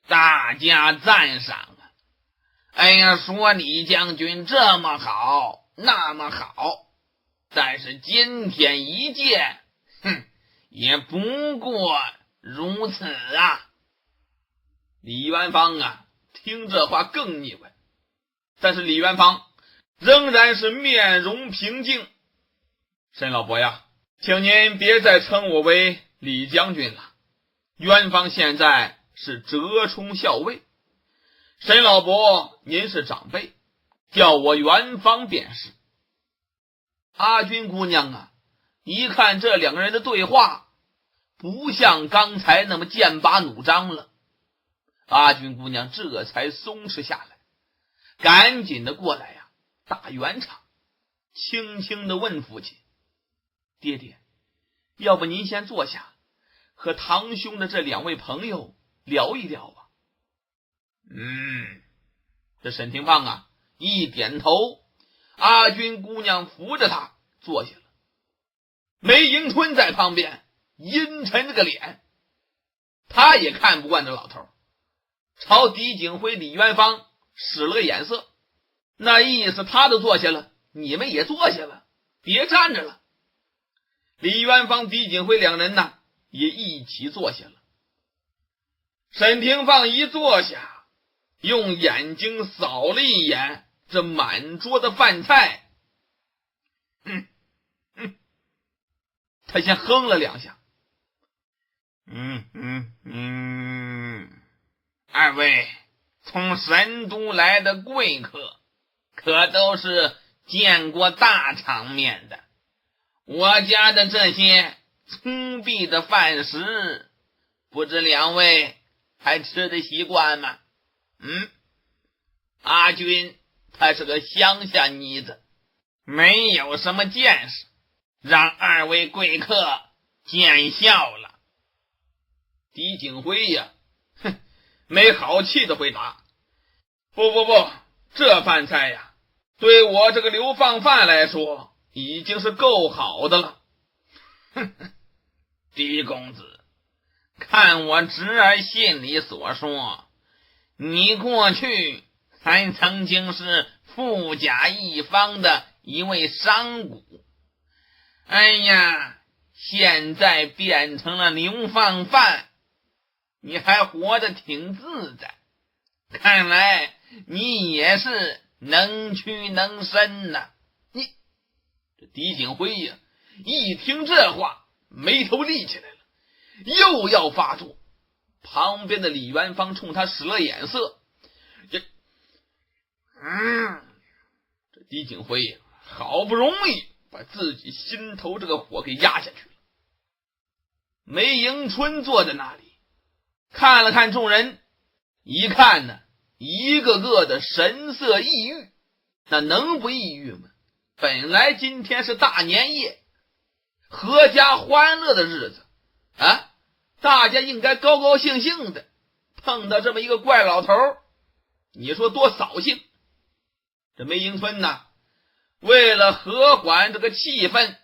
大加赞赏啊。哎呀，说李将军这么好那么好，但是今天一见，也不过如此啊。李元芳啊，听这话更腻歪，但是李元芳仍然是面容平静。沈老伯呀，请您别再称我为李将军了，元芳现在是折冲校尉，沈老伯您是长辈，叫我元芳便是。阿君姑娘啊，一看这2个人的对话不像刚才那么剑拔弩张了，阿君姑娘这才松弛下来，赶紧的过来呀，打圆场，轻轻的问父亲，爹爹，要不您先坐下，和堂兄的这2位朋友聊一聊吧。这沈廷放啊一点头，阿君姑娘扶着他坐下了。梅迎春在旁边阴沉着个脸，他也看不惯这老头，朝狄景辉、李元芳使了个眼色，那意思他都坐下了，你们也坐下了，别站着了。李元芳、狄景辉2人呢也一起坐下了。沈廷放一坐下，用眼睛扫了一眼这满桌的饭菜，他先哼了2下。二位从神都来的贵客，可都是见过大场面的。我家的这些粗鄙的饭食，不知2位还吃得习惯吗？阿君他是个乡下妮子，没有什么见识，让2位贵客见笑了。狄景辉呀，没好气的回答，不，这饭菜呀，对我这个流放犯来说已经是够好的了。狄公子，看我侄儿信里所说，你过去还曾经是富甲一方的一位商贾，哎呀，现在变成了流放犯，你还活得挺自在，看来你也是能屈能伸呐。这狄景辉呀，一听这话，眉头立起来了，又要发作。旁边的李元芳冲他使了眼色，这狄景辉呀，好不容易把自己心头这个火给压下去了。梅迎春坐在那里，看了看众人，一看呢，一个个的神色抑郁，那能不抑郁吗？本来今天是大年夜，阖家欢乐的日子啊，大家应该高高兴兴的，碰到这么一个怪老头，你说多扫兴。这梅迎春呢，为了和缓这个气氛，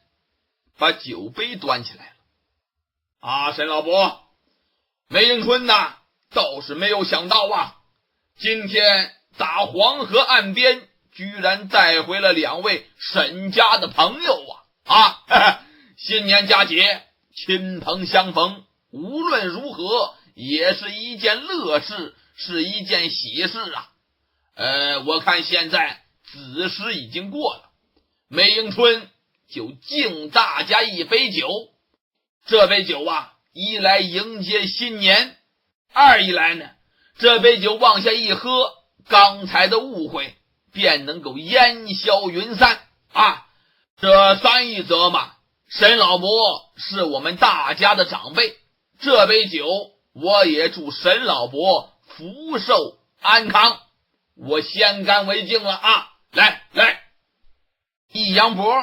把酒杯端起来了。啊，沈老伯，梅迎春呐，倒是没有想到啊，今天打黄河岸边居然带回了2位沈家的朋友啊！新年佳节，亲朋相逢，无论如何也是一件乐事，是一件喜事啊。我看现在子时已经过了，梅迎春就敬大家一杯酒。这杯酒啊，一来迎接新年，二一来呢，这杯酒往下一喝，刚才的误会便能够烟消云散啊。这三一则嘛，沈老伯是我们大家的长辈，这杯酒我也祝沈老伯福寿安康，我先干为敬了啊！来，一扬脖，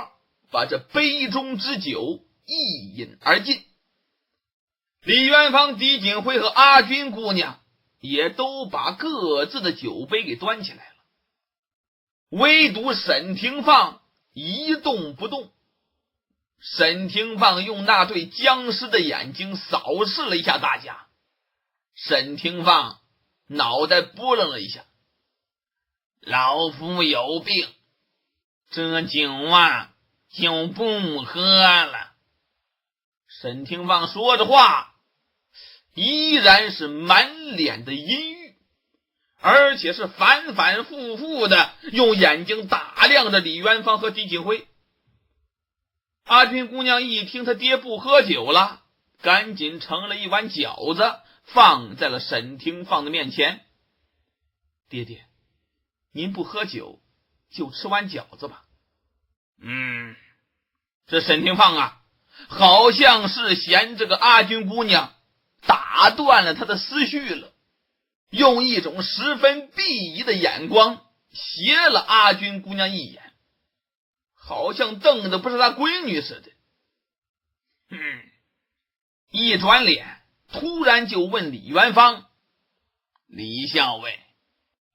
把这杯中之酒一饮而尽。李元芳、狄锦辉和阿军姑娘也都把各自的酒杯给端起来了，唯独沈廷放一动不动。沈廷放用那对僵尸的眼睛扫视了一下大家，沈廷放脑袋拨楞了一下，老夫有病，这酒啊就不喝了。沈廷放说着话，依然是满脸的阴郁，而且是反反复复的用眼睛打量着李元芳和狄锦辉。阿军姑娘一听他爹不喝酒了，赶紧盛了一碗饺子放在了沈廷放的面前。爹爹，您不喝酒，就吃碗饺子吧。这沈廷放啊，好像是嫌这个阿军姑娘打断了他的思绪了，用一种十分鄙夷的眼光斜了阿军姑娘一眼，好像瞪的不是他闺女似的。一转脸突然就问李元芳：李校尉，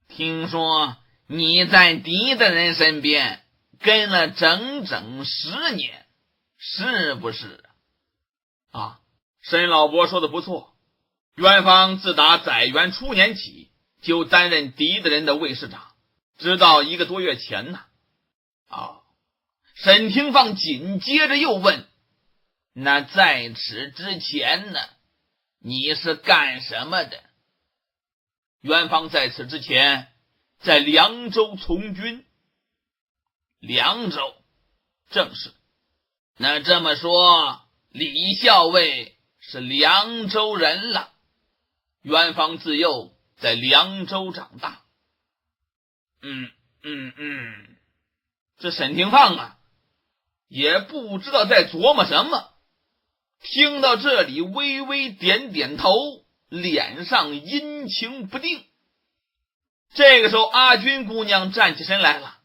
听说你在狄大人身边跟了整整10年，是不是啊？沈老伯说的不错，元芳自打载元初年起就担任狄大人的卫士长，直到1个多月前呢。沈廷放紧接着又问：那在此之前呢，你是干什么的？元芳在此之前在凉州从军。凉州，正是。那这么说，李校尉是凉州人了。元芳自幼在凉州长大。这沈廷放啊，也不知道在琢磨什么，听到这里微微点点头，脸上阴晴不定。这个时候阿军姑娘站起身来了。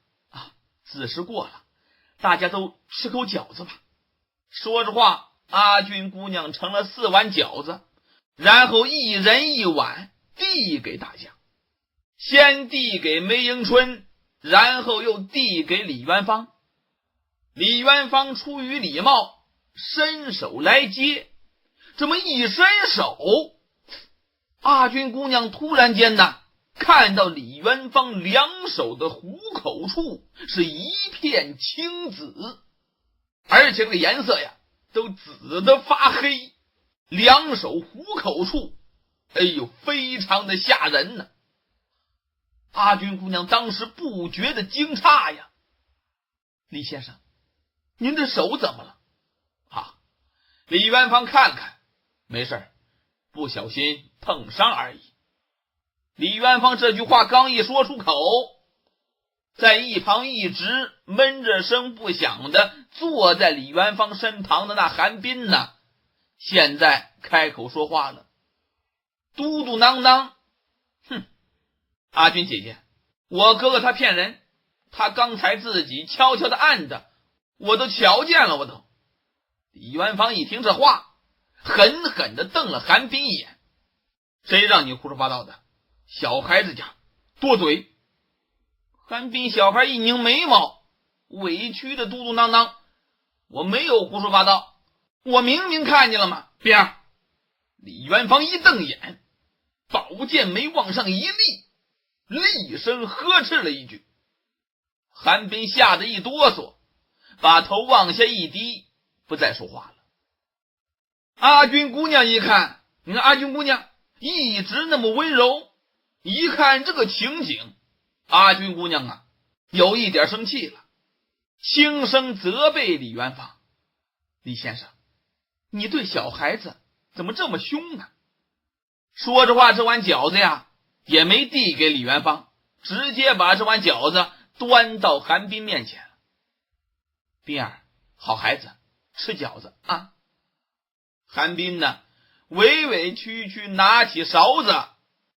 子时过了，大家都吃口饺子吧。说着话，阿军姑娘盛了4碗饺子，然后一人1碗递给大家，先递给梅迎春，然后又递给李元芳。李元芳出于礼貌伸手来接，这么一伸手，阿军姑娘突然间呢，看到李元芳2手的虎口处是一片青紫，而且这个颜色呀都紫的发黑，2手虎口处非常的吓人呢。阿军姑娘当时不觉得惊诧呀。李先生，您的手怎么了？李元芳看看，没事，不小心碰伤而已。李元芳这句话刚一说出口，在一旁一直闷着声不响的坐在李元芳身旁的那韩冰呢，现在开口说话了，嘟嘟囔囔：阿军姐姐，我哥哥他骗人，他刚才自己悄悄的按着，我都瞧见了，我都。李元芳一听这话，狠狠的瞪了韩冰一眼：谁让你胡说八道的？小孩子家多嘴！韩冰小孩一拧眉毛，委屈的嘟嘟囔囔：“我没有胡说八道，我明明看见了嘛。”边李元芳一瞪眼，宝剑眉往上一立，厉声呵斥了一句。韩冰吓得一哆嗦，把头往下一低，不再说话了。阿军姑娘一看，你看阿军姑娘一直那么温柔，一看这个情景，阿军姑娘啊有一点生气了，轻声责备李元芳：“李先生，你对小孩子怎么这么凶呢？”说着话，这碗饺子呀也没递给李元芳，直接把这碗饺子端到韩冰面前了。“冰儿，好孩子，吃饺子啊。”韩冰呢委委屈屈拿起勺子，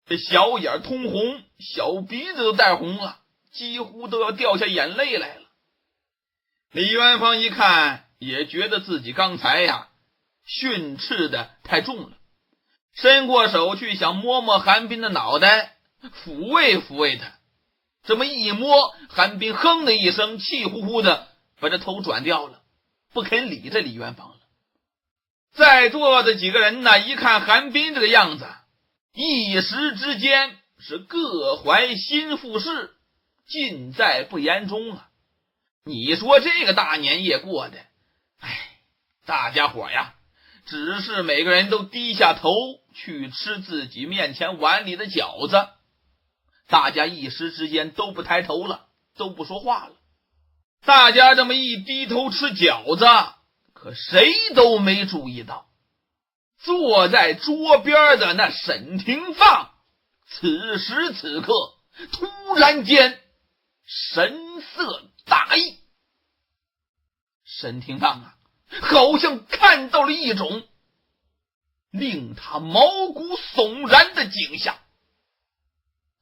这小眼通红，小鼻子都带红了，几乎都要掉下眼泪来了。李元芳一看，也觉得自己刚才呀训斥的太重了，伸过手去想摸摸韩冰的脑袋，抚慰抚慰他。这么一摸，韩冰哼的一声，气呼呼的把这头转掉了，不肯理这李元芳了。在座的几个人呢，一看韩冰这个样子，一时之间是各怀心腹事，尽在不言中啊。你说这个大年夜过的，大家伙呀只是每个人都低下头去吃自己面前碗里的饺子，大家一时之间都不抬头了，都不说话了。大家这么一低头吃饺子，可谁都没注意到，坐在桌边的那沈廷放此时此刻突然间神色大异。沈廷放啊好像看到了一种令他毛骨悚然的景象。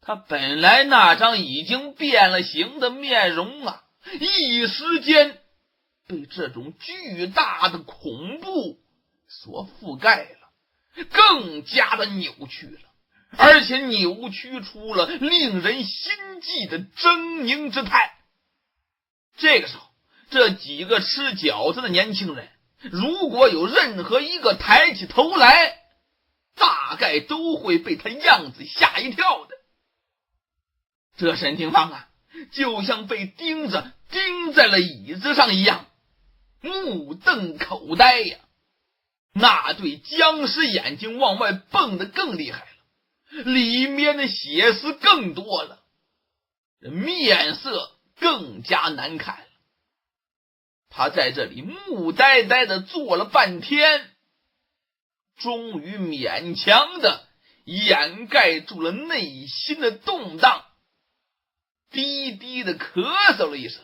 他本来那张已经变了形的面容啊，一时间被这种巨大的恐怖所覆盖了，更加的扭曲了，而且扭曲出了令人心悸的狰狞之态。这个时候，这几个吃饺子的年轻人，如果有任何一个抬起头来，大概都会被他样子吓一跳的。这沈廷芳啊，就像被钉子钉在了椅子上一样，目瞪口呆呀，那对僵尸眼睛往外蹦得更厉害了，里面的血丝更多了，面色更加难看了。他在这里木呆呆的坐了半天，终于勉强的掩盖住了内心的动荡，低低的咳嗽了一声。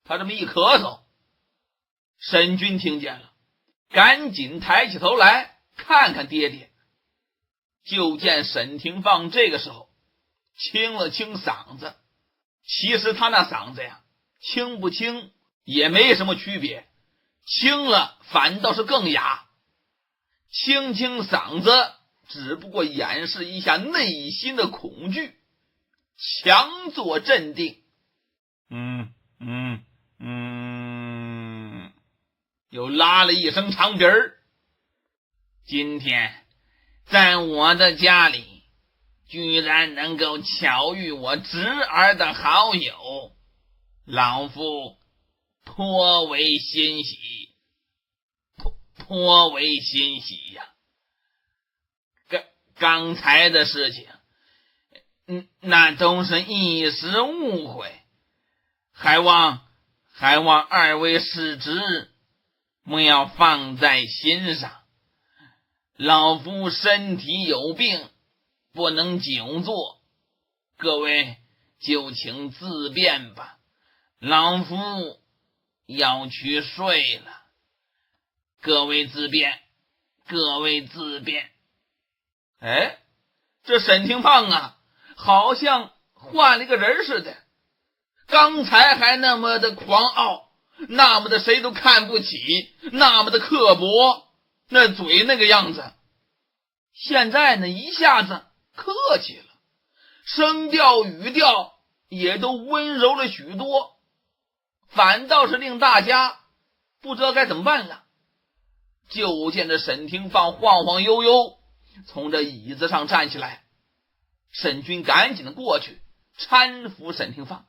他这么一咳嗽，沈军听见了，赶紧抬起头来看看爹爹。就见沈廷放这个时候清了清嗓子，其实他那嗓子呀清不清也没什么区别，清了反倒是更哑。清嗓子只不过掩饰一下内心的恐惧，强作镇定。又拉了一声长鼻儿。今天在我的家里居然能够巧遇我侄儿的好友，老夫颇为欣喜，颇为欣喜呀。刚才的事情，那都是一时误会，还望二位师侄不要放在心上。老夫身体有病，不能久坐，各位就请自便吧，老夫要去睡了。各位自便，各位自便。这沈廷放啊好像换了一个人似的，刚才还那么的狂傲，那么的谁都看不起，那么的刻薄，那嘴那个样子，现在呢一下子客气了，声调语调也都温柔了许多，反倒是令大家不知道该怎么办了。就见这沈廷放晃晃悠悠从这椅子上站起来，沈军赶紧的过去搀扶沈廷放，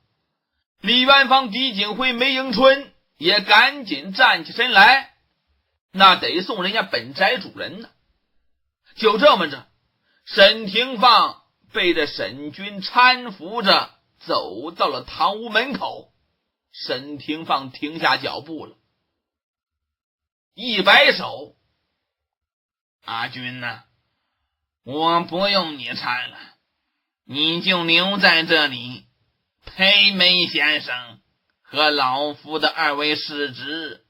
李元芳、狄景辉、梅迎春也赶紧站起身来，那得送人家本宅主人呢。就这么着，沈廷放被这沈军搀扶着走到了堂屋门口。沈廷放停下脚步了，一摆手：“阿军呐，我不用你搀了，你就留在这里陪梅先生和老夫的二位世侄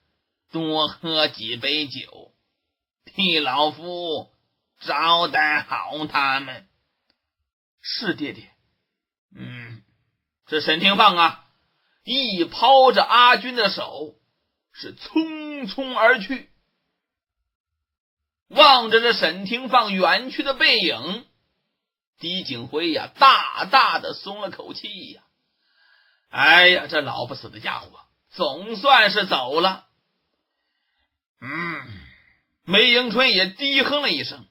多喝几杯酒，替老夫招待好他们。”“是爹爹。”这沈廷放啊，一抛着阿军的手，是匆匆而去。望着这沈廷放远去的背影，狄景辉呀，大大的松了口气呀。哎呀，这老不死的家伙总算是走了。梅迎春也低哼了一声，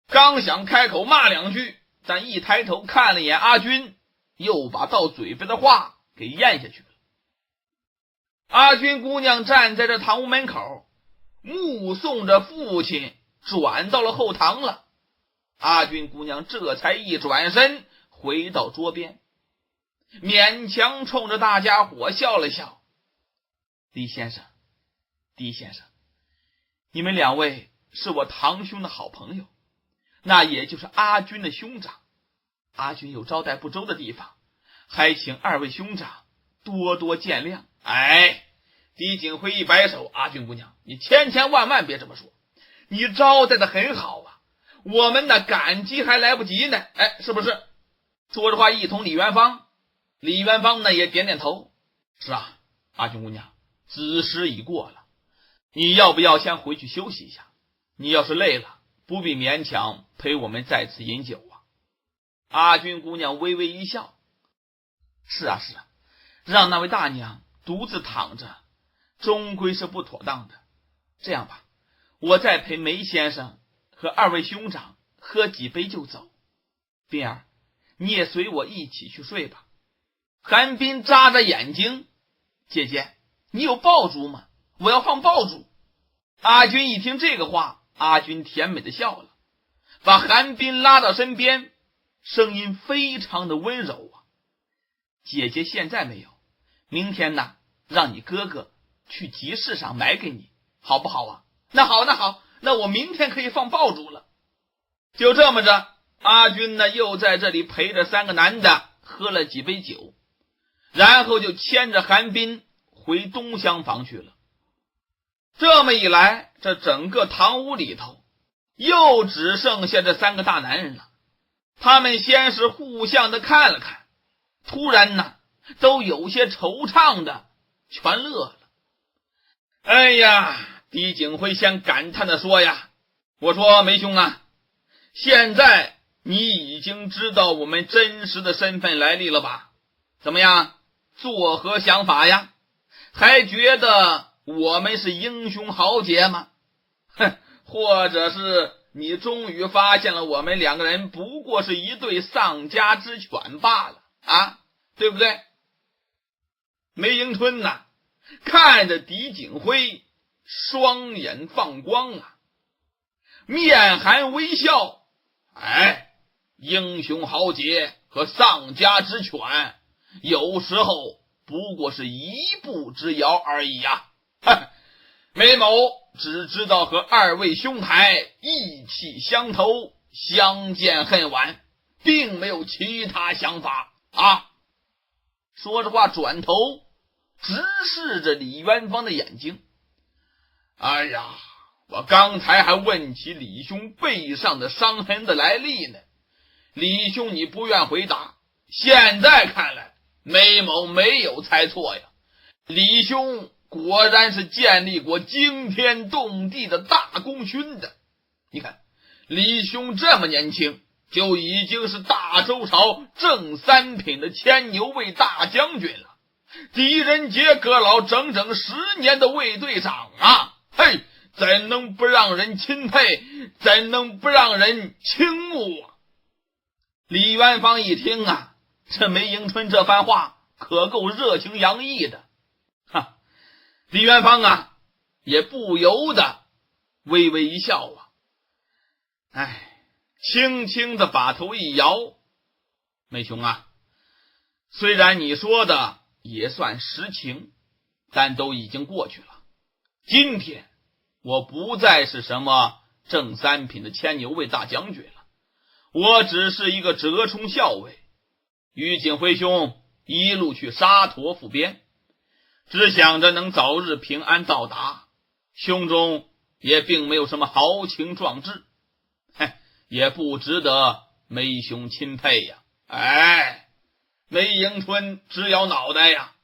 刚想开口骂两句，但一抬头看了眼阿军，又把到嘴边的话给咽下去了。阿军姑娘站在这堂屋门口，目送着父亲转到了后堂了。阿军姑娘这才一转身回到桌边，勉强冲着大家伙笑了笑：“李先生，狄先生，你们两位是我堂兄的好朋友，那也就是阿军的兄长。阿军有招待不周的地方，还请二位兄长多多见谅。”狄景辉一摆手：“阿军姑娘，你千千万万别这么说，你招待的很好啊，我们呢感激还来不及呢，是不是？”说着话一同李元芳，李元芳呢也点点头：“是啊，阿军姑娘，子时已过了，你要不要先回去休息一下？你要是累了，不必勉强陪我们在此饮酒啊。”阿军姑娘微微一笑：“是啊，让那位大娘独自躺着终归是不妥当的。这样吧，我再陪梅先生和二位兄长喝几杯就走。斌儿，你也随我一起去睡吧。”韩冰眨着眼睛：“姐姐，你有爆竹吗？我要放爆竹。”阿军一听这个话，阿军甜美的笑了，把韩冰拉到身边，声音非常的温柔啊：“姐姐现在没有，明天呢，让你哥哥去集市上买给你，好不好啊？”“那好，那我明天可以放爆竹了。”就这么着，阿军呢又在这里陪着三个男的喝了几杯酒，然后就牵着韩冰回东厢房去了。这么一来，这整个堂屋里头又只剩下这三个大男人了。他们先是互相的看了看，突然呢都有些惆怅的全乐了。哎呀，狄景辉先感叹的说呀：“我说梅兄啊，现在你已经知道我们真实的身份来历了吧？怎么样，作何想法呀？还觉得我们是英雄豪杰吗？或者是你终于发现了我们两个人不过是一对丧家之犬罢了啊，对不对？”梅迎春呐，看着狄景辉，双眼放光啊，面含微笑：“英雄豪杰和丧家之犬，有时候不过是一步之遥而已呀。梅某只知道和二位兄台意气相投，相见恨晚，并没有其他想法啊。”说着话转头直视着李元芳的眼睛：“哎呀，我刚才还问起李兄背上的伤痕的来历呢，李兄你不愿回答，现在看来梅某没有猜错呀，李兄果然是建立过惊天动地的大功勋的。你看李兄这么年轻就已经是大周朝正三品的千牛卫大将军了，狄仁杰阁老整整10年的卫队长啊！嘿，怎能不让人钦佩，怎能不让人倾慕啊？李元芳一听啊，这梅迎春这番话可够热情洋溢的，李元芳啊也不由得微微一笑啊，轻轻的把头一摇，梅兄啊，虽然你说的也算实情，但都已经过去了。今天我不再是什么正三品的千牛卫大将军了，我只是一个折冲校尉，与景辉兄一路去沙陀赴边，只想着能早日平安到达，胸中也并没有什么豪情壮志，也不值得梅兄钦佩呀。梅迎春直摇脑袋呀，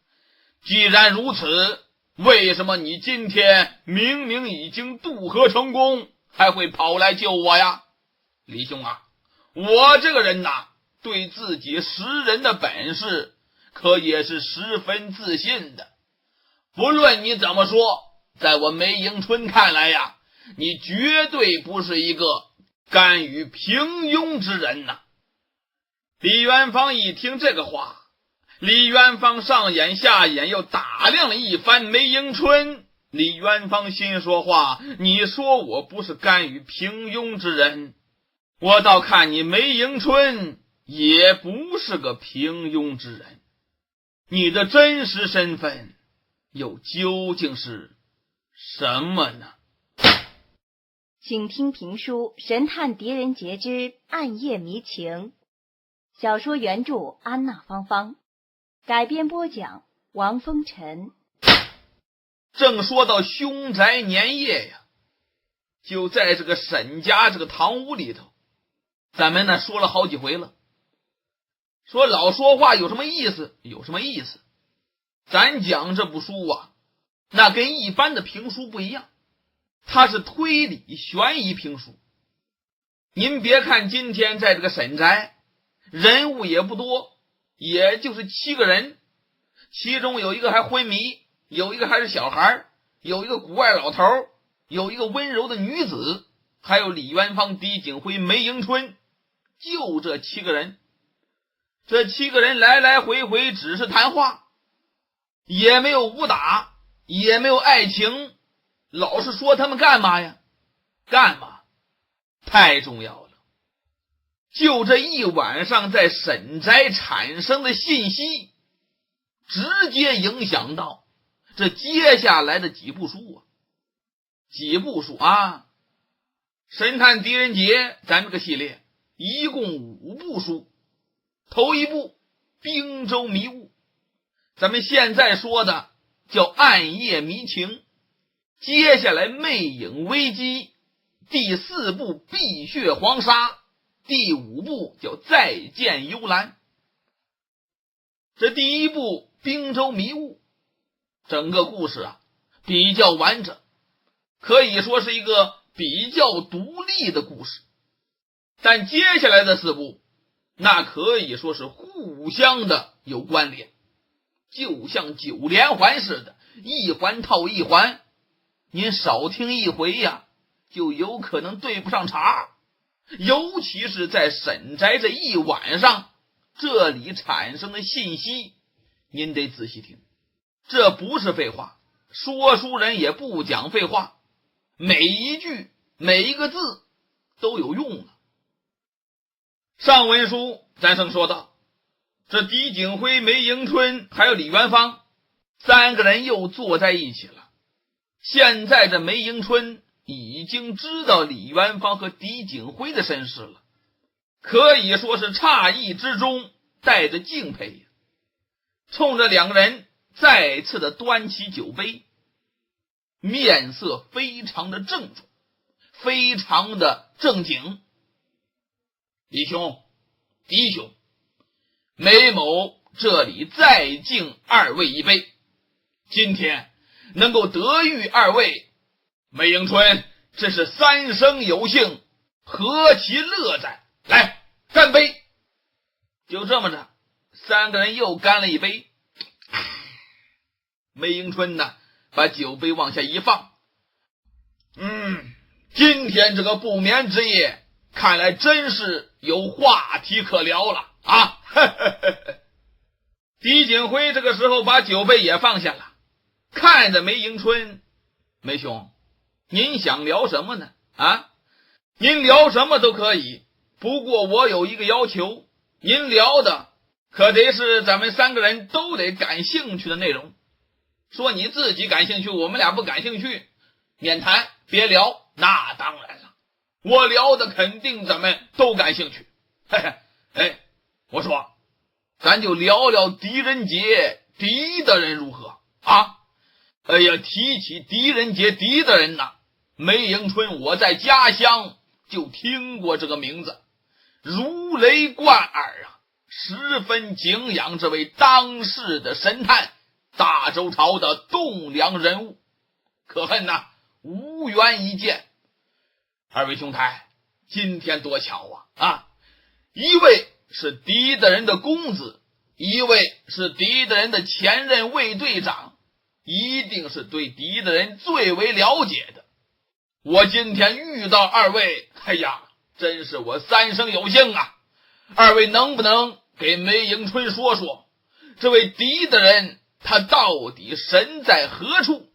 既然如此，为什么你今天明明已经渡河成功，还会跑来救我呀？李兄啊，我这个人呐，对自己识人的本事可也是十分自信的。不论你怎么说，在我梅迎春看来呀，你绝对不是一个甘于平庸之人呐。李元芳一听这个话，李元芳上眼下眼又打量了一番梅迎春。李元芳心说话，你说我不是甘于平庸之人，我倒看你梅迎春也不是个平庸之人，你的真实身份又究竟是什么呢？请听评书《神探狄仁杰之暗夜迷情》，小说原著安娜芳芳，改编播讲王风尘。正说到凶宅年夜呀，就在这个沈家这个堂屋里头，咱们呢说了好几回了，说老说话有什么意思？有什么意思？咱讲这部书啊，那跟一般的评书不一样，它是推理悬疑评书。您别看今天在这个沈宅人物也不多，也就是7个人，其中有一个还昏迷，有一个还是小孩，有一个古怪老头，有一个温柔的女子，还有李元芳、狄景辉、梅迎春，就这7个人。这7个人来来回回只是谈话，也没有武打，也没有爱情，老是说他们干嘛呀？干嘛？太重要了。就这一晚上在沈宅产生的信息，直接影响到这接下来的几部书啊。神探狄仁杰咱这个系列一共5部书，头一部滨州迷雾，咱们现在说的叫暗夜迷情，接下来魅影危机，第4部碧血黄沙，第5部叫再见幽兰。这第一部滨州迷雾，整个故事啊比较完整，可以说是一个比较独立的故事。但接下来的4部那可以说是互相的有关联，就像9连环似的，一环套一环，您少听一回呀，就有可能对不上茬。尤其是在沈宅这一晚上，这里产生的信息您得仔细听，这不是废话，说书人也不讲废话，每一句每一个字都有用啊。上文书咱曾说到，这狄景辉、梅迎春还有李元芳3个人又坐在一起了。现在这梅迎春已经知道李元芳和狄景辉的身世了，可以说是诧异之中带着敬佩呀。冲着2个人再次的端起酒杯，面色非常的郑重，非常的正经。李兄、狄兄，梅某这里再敬2位一杯，今天能够得遇2位，梅迎春这是3生有幸，何其乐哉！来，干杯！就这么着，三个人又干了一杯。梅迎春呢，把酒杯往下一放。今天这个不眠之夜，看来真是有话题可聊了啊！狄景辉这个时候把酒杯也放下了，看着梅迎春，梅兄，您想聊什么呢？啊，您聊什么都可以，不过我有一个要求，您聊的可得是咱们三个人都得感兴趣的内容。说你自己感兴趣，我们俩不感兴趣，免谈，别聊。那当然了，我聊的肯定咱们都感兴趣。我说咱就聊聊狄仁杰狄大人如何啊？哎呀，提起狄仁杰狄大人呐，梅迎春我在家乡就听过这个名字，如雷贯耳啊，十分敬仰这位当世的神探，大周朝的栋梁人物，可恨呐，无缘一见。二位兄台，今天多巧啊！一位是狄大人的公子，一位是狄大人的前任卫队长，一定是对狄大人最为了解的。我今天遇到二位，哎呀，真是我三生有幸啊！二位能不能给梅迎春说说，这位狄大人他到底身在何处，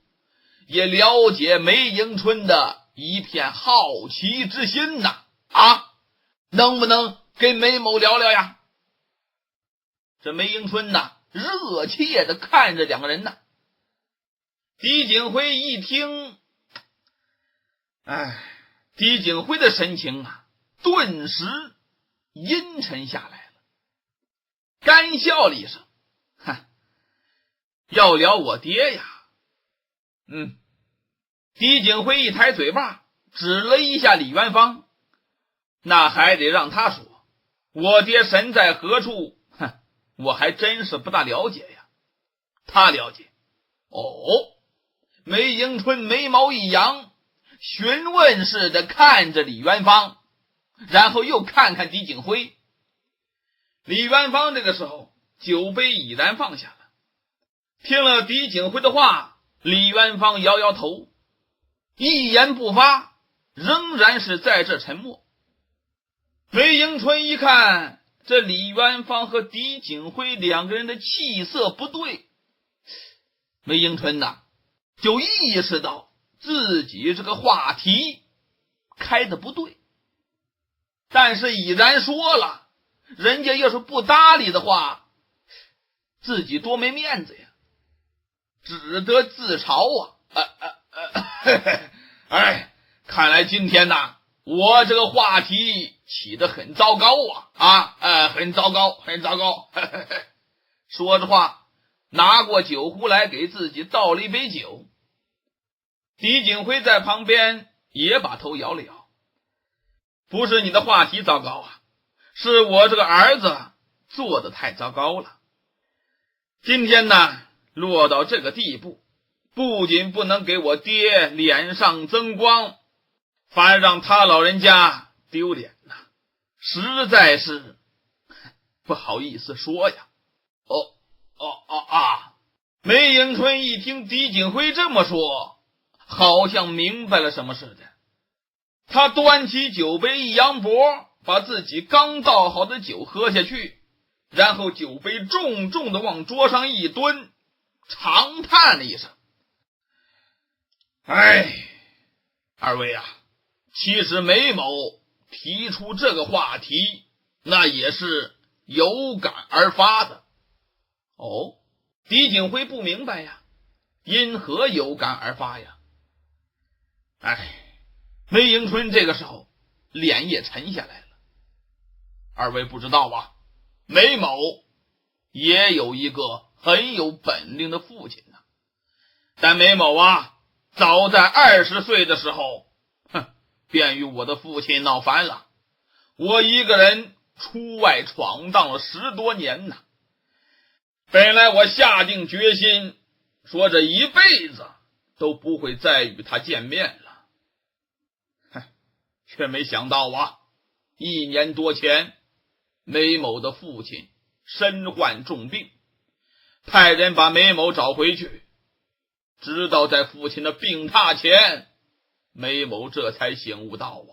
也了解梅迎春的一片好奇之心呐！啊，能不能给梅某聊聊呀？这梅迎春呐，热切地看着两个人呐。狄景辉一听，狄景辉的神情啊，顿时阴沉下来了，干笑了一声，要聊我爹呀？狄景辉一抬嘴巴，指了一下李元芳，那还得让他说，我爹身在何处，我还真是不大了解呀。他了解。梅迎春眉毛一扬，询问似的看着李元芳，然后又看看狄景辉。李元芳这个时候酒杯已然放下了，听了狄景辉的话，李元芳摇摇头，一言不发，仍然是在这沉默。梅迎春一看这李元芳和狄景辉两个人的气色不对，梅迎春呐，就意识到自己这个话题开的不对，但是已然说了，人家要是不搭理的话，自己多没面子呀，只得自嘲看来今天呐，我这个话题起得很糟糕很糟糕，很糟糕。说着话，拿过酒壶来给自己倒了一杯酒。狄景辉在旁边也把头摇了摇，不是你的话题糟糕是我这个儿子做得太糟糕了。今天呢，落到这个地步，不仅不能给我爹脸上增光，反让他老人家丢脸呐，实在是不好意思说呀。梅迎春一听狄景辉这么说，好像明白了什么似的，他端起酒杯一扬脖，把自己刚倒好的酒喝下去，然后酒杯重重地往桌上一蹲，长叹了一声。二位其实梅某提出这个话题，那也是有感而发的。狄景辉不明白呀，因何有感而发呀？梅迎春这个时候脸也沉下来了。二位不知道梅某也有一个很有本领的父亲呐，但梅某早在20岁的时候便与我的父亲闹翻了，我一个人出外闯荡了10多年呐。本来我下定决心说这一辈子都不会再与他见面了，却没想到1年多前梅某的父亲身患重病，派人把梅某找回去，直到在父亲的病榻前，梅某这才醒悟到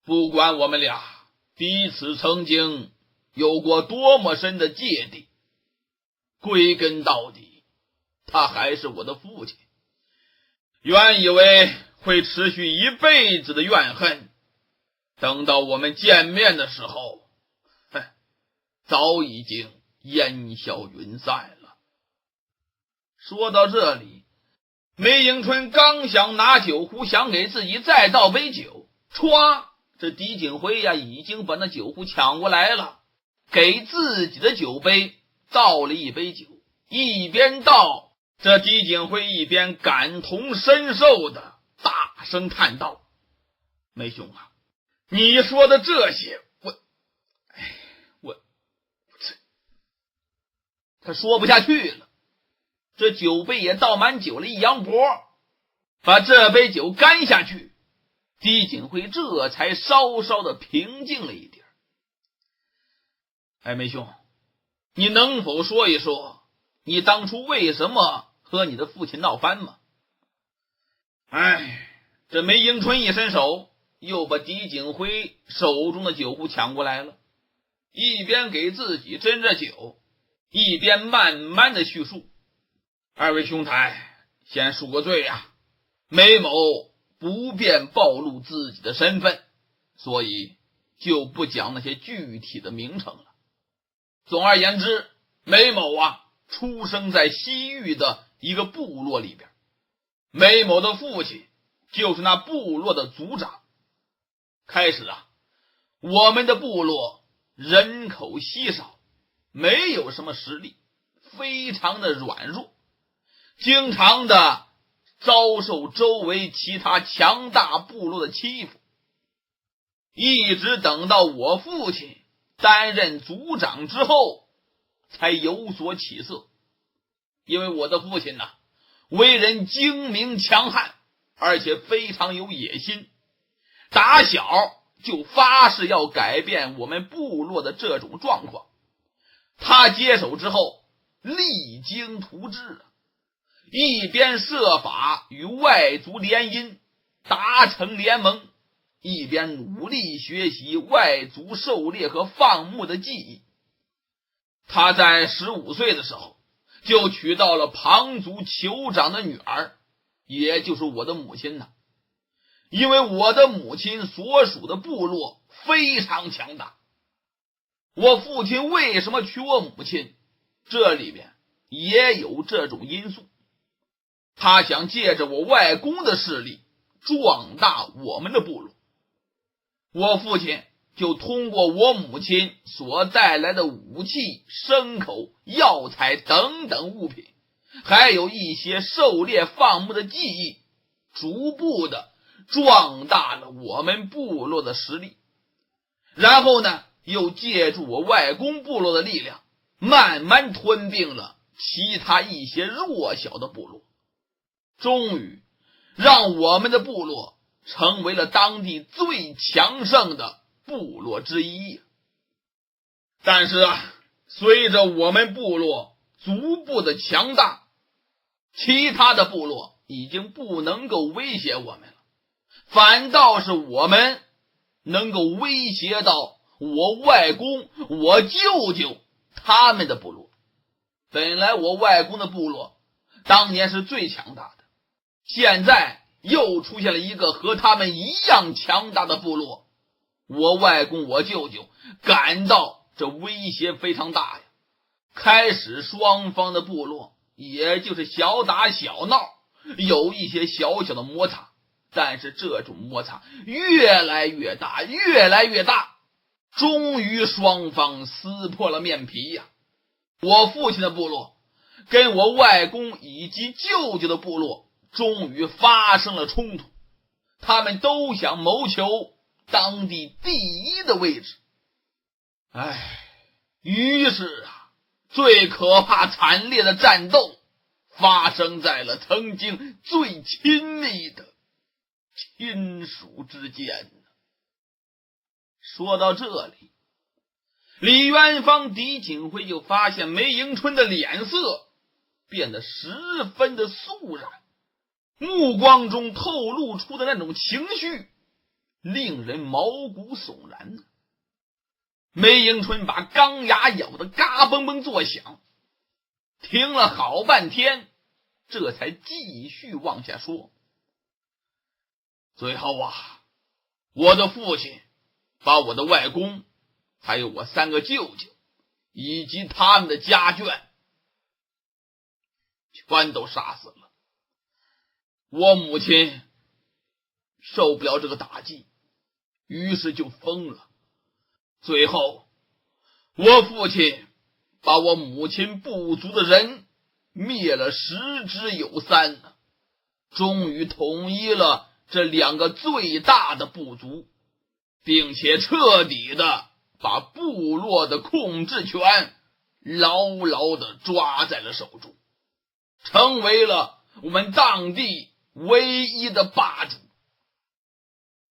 不管我们俩彼此曾经有过多么深的芥蒂，归根到底，他还是我的父亲。原以为会持续一辈子的怨恨，等到我们见面的时候，早已经烟消云散了。说到这里，梅迎春刚想拿酒壶想给自己再倒杯酒，歘，这狄景辉已经把那酒壶抢过来了，给自己的酒杯倒了一杯酒，一边倒，这狄景辉一边感同身受的大声叹道：梅兄啊，你说的这些，他说不下去了，这酒杯也倒满酒了，一扬脖，把这杯酒干下去，狄景辉这才稍稍的平静了一点。梅兄，你能否说一说你当初为什么和你的父亲闹翻吗？这梅迎春一伸手，又把狄景辉手中的酒壶抢过来了，一边给自己斟着酒，一边慢慢的叙述：二位兄台，先恕个罪梅某不便暴露自己的身份，所以就不讲那些具体的名称了。总而言之，梅某出生在西域的一个部落里边，梅某的父亲就是那部落的族长。开始我们的部落人口稀少，没有什么实力，非常的软弱，经常的遭受周围其他强大部落的欺负。一直等到我父亲担任族长之后，才有所起色。因为我的父亲为人精明强悍，而且非常有野心，打小就发誓要改变我们部落的这种状况。他接手之后励精图治，一边设法与外族联姻达成联盟，一边努力学习外族狩猎和放牧的技艺。他在15岁的时候就娶到了庞族酋长的女儿，也就是我的母亲因为我的母亲所属的部落非常强大。我父亲为什么娶我母亲，这里边也有这种因素。他想借着我外公的势力壮大我们的部落。我父亲就通过我母亲所带来的武器、牲口、药材等等物品，还有一些狩猎放牧的技艺，逐步的壮大了我们部落的实力。然后又借助我外公部落的力量，慢慢吞并了其他一些弱小的部落，终于让我们的部落成为了当地最强盛的部落之一。但是随着我们部落逐步的强大，其他的部落已经不能够威胁我们了，反倒是我们能够威胁到我外公、我舅舅他们的部落。本来我外公的部落当年是最强大的，现在又出现了一个和他们一样强大的部落，我外公、我舅舅感到这威胁非常大开始双方的部落也就是小打小闹，有一些小小的摩擦，但是这种摩擦越来越大，越来越大，终于双方撕破了面皮我父亲的部落跟我外公以及舅舅的部落终于发生了冲突，他们都想谋求当地第一的位置。于是最可怕惨烈的战斗发生在了曾经最亲密的亲属之间。说到这里，李元芳、狄景辉就发现梅迎春的脸色变得十分的肃然，目光中透露出的那种情绪令人毛骨悚然呢。梅迎春把钢牙咬得嘎嘣嘣作响，停了好半天，这才继续往下说。最后啊，我的父亲把我的外公还有我3个舅舅以及他们的家眷全都杀死了。我母亲受不了这个打击，于是就疯了。最后我父亲把我母亲部族的人灭了10之有3呢，终于统一了这2个最大的部族，并且彻底的把部落的控制权牢牢的抓在了手中，成为了我们当地唯一的霸主。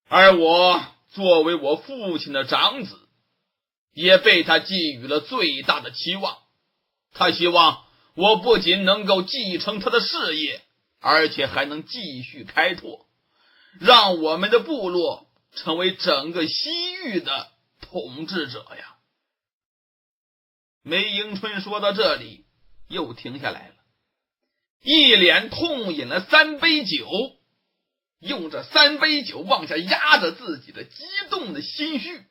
而我作为我父亲的长子，也被他寄予了最大的期望。他希望我不仅能够继承他的事业，而且还能继续开拓，让我们的部落成为整个西域的统治者呀。梅迎春说到这里又停下来了，一脸痛饮了3杯酒，用这3杯酒往下压着自己的激动的心绪。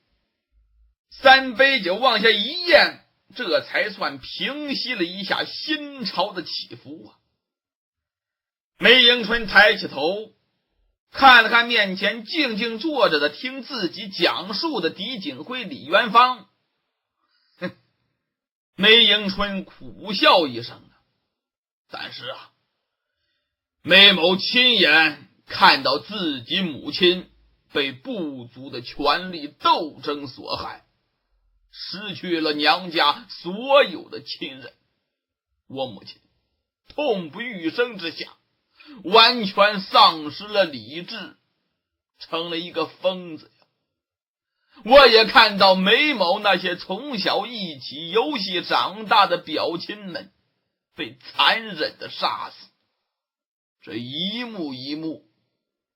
3杯酒往下一咽，这才算平息了一下心潮的起伏啊。梅迎春抬起头，看了看面前静静坐着的听自己讲述的狄景辉、李元芳，梅迎春苦笑一声啊。但是啊，梅某亲眼看到自己母亲被部族的权力斗争所害，失去了娘家所有的亲人，我母亲痛不欲生之下，完全丧失了理智，成了一个疯子呀。我也看到梅某那些从小一起游戏长大的表亲们被残忍的杀死，这一幕一幕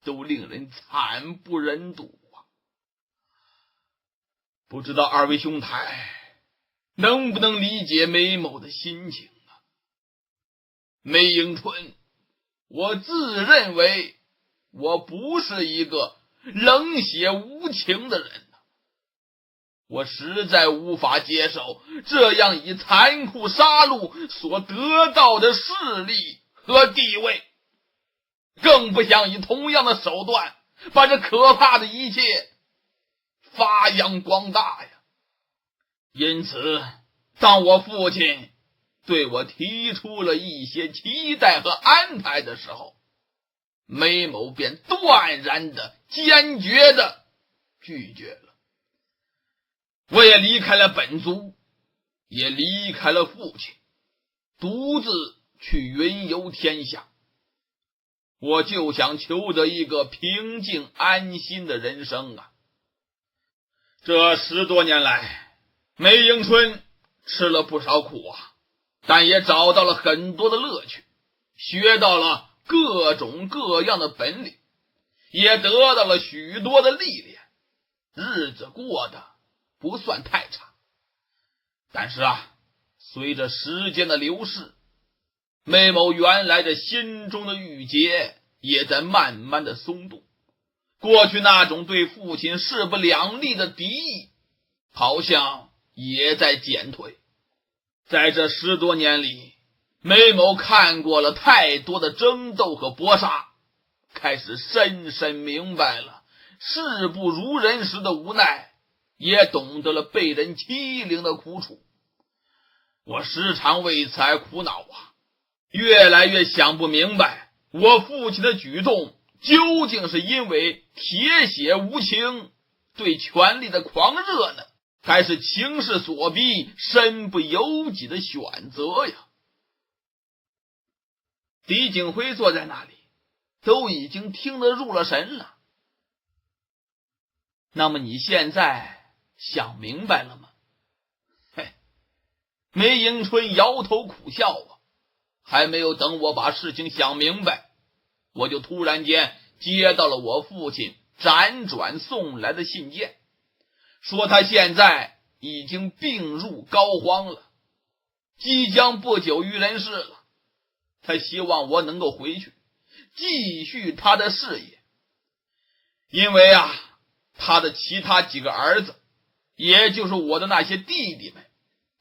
都令人惨不忍睹啊。不知道2位兄台能不能理解梅某的心情啊？梅迎春，我自认为我不是一个冷血无情的人啊，我实在无法接受这样以残酷杀戮所得到的势力和地位，更不想以同样的手段把这可怕的一切发扬光大呀。因此当我父亲对我提出了一些期待和安排的时候，梅某便断然的坚决的拒绝了。我也离开了本族，也离开了父亲，独自去云游天下。我就想求得一个平静安心的人生啊。这10多年来，梅迎春吃了不少苦啊，但也找到了很多的乐趣，学到了各种各样的本领，也得到了许多的历练，日子过得不算太差。但是啊，随着时间的流逝，梅某原来这心中的郁结也在慢慢的松动，过去那种对父亲势不两立的敌意好像也在减退。在这10多年里，梅某看过了太多的争斗和搏杀，开始深深明白了事不如人时的无奈，也懂得了被人欺凌的苦楚。我时常为此而苦恼啊，越来越想不明白，我父亲的举动究竟是因为铁血无情对权力的狂热呢，还是情势所逼身不由己的选择呀？狄景辉坐在那里，都已经听得入了神了。那么你现在想明白了吗？嘿，梅迎春摇头苦笑啊，还没有等我把事情想明白，我就突然间接到了我父亲辗转送来的信件，说他现在已经病入膏肓了，即将不久于人世了。他希望我能够回去继续他的事业，因为他的其他几个儿子，也就是我的那些弟弟们，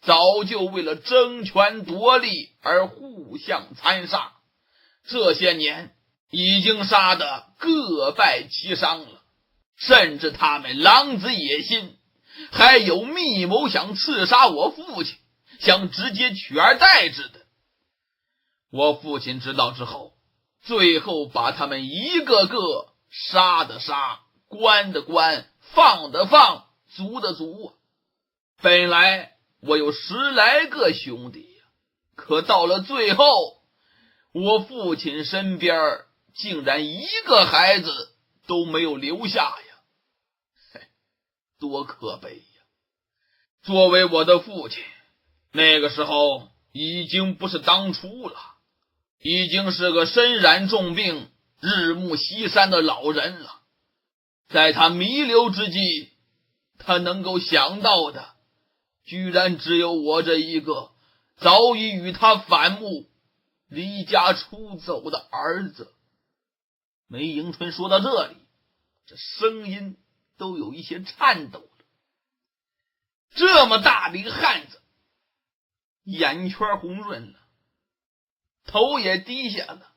早就为了争权夺利而互相残杀，这些年已经杀得各败其伤了，甚至他们狼子野心，还有密谋想刺杀我父亲，想直接取而代之的。我父亲知道之后，最后把他们一个个杀的杀，关的关，放的放，族的族。本来我有10来个兄弟呀，可到了最后，我父亲身边竟然一个孩子都没有留下呀！嘿，多可悲呀！作为我的父亲，那个时候已经不是当初了，已经是个身染重病、日暮西山的老人了。在他弥留之际，他能够想到的，居然只有我这一个早已与他反目、离家出走的儿子。梅迎春说到这里，这声音都有一些颤抖了。这么大的一个汉子，眼圈红润了，头也低下了，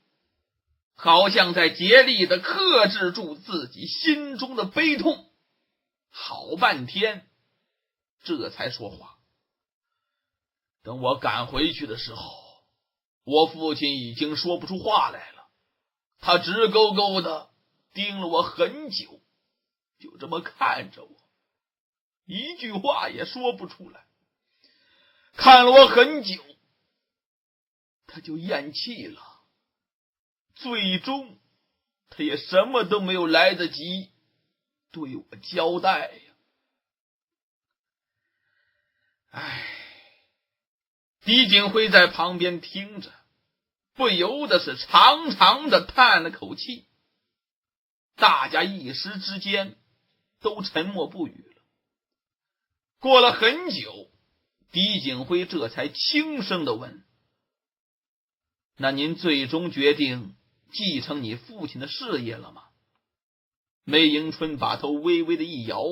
好像在竭力的克制住自己心中的悲痛，好半天这才说话。等我赶回去的时候，我父亲已经说不出话来了，他直勾勾的盯了我很久，就这么看着我，一句话也说不出来。看了我很久，他就咽气了，最终他也什么都没有来得及对我交代呀。狄景辉在旁边听着，不由得是长长的叹了口气。大家一时之间都沉默不语了。过了很久，狄景辉这才轻声地问：那您最终决定继承你父亲的事业了吗？梅迎春把头微微的一摇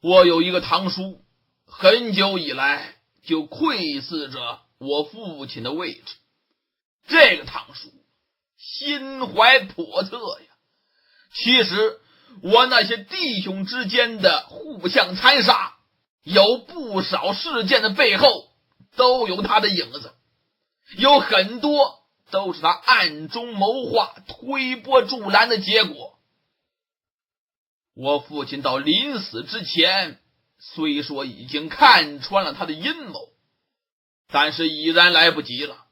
我有一个堂叔，很久以来就窥视着我父亲的位置。这个堂叔心怀叵测呀，其实我那些弟兄之间的互相残杀，有不少事件的背后都有他的影子，有很多都是他暗中谋划、推波助澜的结果。我父亲到临死之前，虽说已经看穿了他的阴谋，但是已然来不及了。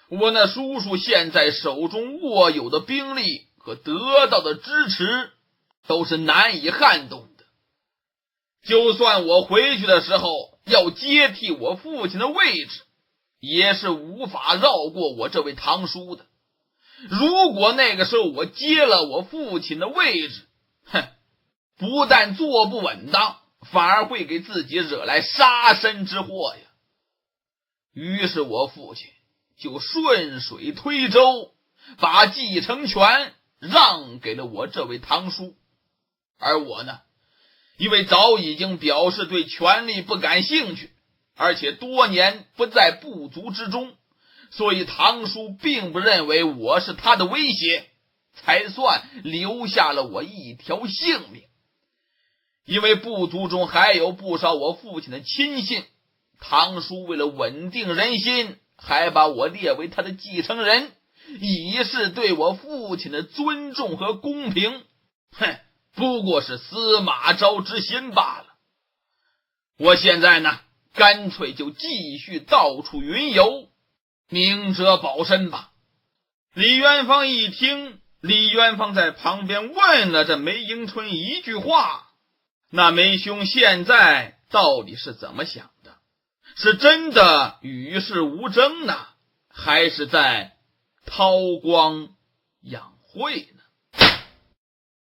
我那叔叔现在手中握有的兵力和得到的支持都是难以撼动的，就算我回去的时候要接替我父亲的位置，也是无法绕过我这位堂叔的。如果那个时候我接了我父亲的位置，不但坐不稳当，反而会给自己惹来杀身之祸呀。于是我父亲就顺水推舟，把继承权让给了我这位堂叔。而我呢，因为早已经表示对权力不感兴趣，而且多年不在部族之中，所以堂叔并不认为我是他的威胁，才算留下了我一条性命。因为部族中还有不少我父亲的亲信，堂叔为了稳定人心，还把我列为他的继承人，以示对我父亲的尊重和公平。不过是司马昭之心罢了。我现在呢，干脆就继续到处云游，明哲保身吧。李元芳一听，李元芳在旁边问了这梅迎春一句话，那梅兄现在到底是怎么想的？是真的与世无争呢，还是在韬光养晦呢？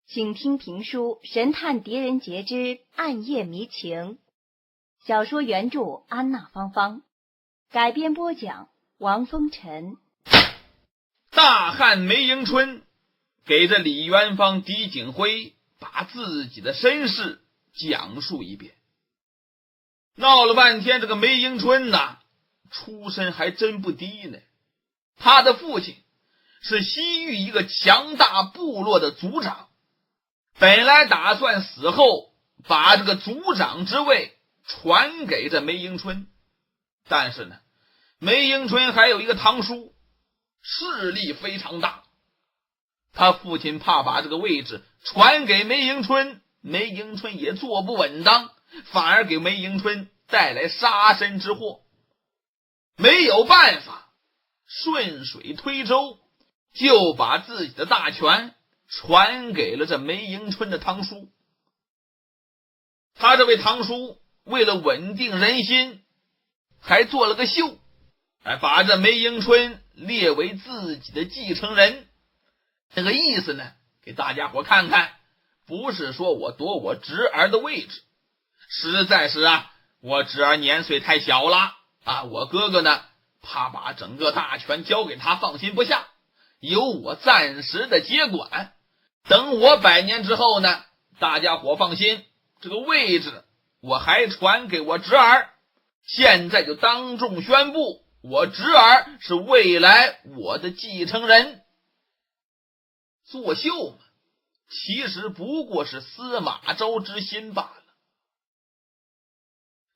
请听评书《神探狄仁杰之暗夜迷情》，小说原著安娜芳芳，改编播讲王风尘。大汉梅迎春给这李元芳、狄景辉把自己的身世讲述一遍。闹了半天，这个梅迎春呐，出身还真不低呢。他的父亲是西域一个强大部落的族长，本来打算死后把这个族长之位传给这梅迎春，但是呢，梅迎春还有一个堂叔，势力非常大，他父亲怕把这个位置传给梅迎春，梅迎春也坐不稳当，反而给梅迎春带来杀身之祸。没有办法，顺水推舟，就把自己的大权传给了这梅迎春的堂叔。他这位堂叔为了稳定人心，还做了个秀，把这梅迎春列为自己的继承人。这个意思呢，给大家伙看看，不是说我夺我侄儿的位置，实在是我侄儿年岁太小了我哥哥呢怕把整个大权交给他放心不下，由我暂时的接管，等我100年之后呢，大家伙放心，这个位置我还传给我侄儿。现在就当众宣布，我侄儿是未来我的继承人。作秀嘛，其实不过是司马昭之心罢了。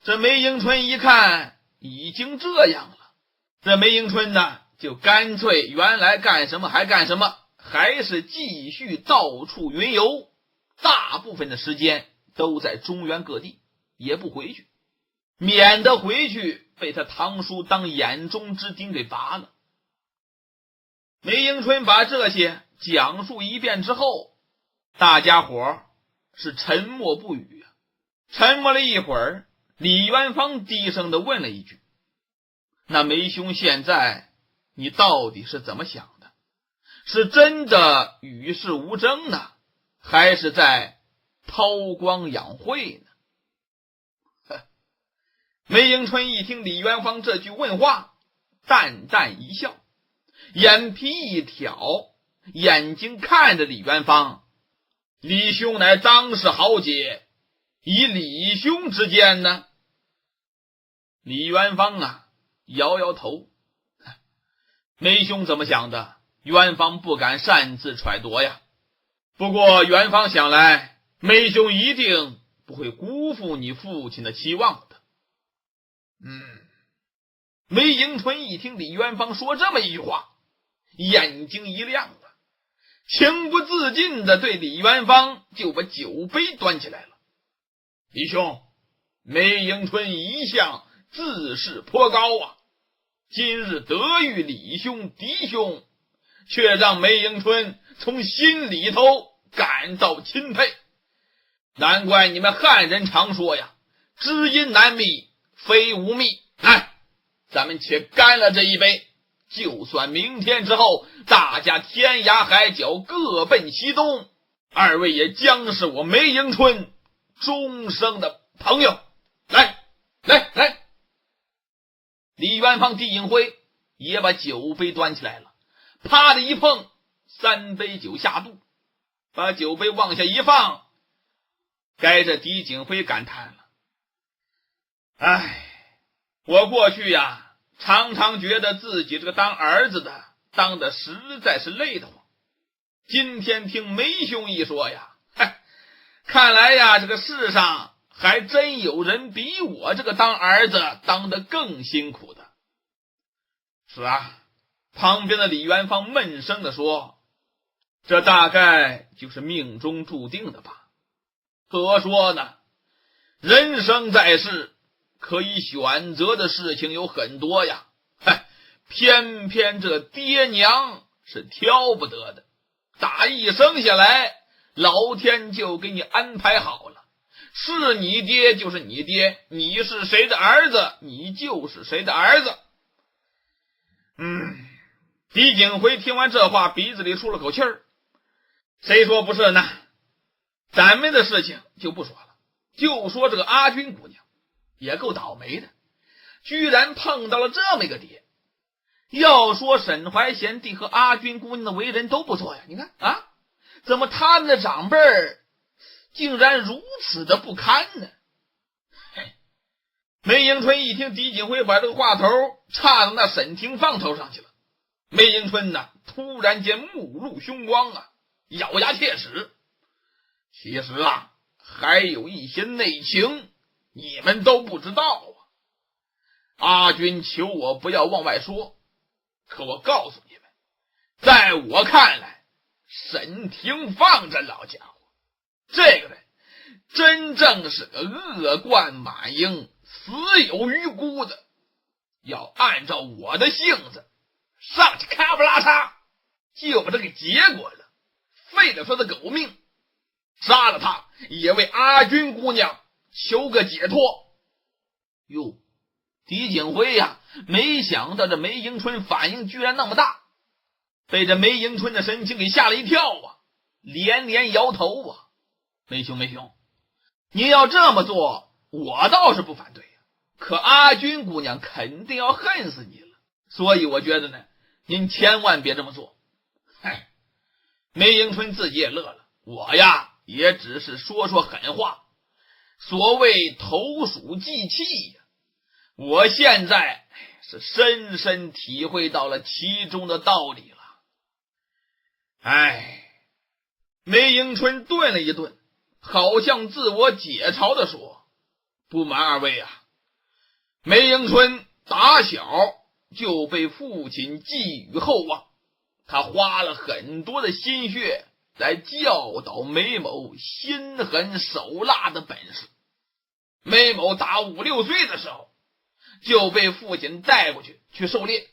这梅迎春一看已经这样了，这梅迎春呢，就干脆原来干什么还干什么，还是继续到处云游，大部分的时间都在中原各地，也不回去，免得回去被他堂叔当眼中之钉给拔了。梅迎春把这些讲述一遍之后，大家伙是沉默不语沉默了一会儿，李元芳低声的问了一句：那梅兄现在你到底是怎么想的？是真的与世无争呢，还是在韬光养晦呢？梅迎春一听李元芳这句问话，淡淡一笑，眼皮一挑，眼睛看着李元芳：李兄乃张氏豪杰，以李兄之见呢？李元芳摇摇头，梅兄怎么想的，元芳不敢擅自揣度呀。不过元芳想来，梅兄一定不会辜负你父亲的期望的。梅迎春一听李元芳说这么一句话，眼睛一亮情不自禁的对李元芳就把酒杯端起来了。李兄，梅迎春一向自视颇高今日得遇李兄嫡兄，却让梅迎春从心里头感到钦佩。难怪你们汉人常说知音难觅非无觅。来，咱们且干了这一杯，就算明天之后大家天涯海角各奔西东，二位也将是我梅迎春终生的朋友。来来来，李元芳、狄景辉也把酒杯端起来了，啪的一碰，3杯酒下肚，把酒杯往下一放，该这狄景辉感叹了：我过去常常觉得自己这个当儿子的当的实在是累得慌，今天听梅兄一说看来这个世上还真有人比我这个当儿子当得更辛苦的。是旁边的李元芳闷声地说：这大概就是命中注定的吧。可说呢，人生在世，可以选择的事情有很多偏偏这爹娘是挑不得的，打一生下来，老天就给你安排好了，是你爹就是你爹，你是谁的儿子，你就是谁的儿子。狄景辉听完这话，鼻子里出了口气儿。谁说不是呢？咱们的事情就不说了，就说这个阿军姑娘也够倒霉的，居然碰到了这么一个爹。要说沈怀贤弟和阿军姑娘的为人都不错呀，你看啊，怎么他们的长辈儿竟然如此的不堪呢？梅迎春一听狄景辉把这个话头插到那沈廷芳头上去了，梅迎春呢突然间目露凶光啊，咬牙切齿。其实啊，还有一些内情你们都不知道啊。阿军求我不要往外说，可我告诉你们，在我看来，沈廷芳这老家伙，这个人真正是个恶贯满盈、死有余辜的。要按照我的性子，上去咔不拉嚓就把他给结果了，废了他的狗命，杀了他也为阿军姑娘求个解脱。哟，狄景辉呀，没想到这梅迎春反应居然那么大，被这梅迎春的神情给吓了一跳啊，连连摇头啊。梅兄，您要这么做，我倒是不反对呀，可阿军姑娘肯定要恨死你了，所以我觉得呢，您千万别这么做。梅迎春自己也乐了，我呀也只是说说狠话，所谓投鼠忌器呀，我现在是深深体会到了其中的道理了。梅迎春顿了一顿，好像自我解嘲地说，不瞒二位啊，梅迎春打小就被父亲寄予厚望，他花了很多的心血来教导梅某心狠手辣的本事。梅某打5、6岁的时候就被父亲带过去狩猎，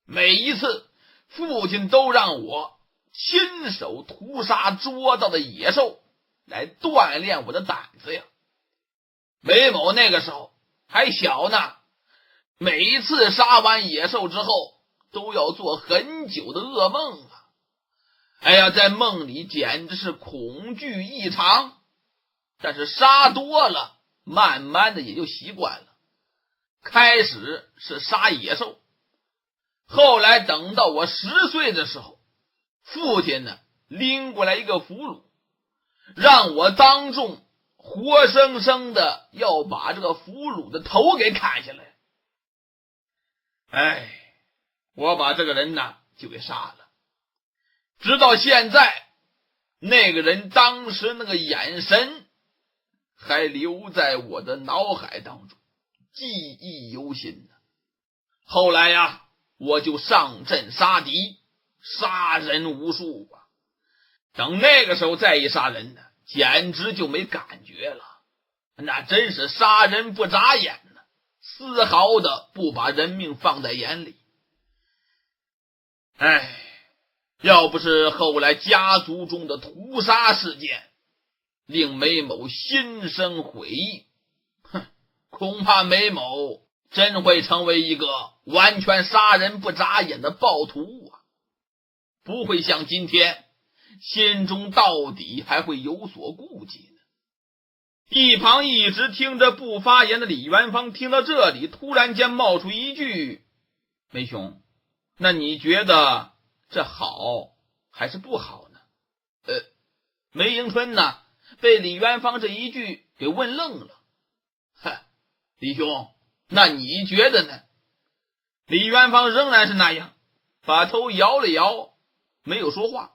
每一次父亲都让我亲手屠杀捉到的野兽来锻炼我的胆子呀。梅某那个时候还小呢，每一次杀完野兽之后都要做很久的噩梦啊。在梦里简直是恐惧异常，但是杀多了，慢慢的也就习惯了。开始是杀野兽，后来等到我10岁的时候，父亲呢拎过来一个俘虏，让我当众活生生的要把这个俘虏的头给砍下来。我把这个人呢就给杀了。直到现在，那个人当时那个眼神还留在我的脑海当中，记忆犹新呢。后来呀，我就上阵杀敌，杀人无数啊。等那个时候再一杀人呢，简直就没感觉了，那真是杀人不眨眼呢，丝毫的不把人命放在眼里。要不是后来家族中的屠杀事件令梅某心生悔意，恐怕梅某真会成为一个完全杀人不眨眼的暴徒啊，不会像今天心中到底还会有所顾忌呢。一旁一直听着不发言的李元芳听到这里，突然间冒出一句，梅兄，那你觉得这好还是不好呢？梅迎春呢被李元芳这一句给问愣了。李兄，那你觉得呢？李元芳仍然是那样，把头摇了摇，没有说话。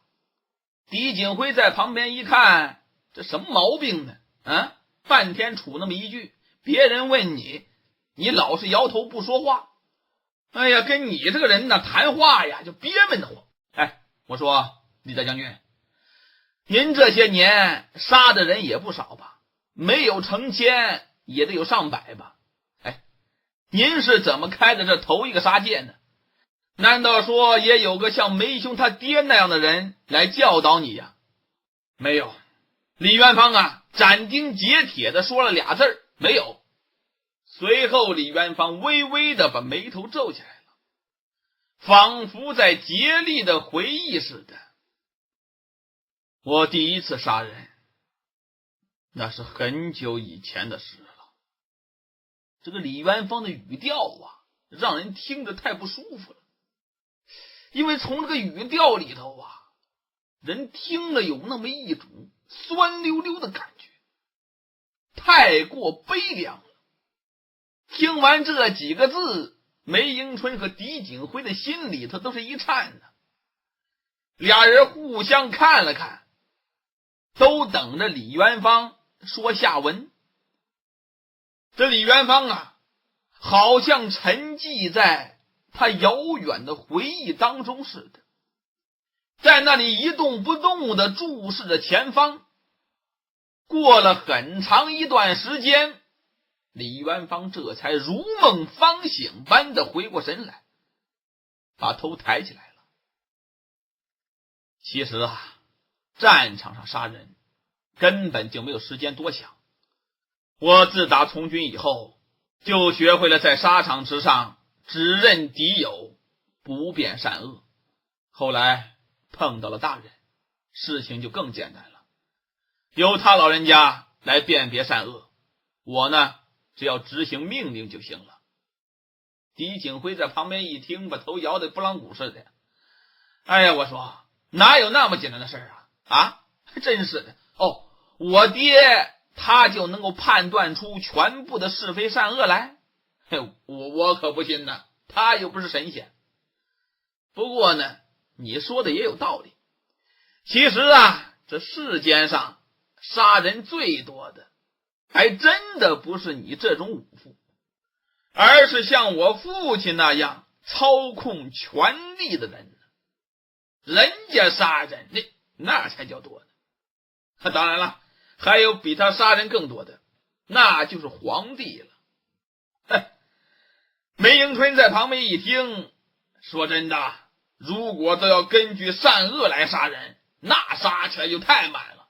狄景辉在旁边一看，这什么毛病呢？半天杵那么一句，别人问你，你老是摇头不说话。跟你这个人呢谈话呀就憋闷得慌。我说李大将军，您这些年杀的人也不少吧？没有成千也得有上百吧？您是怎么开的这头一个杀戒呢？难道说也有个像梅兄他爹那样的人来教导你呀？没有。李元芳啊，斩钉截铁的说了俩字儿：没有。随后李元芳微微的把眉头皱起来了，仿佛在竭力的回忆似的。我第一次杀人，那是很久以前的事了。这个李元芳的语调啊，让人听着太不舒服了，因为从这个语调里头啊，人听了有那么一种酸溜溜的感觉，太过悲凉了。听完这几个字，梅迎春和狄景辉的心里头都是一颤的，俩人互相看了看，都等着李元芳说下文。这李元芳啊，好像沉寂在他遥远的回忆当中似的，在那里一动不动地注视着前方。过了很长一段时间，李元芳这才如梦方醒般的回过神来，把头抬起来了。其实啊，战场上杀人根本就没有时间多想。我自打从军以后，就学会了在沙场之上只认敌友，不辨善恶。后来碰到了大人，事情就更简单了，由他老人家来辨别善恶，我呢只要执行命令就行了。狄景辉在旁边一听，把头摇得不啷鼓似的。哎呀，我说哪有那么简单的事啊？真是的。哦，我爹他就能够判断出全部的是非善恶来？我可不信呢，他又不是神仙。不过呢，你说的也有道理。其实啊，这世间上杀人最多的还真的不是你这种武夫，而是像我父亲那样操控权力的人。人家杀人那才叫多呢。当然了，还有比他杀人更多的，那就是皇帝了。梅迎春在旁边一听，说真的，如果都要根据善恶来杀人，那杀起来就太慢了。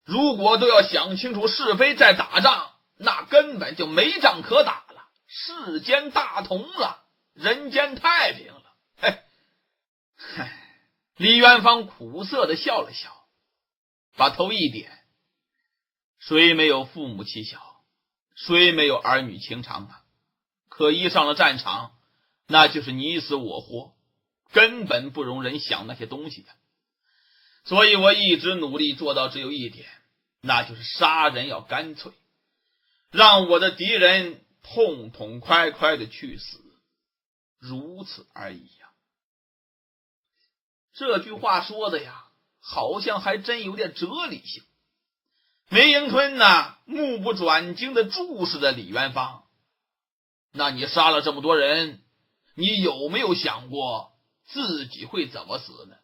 如果都要想清楚是非再打仗，那根本就没仗可打了，世间大同了，人间太平了。李元芳苦涩地笑了笑，把头一点。谁没有父母妻小，谁没有儿女情长啊？可一上了战场，那就是你死我活，根本不容人想那些东西的。所以我一直努力做到只有一点，那就是杀人要干脆，让我的敌人痛痛快快的去死，如此而已呀。这句话说的呀，好像还真有点哲理性。梅迎春呢，目不转睛的注视着李元芳。那你杀了这么多人，你有没有想过自己会怎么死呢？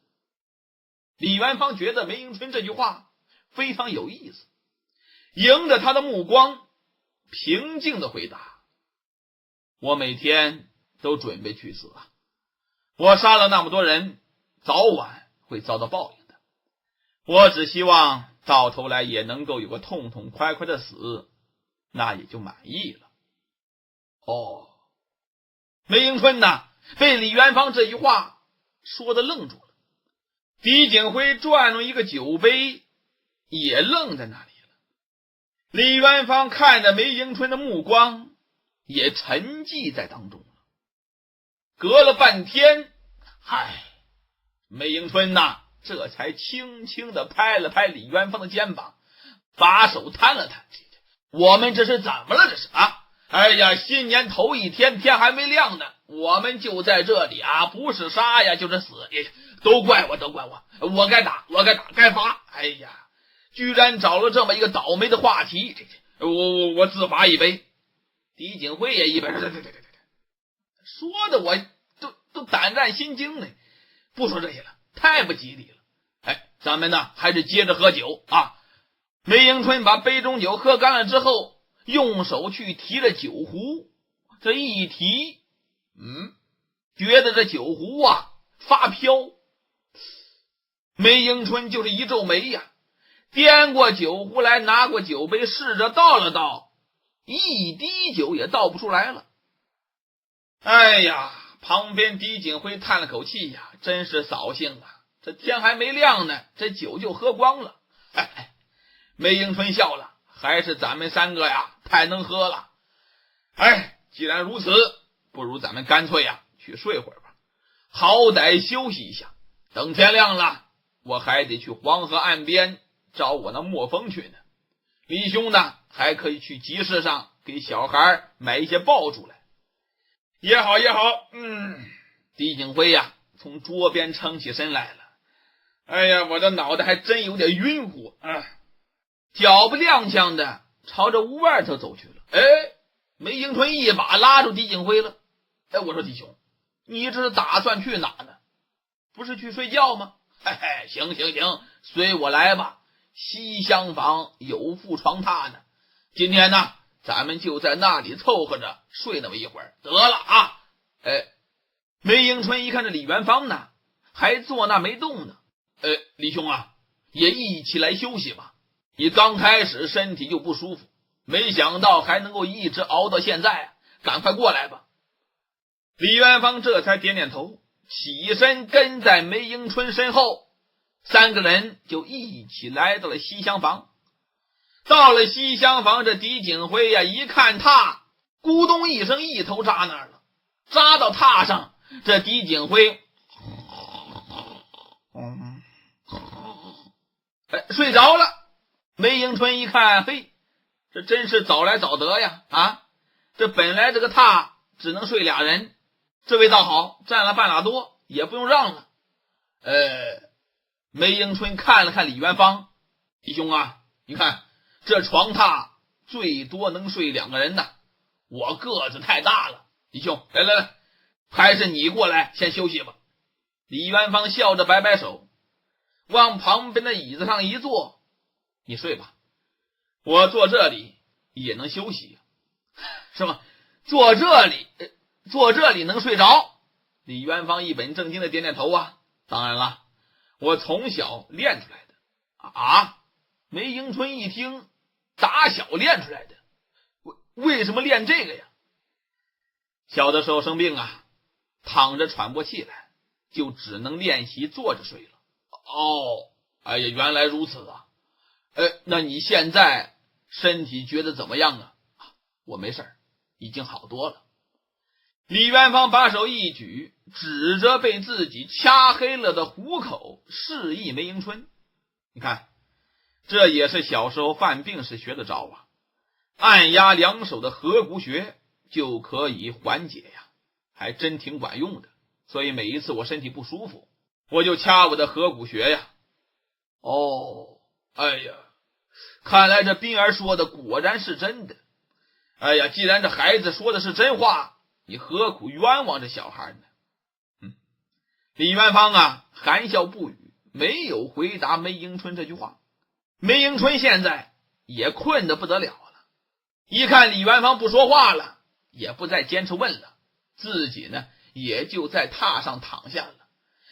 李元芳觉得梅迎春这句话非常有意思，迎着他的目光，平静的回答：我每天都准备去死啊，我杀了那么多人，早晚会遭到报应的。我只希望到头来也能够有个痛痛快快的死，那也就满意了。梅迎春呢，被李元芳这句话说的愣住了。狄景辉转了一个酒杯，也愣在那里了。李元芳看着梅迎春的目光也沉寂在当中了。隔了半天，梅迎春呐，这才轻轻地拍了拍李元芳的肩膀，把手摊了摊。我们这是怎么了？这是啊！哎呀，新年头一天，天还没亮呢，我们就在这里啊，不是杀呀就是死，都怪我，我该打，该罚。哎呀，居然找了这么一个倒霉的话题，我自罚一杯。狄景辉也一杯，说的我都胆战心惊呢。不说这些了，太不吉利了。咱们呢还是接着喝酒啊。梅迎春把杯中酒喝干了之后，用手去提了酒壶，这一提，觉得这酒壶啊发飘。梅迎春就是一皱眉呀，掂过酒壶来，拿过酒杯，试着倒了倒，一滴酒也倒不出来了。哎呀，旁边狄景辉叹了口气呀，真是扫兴啊，这天还没亮呢，这酒就喝光了。梅迎春笑了，还是咱们三个呀太能喝了。既然如此，不如咱们干脆呀去睡会儿吧，好歹休息一下，等天亮了我还得去黄河岸边找我那墨风去呢。李兄呢还可以去集市上给小孩买一些爆竹来。也好也好。狄景辉呀从桌边撑起身来了。哎呀，我这脑袋还真有点晕乎啊！脚不踉跄的朝着屋外头走去了。梅迎春一把拉住狄景辉了。我说弟兄，你这是打算去哪呢？不是去睡觉吗？行，随我来吧，西厢房有副床榻呢，今天呢咱们就在那里凑合着睡那么一会儿得了啊。梅迎春一看这李元芳呢还坐那没动呢。李兄啊，也一起来休息吧，你刚开始身体就不舒服，没想到还能够一直熬到现在，赶快过来吧。李元芳这才点点头，起身跟在梅迎春身后，三个人就一起来到了西厢房。到了西厢房，这狄景辉呀一看榻，咕咚一声一头扎那儿了，扎到榻上，这狄景辉睡着了。梅迎春一看，嘿，这真是早来早得呀！这本来这个榻只能睡俩人，这位倒好，占了半拉多，也不用让了。梅迎春看了看李元芳，弟兄啊，你看这床榻最多能睡两个人呢，我个子太大了，弟兄，来，还是你过来先休息吧。李元芳笑着摆摆手，往旁边的椅子上一坐，你睡吧，我坐这里也能休息，是吗？坐这里能睡着？李元芳一本正经的点点头啊，当然了，我从小练出来的。梅迎春一听，打小练出来的，为什么练这个呀？小的时候生病啊，躺着喘不过气来，就只能练习坐着睡了。原来如此啊。那你现在身体觉得怎么样啊？我没事儿，已经好多了。李元芳把手一举，指着被自己掐黑了的虎口，示意梅迎春。你看，这也是小时候犯病时学的招啊，按压两手的合谷穴就可以缓解呀，还真挺管用的。所以每一次我身体不舒服，我就掐我的合谷穴呀。看来这斌儿说的果然是真的。既然这孩子说的是真话，你何苦冤枉这小孩呢？李元芳啊含笑不语，没有回答梅迎春这句话。梅迎春现在也困得不得了了，一看李元芳不说话了，也不再坚持问了，自己呢也就在榻上躺下了。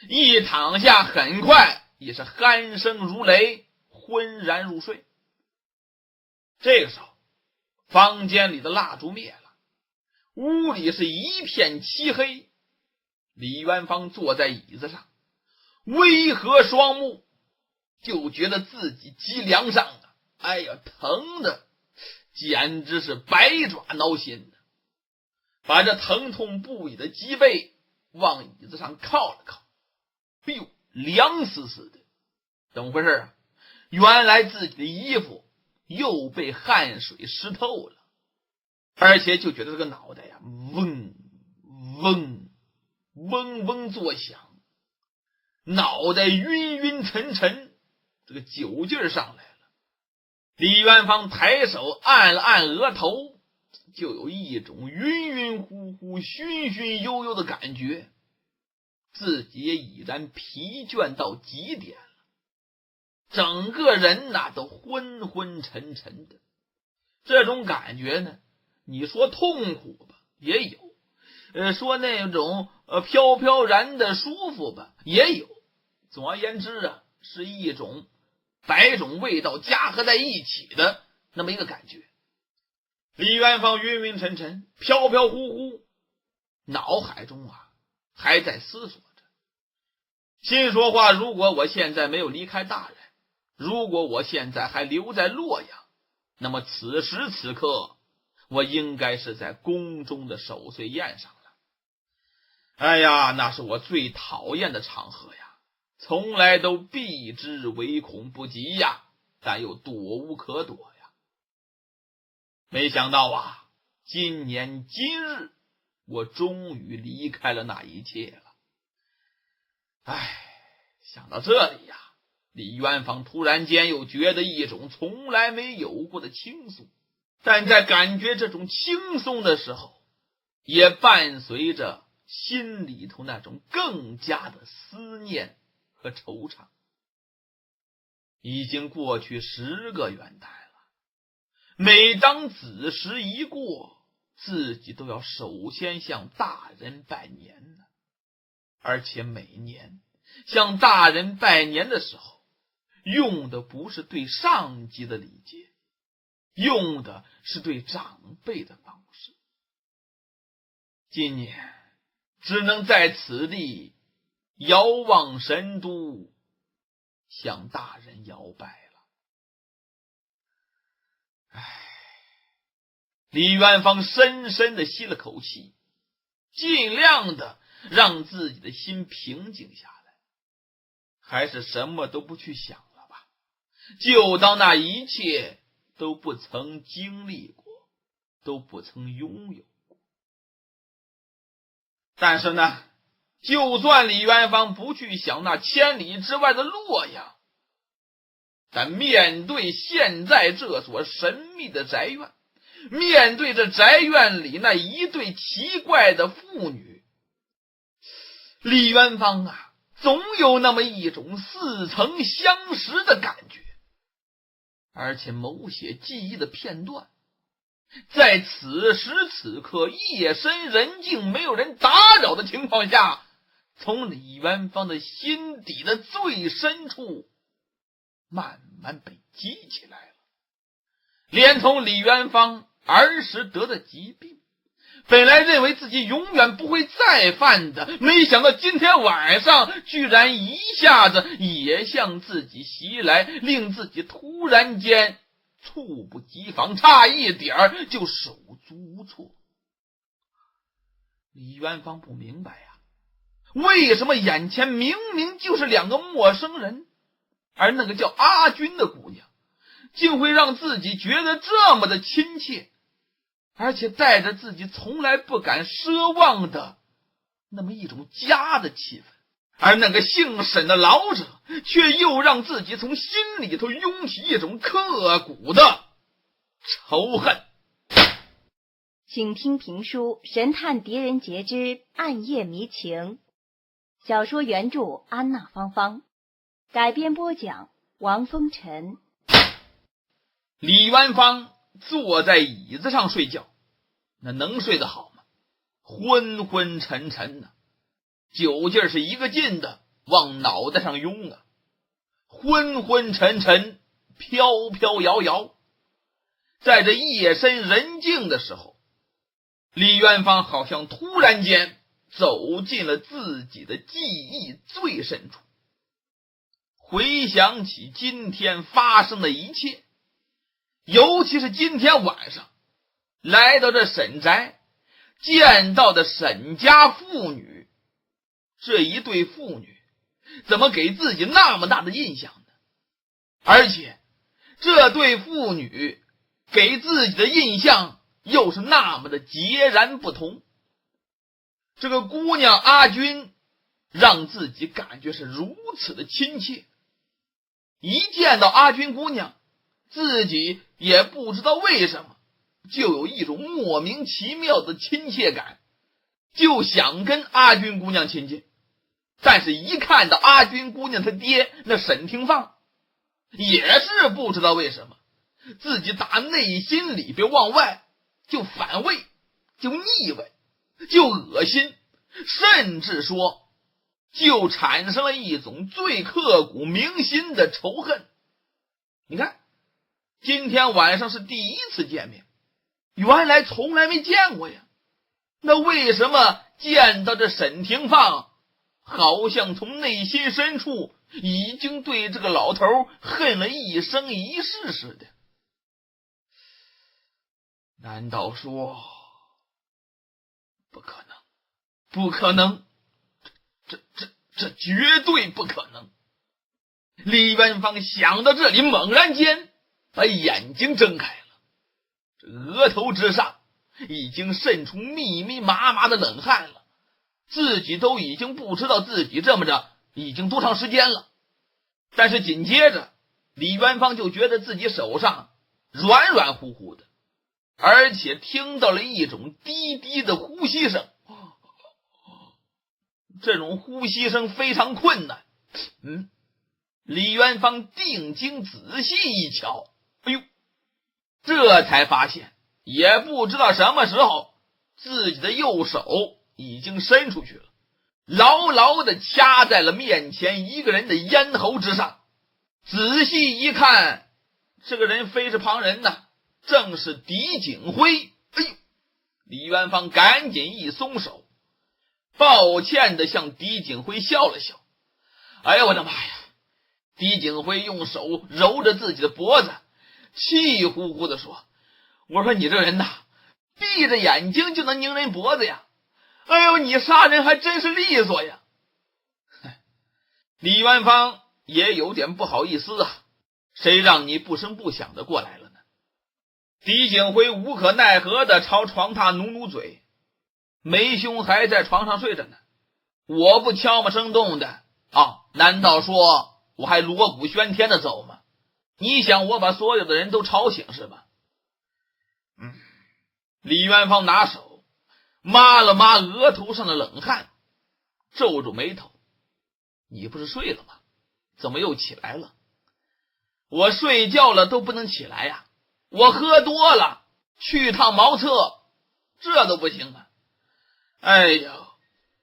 一躺下，很快也是鼾声如雷，昏然入睡。这个时候，房间里的蜡烛灭了，屋里是一片漆黑。李元芳坐在椅子上，微合双目，就觉得自己脊梁上疼的简直是百爪挠心，把这疼痛不已的脊背往椅子上靠了靠，凉丝丝的。怎么回事啊？原来自己的衣服又被汗水湿透了，而且就觉得这个脑袋呀嗡嗡嗡嗡作响，脑袋晕晕沉沉，这个酒劲上来了。李元芳抬手按了按额头，就有一种晕晕乎乎醺醺悠悠的感觉，自己也已然疲倦到极点了，整个人都昏昏沉沉的。这种感觉呢，你说痛苦吧也有，说那种飘飘然的舒服吧也有，总而言之是一种百种味道加合在一起的那么一个感觉。李元芳晕晕沉沉，飘飘忽忽，脑海中还在思索着，心说话，如果我现在没有离开大人，如果我现在还留在洛阳，那么此时此刻我应该是在宫中的守岁宴上了。哎呀，那是我最讨厌的场合呀，从来都避之唯恐不及呀，但又躲无可躲呀。没想到今年今日我终于离开了那一切了。想到这里李元芳突然间又觉得一种从来没有过的轻松，但在感觉这种轻松的时候，也伴随着心里头那种更加的思念和惆怅。已经过去10个元旦了，每当子时一过，自己都要首先向大人拜年呢。而且每年向大人拜年的时候，用的不是对上级的礼节，用的是对长辈的方式。今年只能在此地遥望神都，向大人摇拜了。李元芳深深地吸了口气，尽量的让自己的心平静下来，还是什么都不去想了吧，就当那一切都不曾经历过，都不曾拥有过。但是呢，就算李元芳不去想那千里之外的洛阳，但面对现在这所神秘的宅院，面对这宅院里那一对奇怪的妇女，李元芳总有那么一种似曾相识的感觉。而且某些记忆的片段，在此时此刻夜深人静没有人打扰的情况下，从李元芳的心底的最深处慢慢被激起来了。连同李元芳儿时得的疾病，本来认为自己永远不会再犯的，没想到今天晚上居然一下子也向自己袭来，令自己突然间猝不及防，差一点就手足无措。李元芳不明白为什么眼前明明就是2个陌生人，而那个叫阿军的姑娘竟会让自己觉得这么的亲切，而且带着自己从来不敢奢望的那么一种家的气氛，而那个姓沈的老者却又让自己从心里头涌起一种刻骨的仇恨。请听评书《神探狄仁杰之暗夜迷情》，小说原著安娜芳芳，改编播讲王风尘。李元芳坐在椅子上睡觉，那能睡得好吗？昏昏沉沉的，酒劲是一个劲的往脑袋上涌昏昏沉沉，飘飘摇摇。在这夜深人静的时候，李元芳好像突然间走进了自己的记忆最深处，回想起今天发生的一切，尤其是今天晚上来到这沈宅见到的沈家妇女，这一对妇女怎么给自己那么大的印象呢？而且这对妇女给自己的印象又是那么的截然不同。这个姑娘阿军让自己感觉是如此的亲切，一见到阿军姑娘，自己也不知道为什么就有一种莫名其妙的亲切感，就想跟阿军姑娘亲近。但是一看到阿军姑娘她爹那沈廷芳，也是不知道为什么自己打内心里边往外就反胃，就腻味，就恶心，甚至说就产生了一种最刻骨铭心的仇恨。你看，今天晚上是第一次见面，原来从来没见过呀。那为什么见到这沈廷芳，好像从内心深处已经对这个老头恨了一生一世似的？难道说不可能？不可能，这绝对不可能。李元芳想到这里，猛然间把眼睛睁开了，这额头之上已经渗出密密麻麻的冷汗了，自己都已经不知道自己这么着已经多长时间了。但是紧接着李元芳就觉得自己手上软软乎乎的，而且听到了一种低低的呼吸声，这种呼吸声非常困难。李元芳定睛仔细一瞧，哎呦，这才发现也不知道什么时候自己的右手已经伸出去了，牢牢地掐在了面前一个人的咽喉之上。仔细一看，这个人非是旁人呐，正是狄景辉。哎呦，李元芳赶紧一松手，抱歉地向狄景辉笑了笑。哎呀，我的妈呀！狄景辉用手揉着自己的脖子，气呼呼地说：“我说你这人呐，闭着眼睛就能拧人脖子呀！哎呦，你杀人还真是利索呀！”李元芳也有点不好意思啊，谁让你不声不响的过来了呢？狄景辉无可奈何的朝床榻努努嘴，梅兄还在床上睡着呢，我不悄没声动的难道说我还锣鼓喧天的走吗？你想我把所有的人都吵醒是吧？李元芳拿手抹了抹额头上的冷汗，皱住眉头：“你不是睡了吗？怎么又起来了？”“我睡觉了都不能起来呀，我喝多了，去趟茅厕，这都不行啊！哎呀，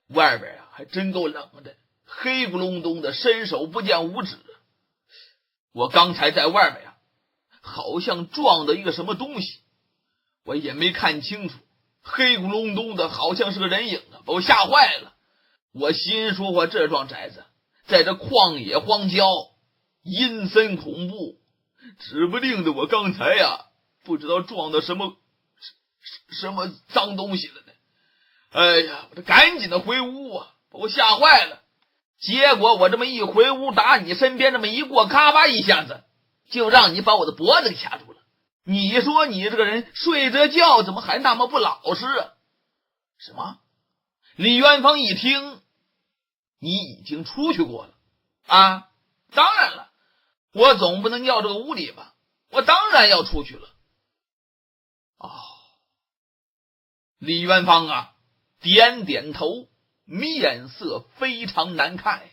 外边还真够冷的，黑咕隆咚的，伸手不见五指。我刚才在外面好像撞到一个什么东西，我也没看清楚，黑咕隆咚的，好像是个人影把我吓坏了。我心说我这幢宅子在这旷野荒郊，阴森恐怖，指不定的我刚才不知道撞到什么脏东西了呢。哎呀，我这赶紧的回屋把我吓坏了。结果我这么一回屋，打你身边这么一过，咔吧一下子就让你把我的脖子给掐住了。你说你这个人睡着觉怎么还那么不老实啊？”“什么？”李元芳一听，“你已经出去过了啊？当然了，我总不能要这个屋里吧，我当然要出去了。”李元芳点点头，面色非常难看呀。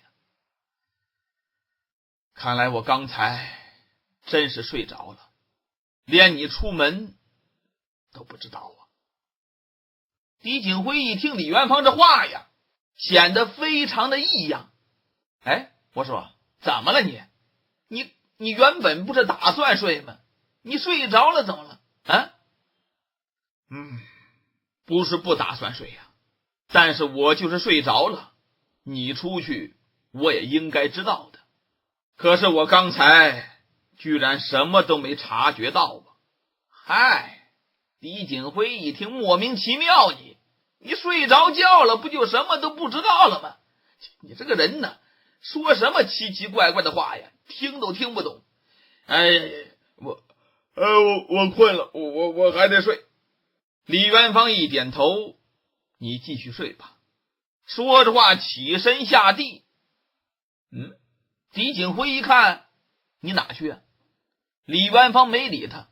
看来我刚才真是睡着了，连你出门都不知道。狄景辉一听李元芳这话显得非常的异样。“哎，我说怎么了你原本不是打算睡吗？你睡着了怎么了啊？”“不是不打算睡但是我就是睡着了，你出去我也应该知道的。可是我刚才居然什么都没察觉到嗨，狄景辉一听莫名其妙，你睡着觉了不就什么都不知道了吗？你这个人呢，说什么奇奇怪怪的话听都听不懂。哎呀，我困了，我还得睡。”李元芳一点头：“你继续睡吧。”说着话起身下地。狄景辉一看：“你哪去啊？”李元芳没理他，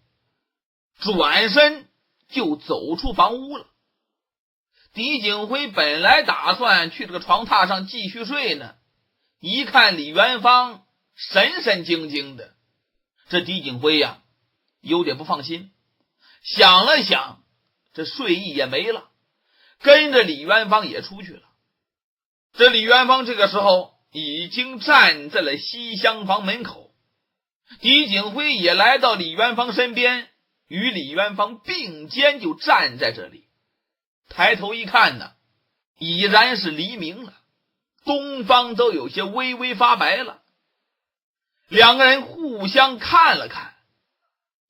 转身就走出房屋了。狄景辉本来打算去这个床榻上继续睡呢，一看李元芳神神经经的，这狄景辉有点不放心，想了想，这睡意也没了，跟着李元芳也出去了。这李元芳这个时候已经站在了西厢房门口，狄景辉也来到李元芳身边，与李元芳并肩就站在这里。抬头一看呢，已然是黎明了，东方都有些微微发白了。两个人互相看了看，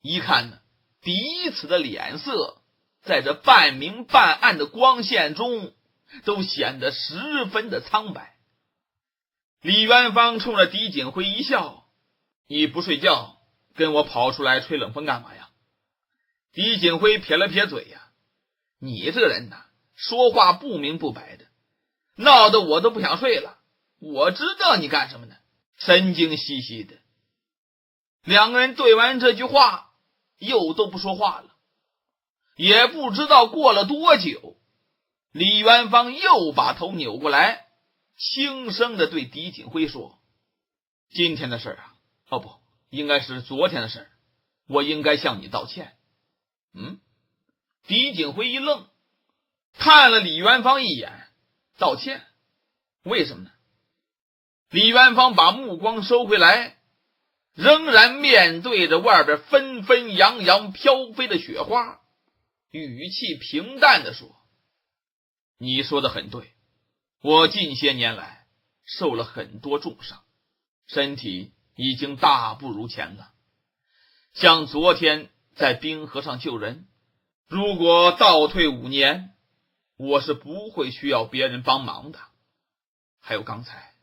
一看呢，彼此的脸色在这半明半暗的光线中都显得十分的苍白。李元芳冲着狄景辉一笑：“你不睡觉，跟我跑出来吹冷风干嘛呀？”狄景辉撇了撇嘴呀：“你这个人呐，说话不明不白的，闹得我都不想睡了。我知道你干什么呢？神经兮兮的。”两个人对完这句话，又都不说话了。也不知道过了多久，李元芳又把头扭过来，轻声地对狄景辉说：“今天的事啊，不，应该是昨天的事，我应该向你道歉。”狄景辉一愣，看了李元芳一眼，道歉？为什么呢？李元芳把目光收回来，仍然面对着外边纷纷扬扬飘飞的雪花，语气平淡地说：“你说的很对，我近些年来受了很多重伤，身体已经大不如前了。像昨天在冰河上救人，如果倒退5年，我是不会需要别人帮忙的。还有刚才，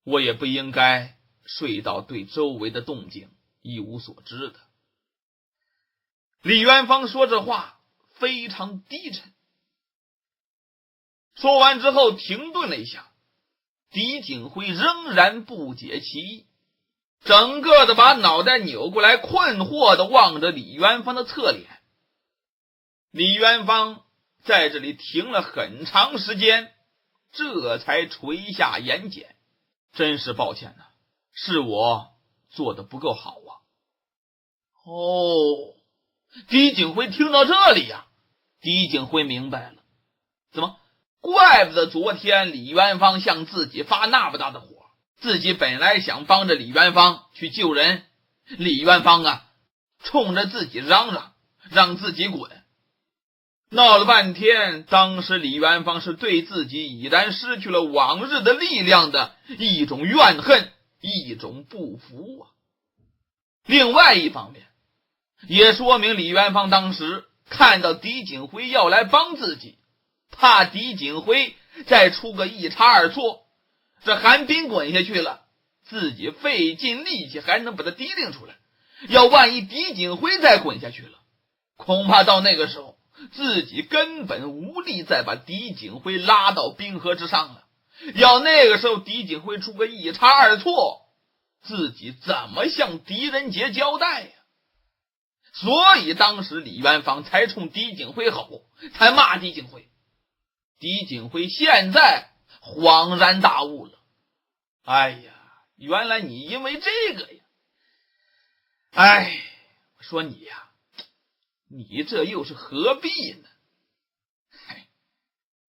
我也不应该睡到对周围的动静一无所知的。”李元芳说这话非常低沉。说完之后停顿了一下，狄景辉仍然不解其意，整个的把脑袋扭过来，困惑的望着李元芳的侧脸。李元芳在这里停了很长时间，这才垂下眼睑：“真是抱歉啊，是我做的不够好啊。”狄景辉听到这里呀，狄景辉明白了，怎么怪不得昨天李元芳向自己发那么大的火，自己本来想帮着李元芳去救人，李元芳啊冲着自己嚷嚷，让自己滚。闹了半天，当时李元芳是对自己已然失去了往日的力量的一种怨恨，一种不服啊。另外一方面，也说明李元芳当时看到狄景辉要来帮自己，怕狄景辉再出个一差二错，这韩冰滚下去了，自己费尽力气还能把他提溜出来，要万一狄景辉再滚下去了，恐怕到那个时候自己根本无力再把狄景辉拉到冰河之上了。要那个时候狄景辉出个一差二错，自己怎么向狄仁杰交代呀？所以当时李元芳才冲狄景辉吼，才骂狄景辉。狄景辉现在恍然大悟了，哎呀，原来你因为这个呀！哎，我说你呀，你这又是何必呢？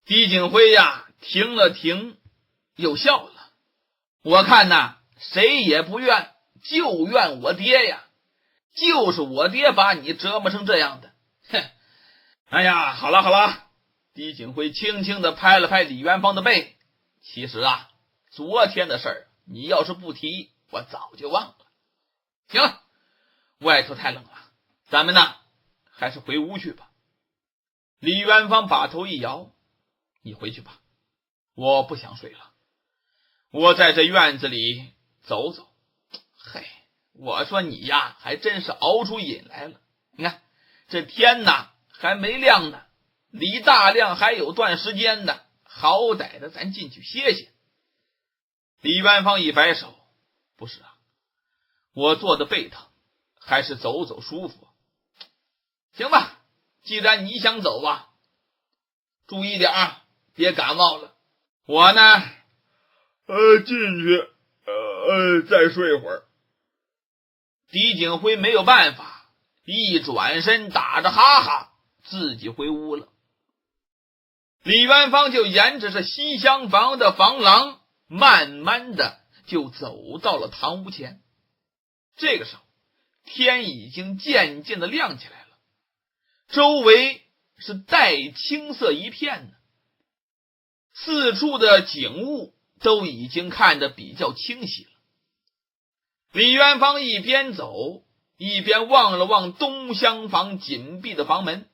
狄景辉呀停了停，又笑了。我看呐，谁也不怨，就怨我爹呀，就是我爹把你折磨成这样的。哎呀，好了好了。狄景辉轻轻地拍了拍李元芳的背，其实啊，昨天的事儿你要是不提，我早就忘了。行了，外头太冷了，咱们呢还是回屋去吧。李元芳把头一摇：“你回去吧，我不想睡了，我在这院子里走走。”嘿，我说你呀，还真是熬出瘾来了。你看这天呐还没亮呢，离大亮还有段时间呢，好歹的咱进去歇歇。李元芳一摆手：“不是啊，我坐的背疼，还是走走舒服。”行吧，既然你想走啊，注意点啊，别感冒了。我呢进去再睡会儿。狄景辉没有办法，一转身打着哈哈自己回屋了。李元芳就沿着这西厢房的房廊慢慢的就走到了堂屋前。这个时候天已经渐渐的亮起来了，周围是带青色一片呢，四处的景物都已经看得比较清晰了。李元芳一边走一边望了望东厢房紧闭的房门，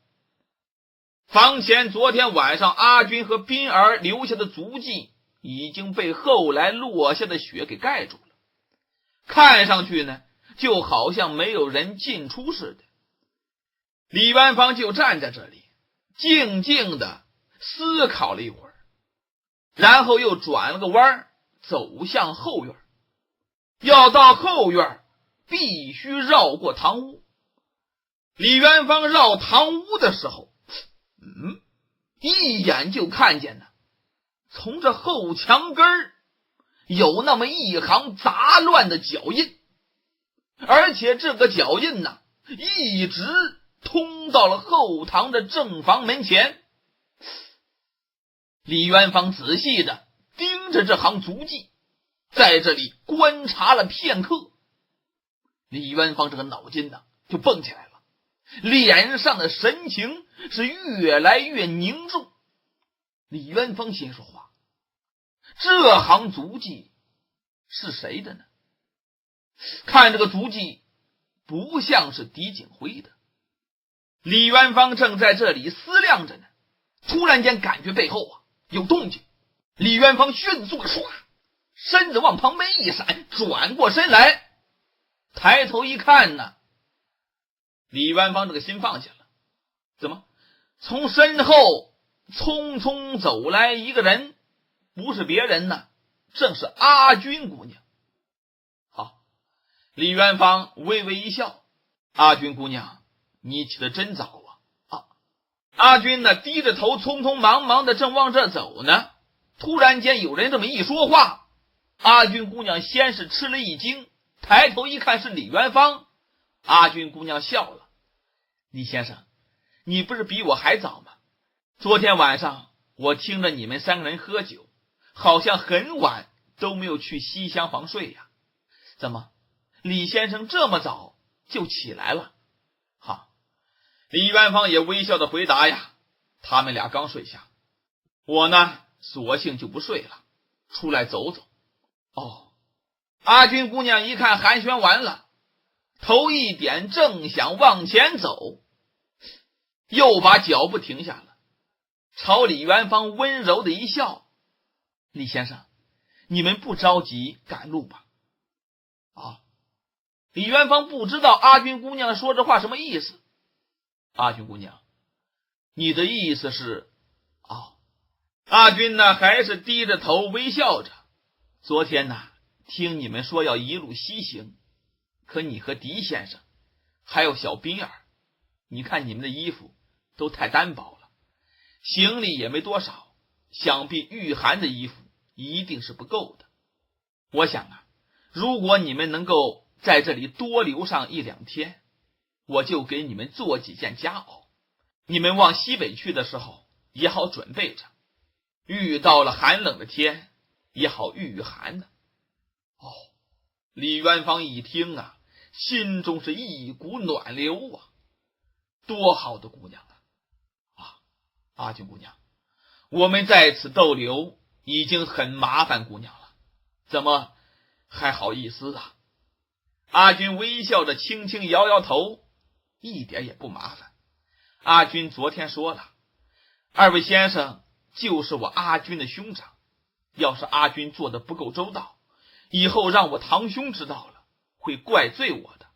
房前昨天晚上阿军和斌儿留下的足迹已经被后来落下的雪给盖住了，看上去呢就好像没有人进出似的。李元芳就站在这里静静的思考了一会儿，然后又转了个弯走向后院。要到后院必须绕过堂屋。李元芳绕堂屋的时候，一眼就看见呢，从这后墙根有那么一行杂乱的脚印，而且这个脚印呢一直通到了后堂的正房门前。李元芳仔细的盯着这行足迹，在这里观察了片刻，李元芳这个脑筋呢就蹦起来了，脸上的神情是越来越凝重。李元芳心说话，这行足迹是谁的呢？看这个足迹不像是狄景辉的。李元芳正在这里思量着呢，突然间感觉背后有动静，李元芳迅速的唰身子往旁边一闪，转过身来，抬头一看呢，李元芳这个心放下了。怎么从身后匆匆走来一个人，不是别人呢，正是阿军姑娘。好，李元芳微微一笑，阿军姑娘，你起得真早啊！阿军呢低着头匆匆忙忙的正往这走呢，突然间有人这么一说话，阿军姑娘先是吃了一惊，抬头一看是李元芳。阿军姑娘笑了，李先生，你不是比我还早吗？昨天晚上我听着你们三个人喝酒，好像很晚都没有去西厢房睡呀。怎么李先生这么早就起来了？好，李元芳也微笑的回答呀，他们俩刚睡下，我呢索性就不睡了，出来走走。哦，阿军姑娘一看寒暄完了，头一点正想往前走，又把脚步停下了，朝李元芳温柔的一笑，李先生，你们不着急赶路吧？李元芳不知道阿军姑娘说这话什么意思。阿军姑娘，你的意思是？阿军呢还是低着头微笑着。昨天呢听你们说要一路西行，可你和狄先生还有小斌儿，你看你们的衣服都太单薄了，行李也没多少，想必御寒的衣服一定是不够的。我想如果你们能够在这里多留上一两天，我就给你们做几件夹袄，你们往西北去的时候也好准备着，遇到了寒冷的天也好御寒呢。李元芳一听心中是一股暖流多好的姑娘阿军姑娘，我们在此逗留已经很麻烦姑娘了，怎么还好意思阿军微笑着轻轻摇摇头，一点也不麻烦。阿军昨天说了，二位先生就是我阿军的兄长，要是阿军做的不够周到，以后让我堂兄知道了会怪罪我的。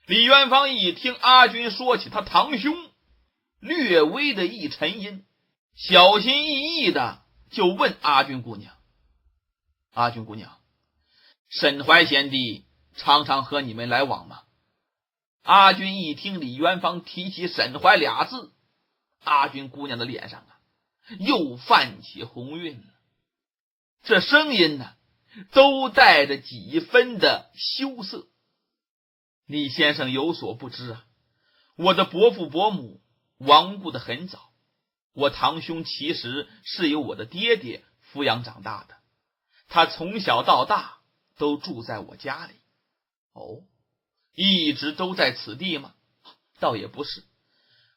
李元芳一听阿军说起他堂兄，略微的一沉吟，小心翼翼的就问阿军姑娘，阿军姑娘，沈怀贤弟常常和你们来往吗？阿军一听李元芳提起沈怀俩字，阿军姑娘的脸上又泛起红晕了，这声音呢都带着几分的羞涩。李先生有所不知我的伯父伯母亡故的很早，我堂兄其实是由我的爹爹抚养长大的，他从小到大都住在我家里。哦，一直都在此地吗？倒也不是，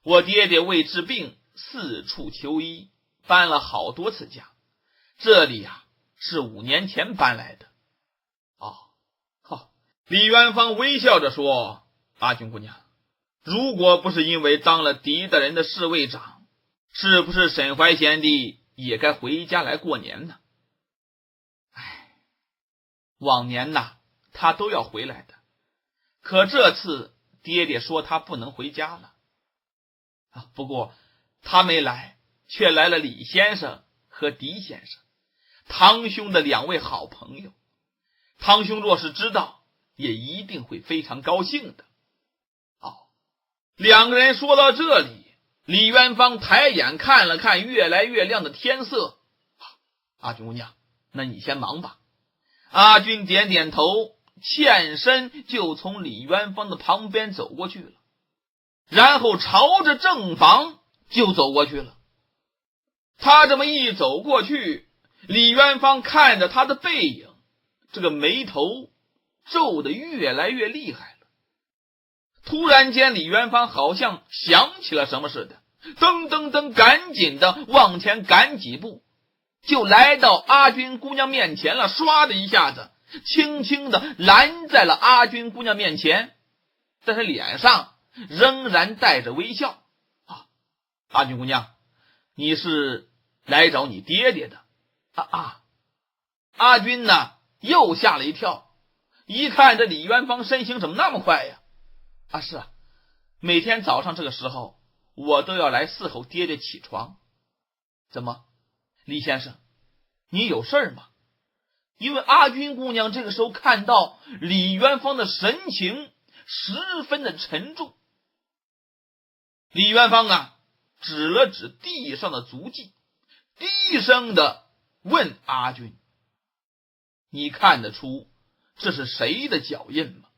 我爹爹为治病四处求医，搬了好多次家，这里呀是5年前搬来的。李元芳微笑着说，阿军姑娘，如果不是因为当了狄大人的侍卫长，是不是沈怀贤弟也该回家来过年呢？往年呐他都要回来的，可这次爹爹说他不能回家了。不过他没来，却来了李先生和狄先生，堂兄的2位好朋友。堂兄若是知道，也一定会非常高兴的。2个人说到这里，李元芳抬眼看了看越来越亮的天色。阿军姑娘，那你先忙吧。阿军点点头，欠身就从李元芳的旁边走过去了，然后朝着正房就走过去了。他这么一走过去，李元芳看着他的背影，这个眉头皱得越来越厉害了。突然间，李元芳好像想起了什么似的，噔噔噔赶紧的往前赶几步，就来到阿军姑娘面前了，唰的一下子轻轻的拦在了阿军姑娘面前，在她脸上仍然带着微笑。阿军姑娘，你是来找你爹爹的？阿军呢又吓了一跳，一看这李元芳身形怎么那么快呀？是啊，每天早上这个时候我都要来伺候爹爹起床。怎么，李先生，你有事吗？因为阿军姑娘这个时候看到李元芳的神情十分的沉重。李元芳指了指地上的足迹，低声的问阿军，你看得出这是谁的脚印吗？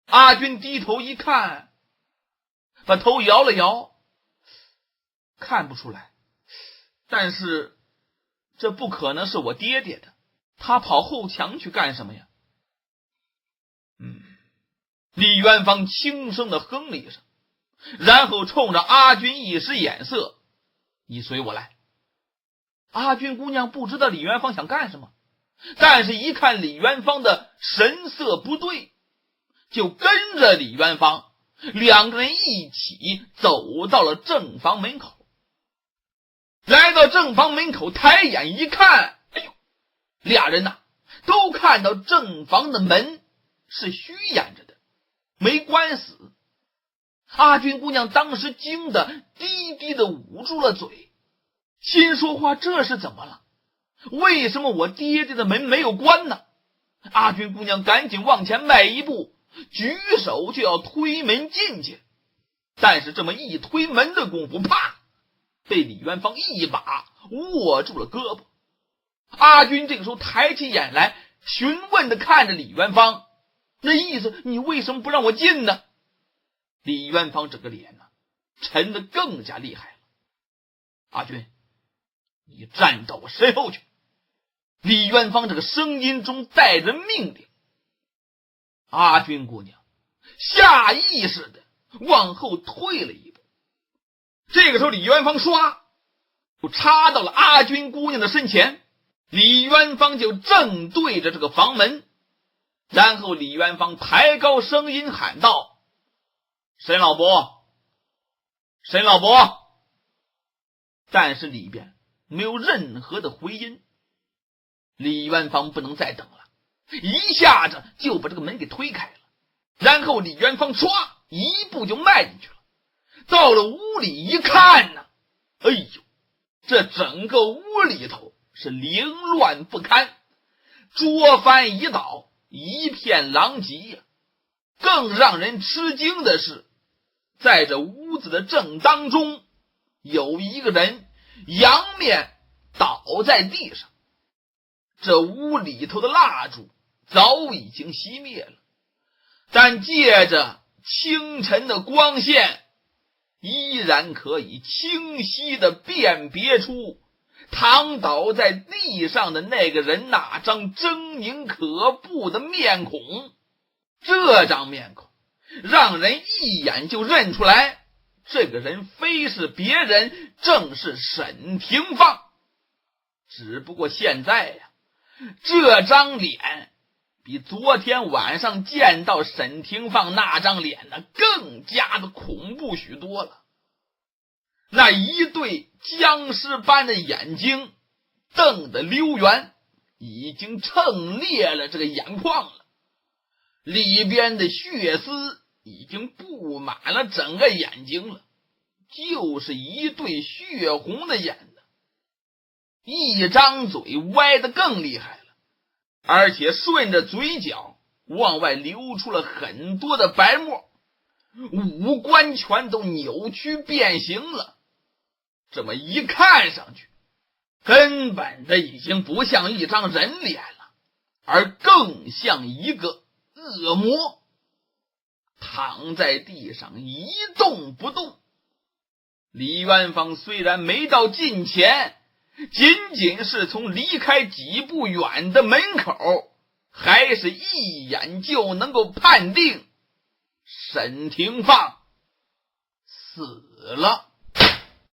阿军低头一看，把头摇了摇，看不出来，但是这不可能是我爹爹的，他跑后墙去干什么呀？李元芳轻声的哼了一声，然后冲着阿军一使眼色，你随我来。阿军姑娘不知道李元芳想干什么，但是一看李元芳的神色不对，就跟着李元芳2个人一起走到了正房门口。来到正房门口，抬眼一看，俩人都看到正房的门是虚掩着的，没关死。阿军姑娘当时惊得低低的捂住了嘴，心说话，这是怎么了？为什么我爹爹的门没有关呢？阿军姑娘赶紧往前迈一步，举手就要推门进去，但是这么一推门的功夫，啪，被李元芳一把握住了胳膊。阿军这个时候抬起眼来，询问的看着李元芳，那意思，你为什么不让我进呢？李元芳整个脸沉得更加厉害了。阿军，你站到我身后去。李元芳这个声音中带着命令。阿军姑娘下意识的往后退了一步，这个时候李元芳唰就插到了阿军姑娘的身前，李元芳就正对着这个房门，然后李元芳抬高声音喊道，沈老伯，沈老伯。但是里边没有任何的回音。李元芳不能再等了，一下子就把这个门给推开了，然后李元芳唰一步就迈进去了。到了屋里一看呢，这整个屋里头是凌乱不堪，桌翻椅倒，一片狼藉呀。更让人吃惊的是，在这屋子的正当中有一个人仰面倒在地上，这屋里头的蜡烛早已经熄灭了，但借着清晨的光线，依然可以清晰地辨别出躺倒在地上的那个人那张狰狞可怖的面孔。这张面孔让人一眼就认出来，这个人非是别人，正是沈廷芳。只不过现在呀，这张脸比昨天晚上见到沈廷芳那张脸呢，更加的恐怖许多了。那一对僵尸般的眼睛瞪得溜圆，已经撑裂了这个眼眶了，里边的血丝已经布满了整个眼睛了，就是一对血红的眼子，一张嘴歪得更厉害了，而且顺着嘴角往外流出了很多的白沫，五官全都扭曲变形了。这么一看上去，根本的已经不像一张人脸了，而更像一个恶魔，躺在地上一动不动。李元芳虽然没到近前，仅仅是从离开几步远的门口，还是一眼就能够判定沈廷芳死了。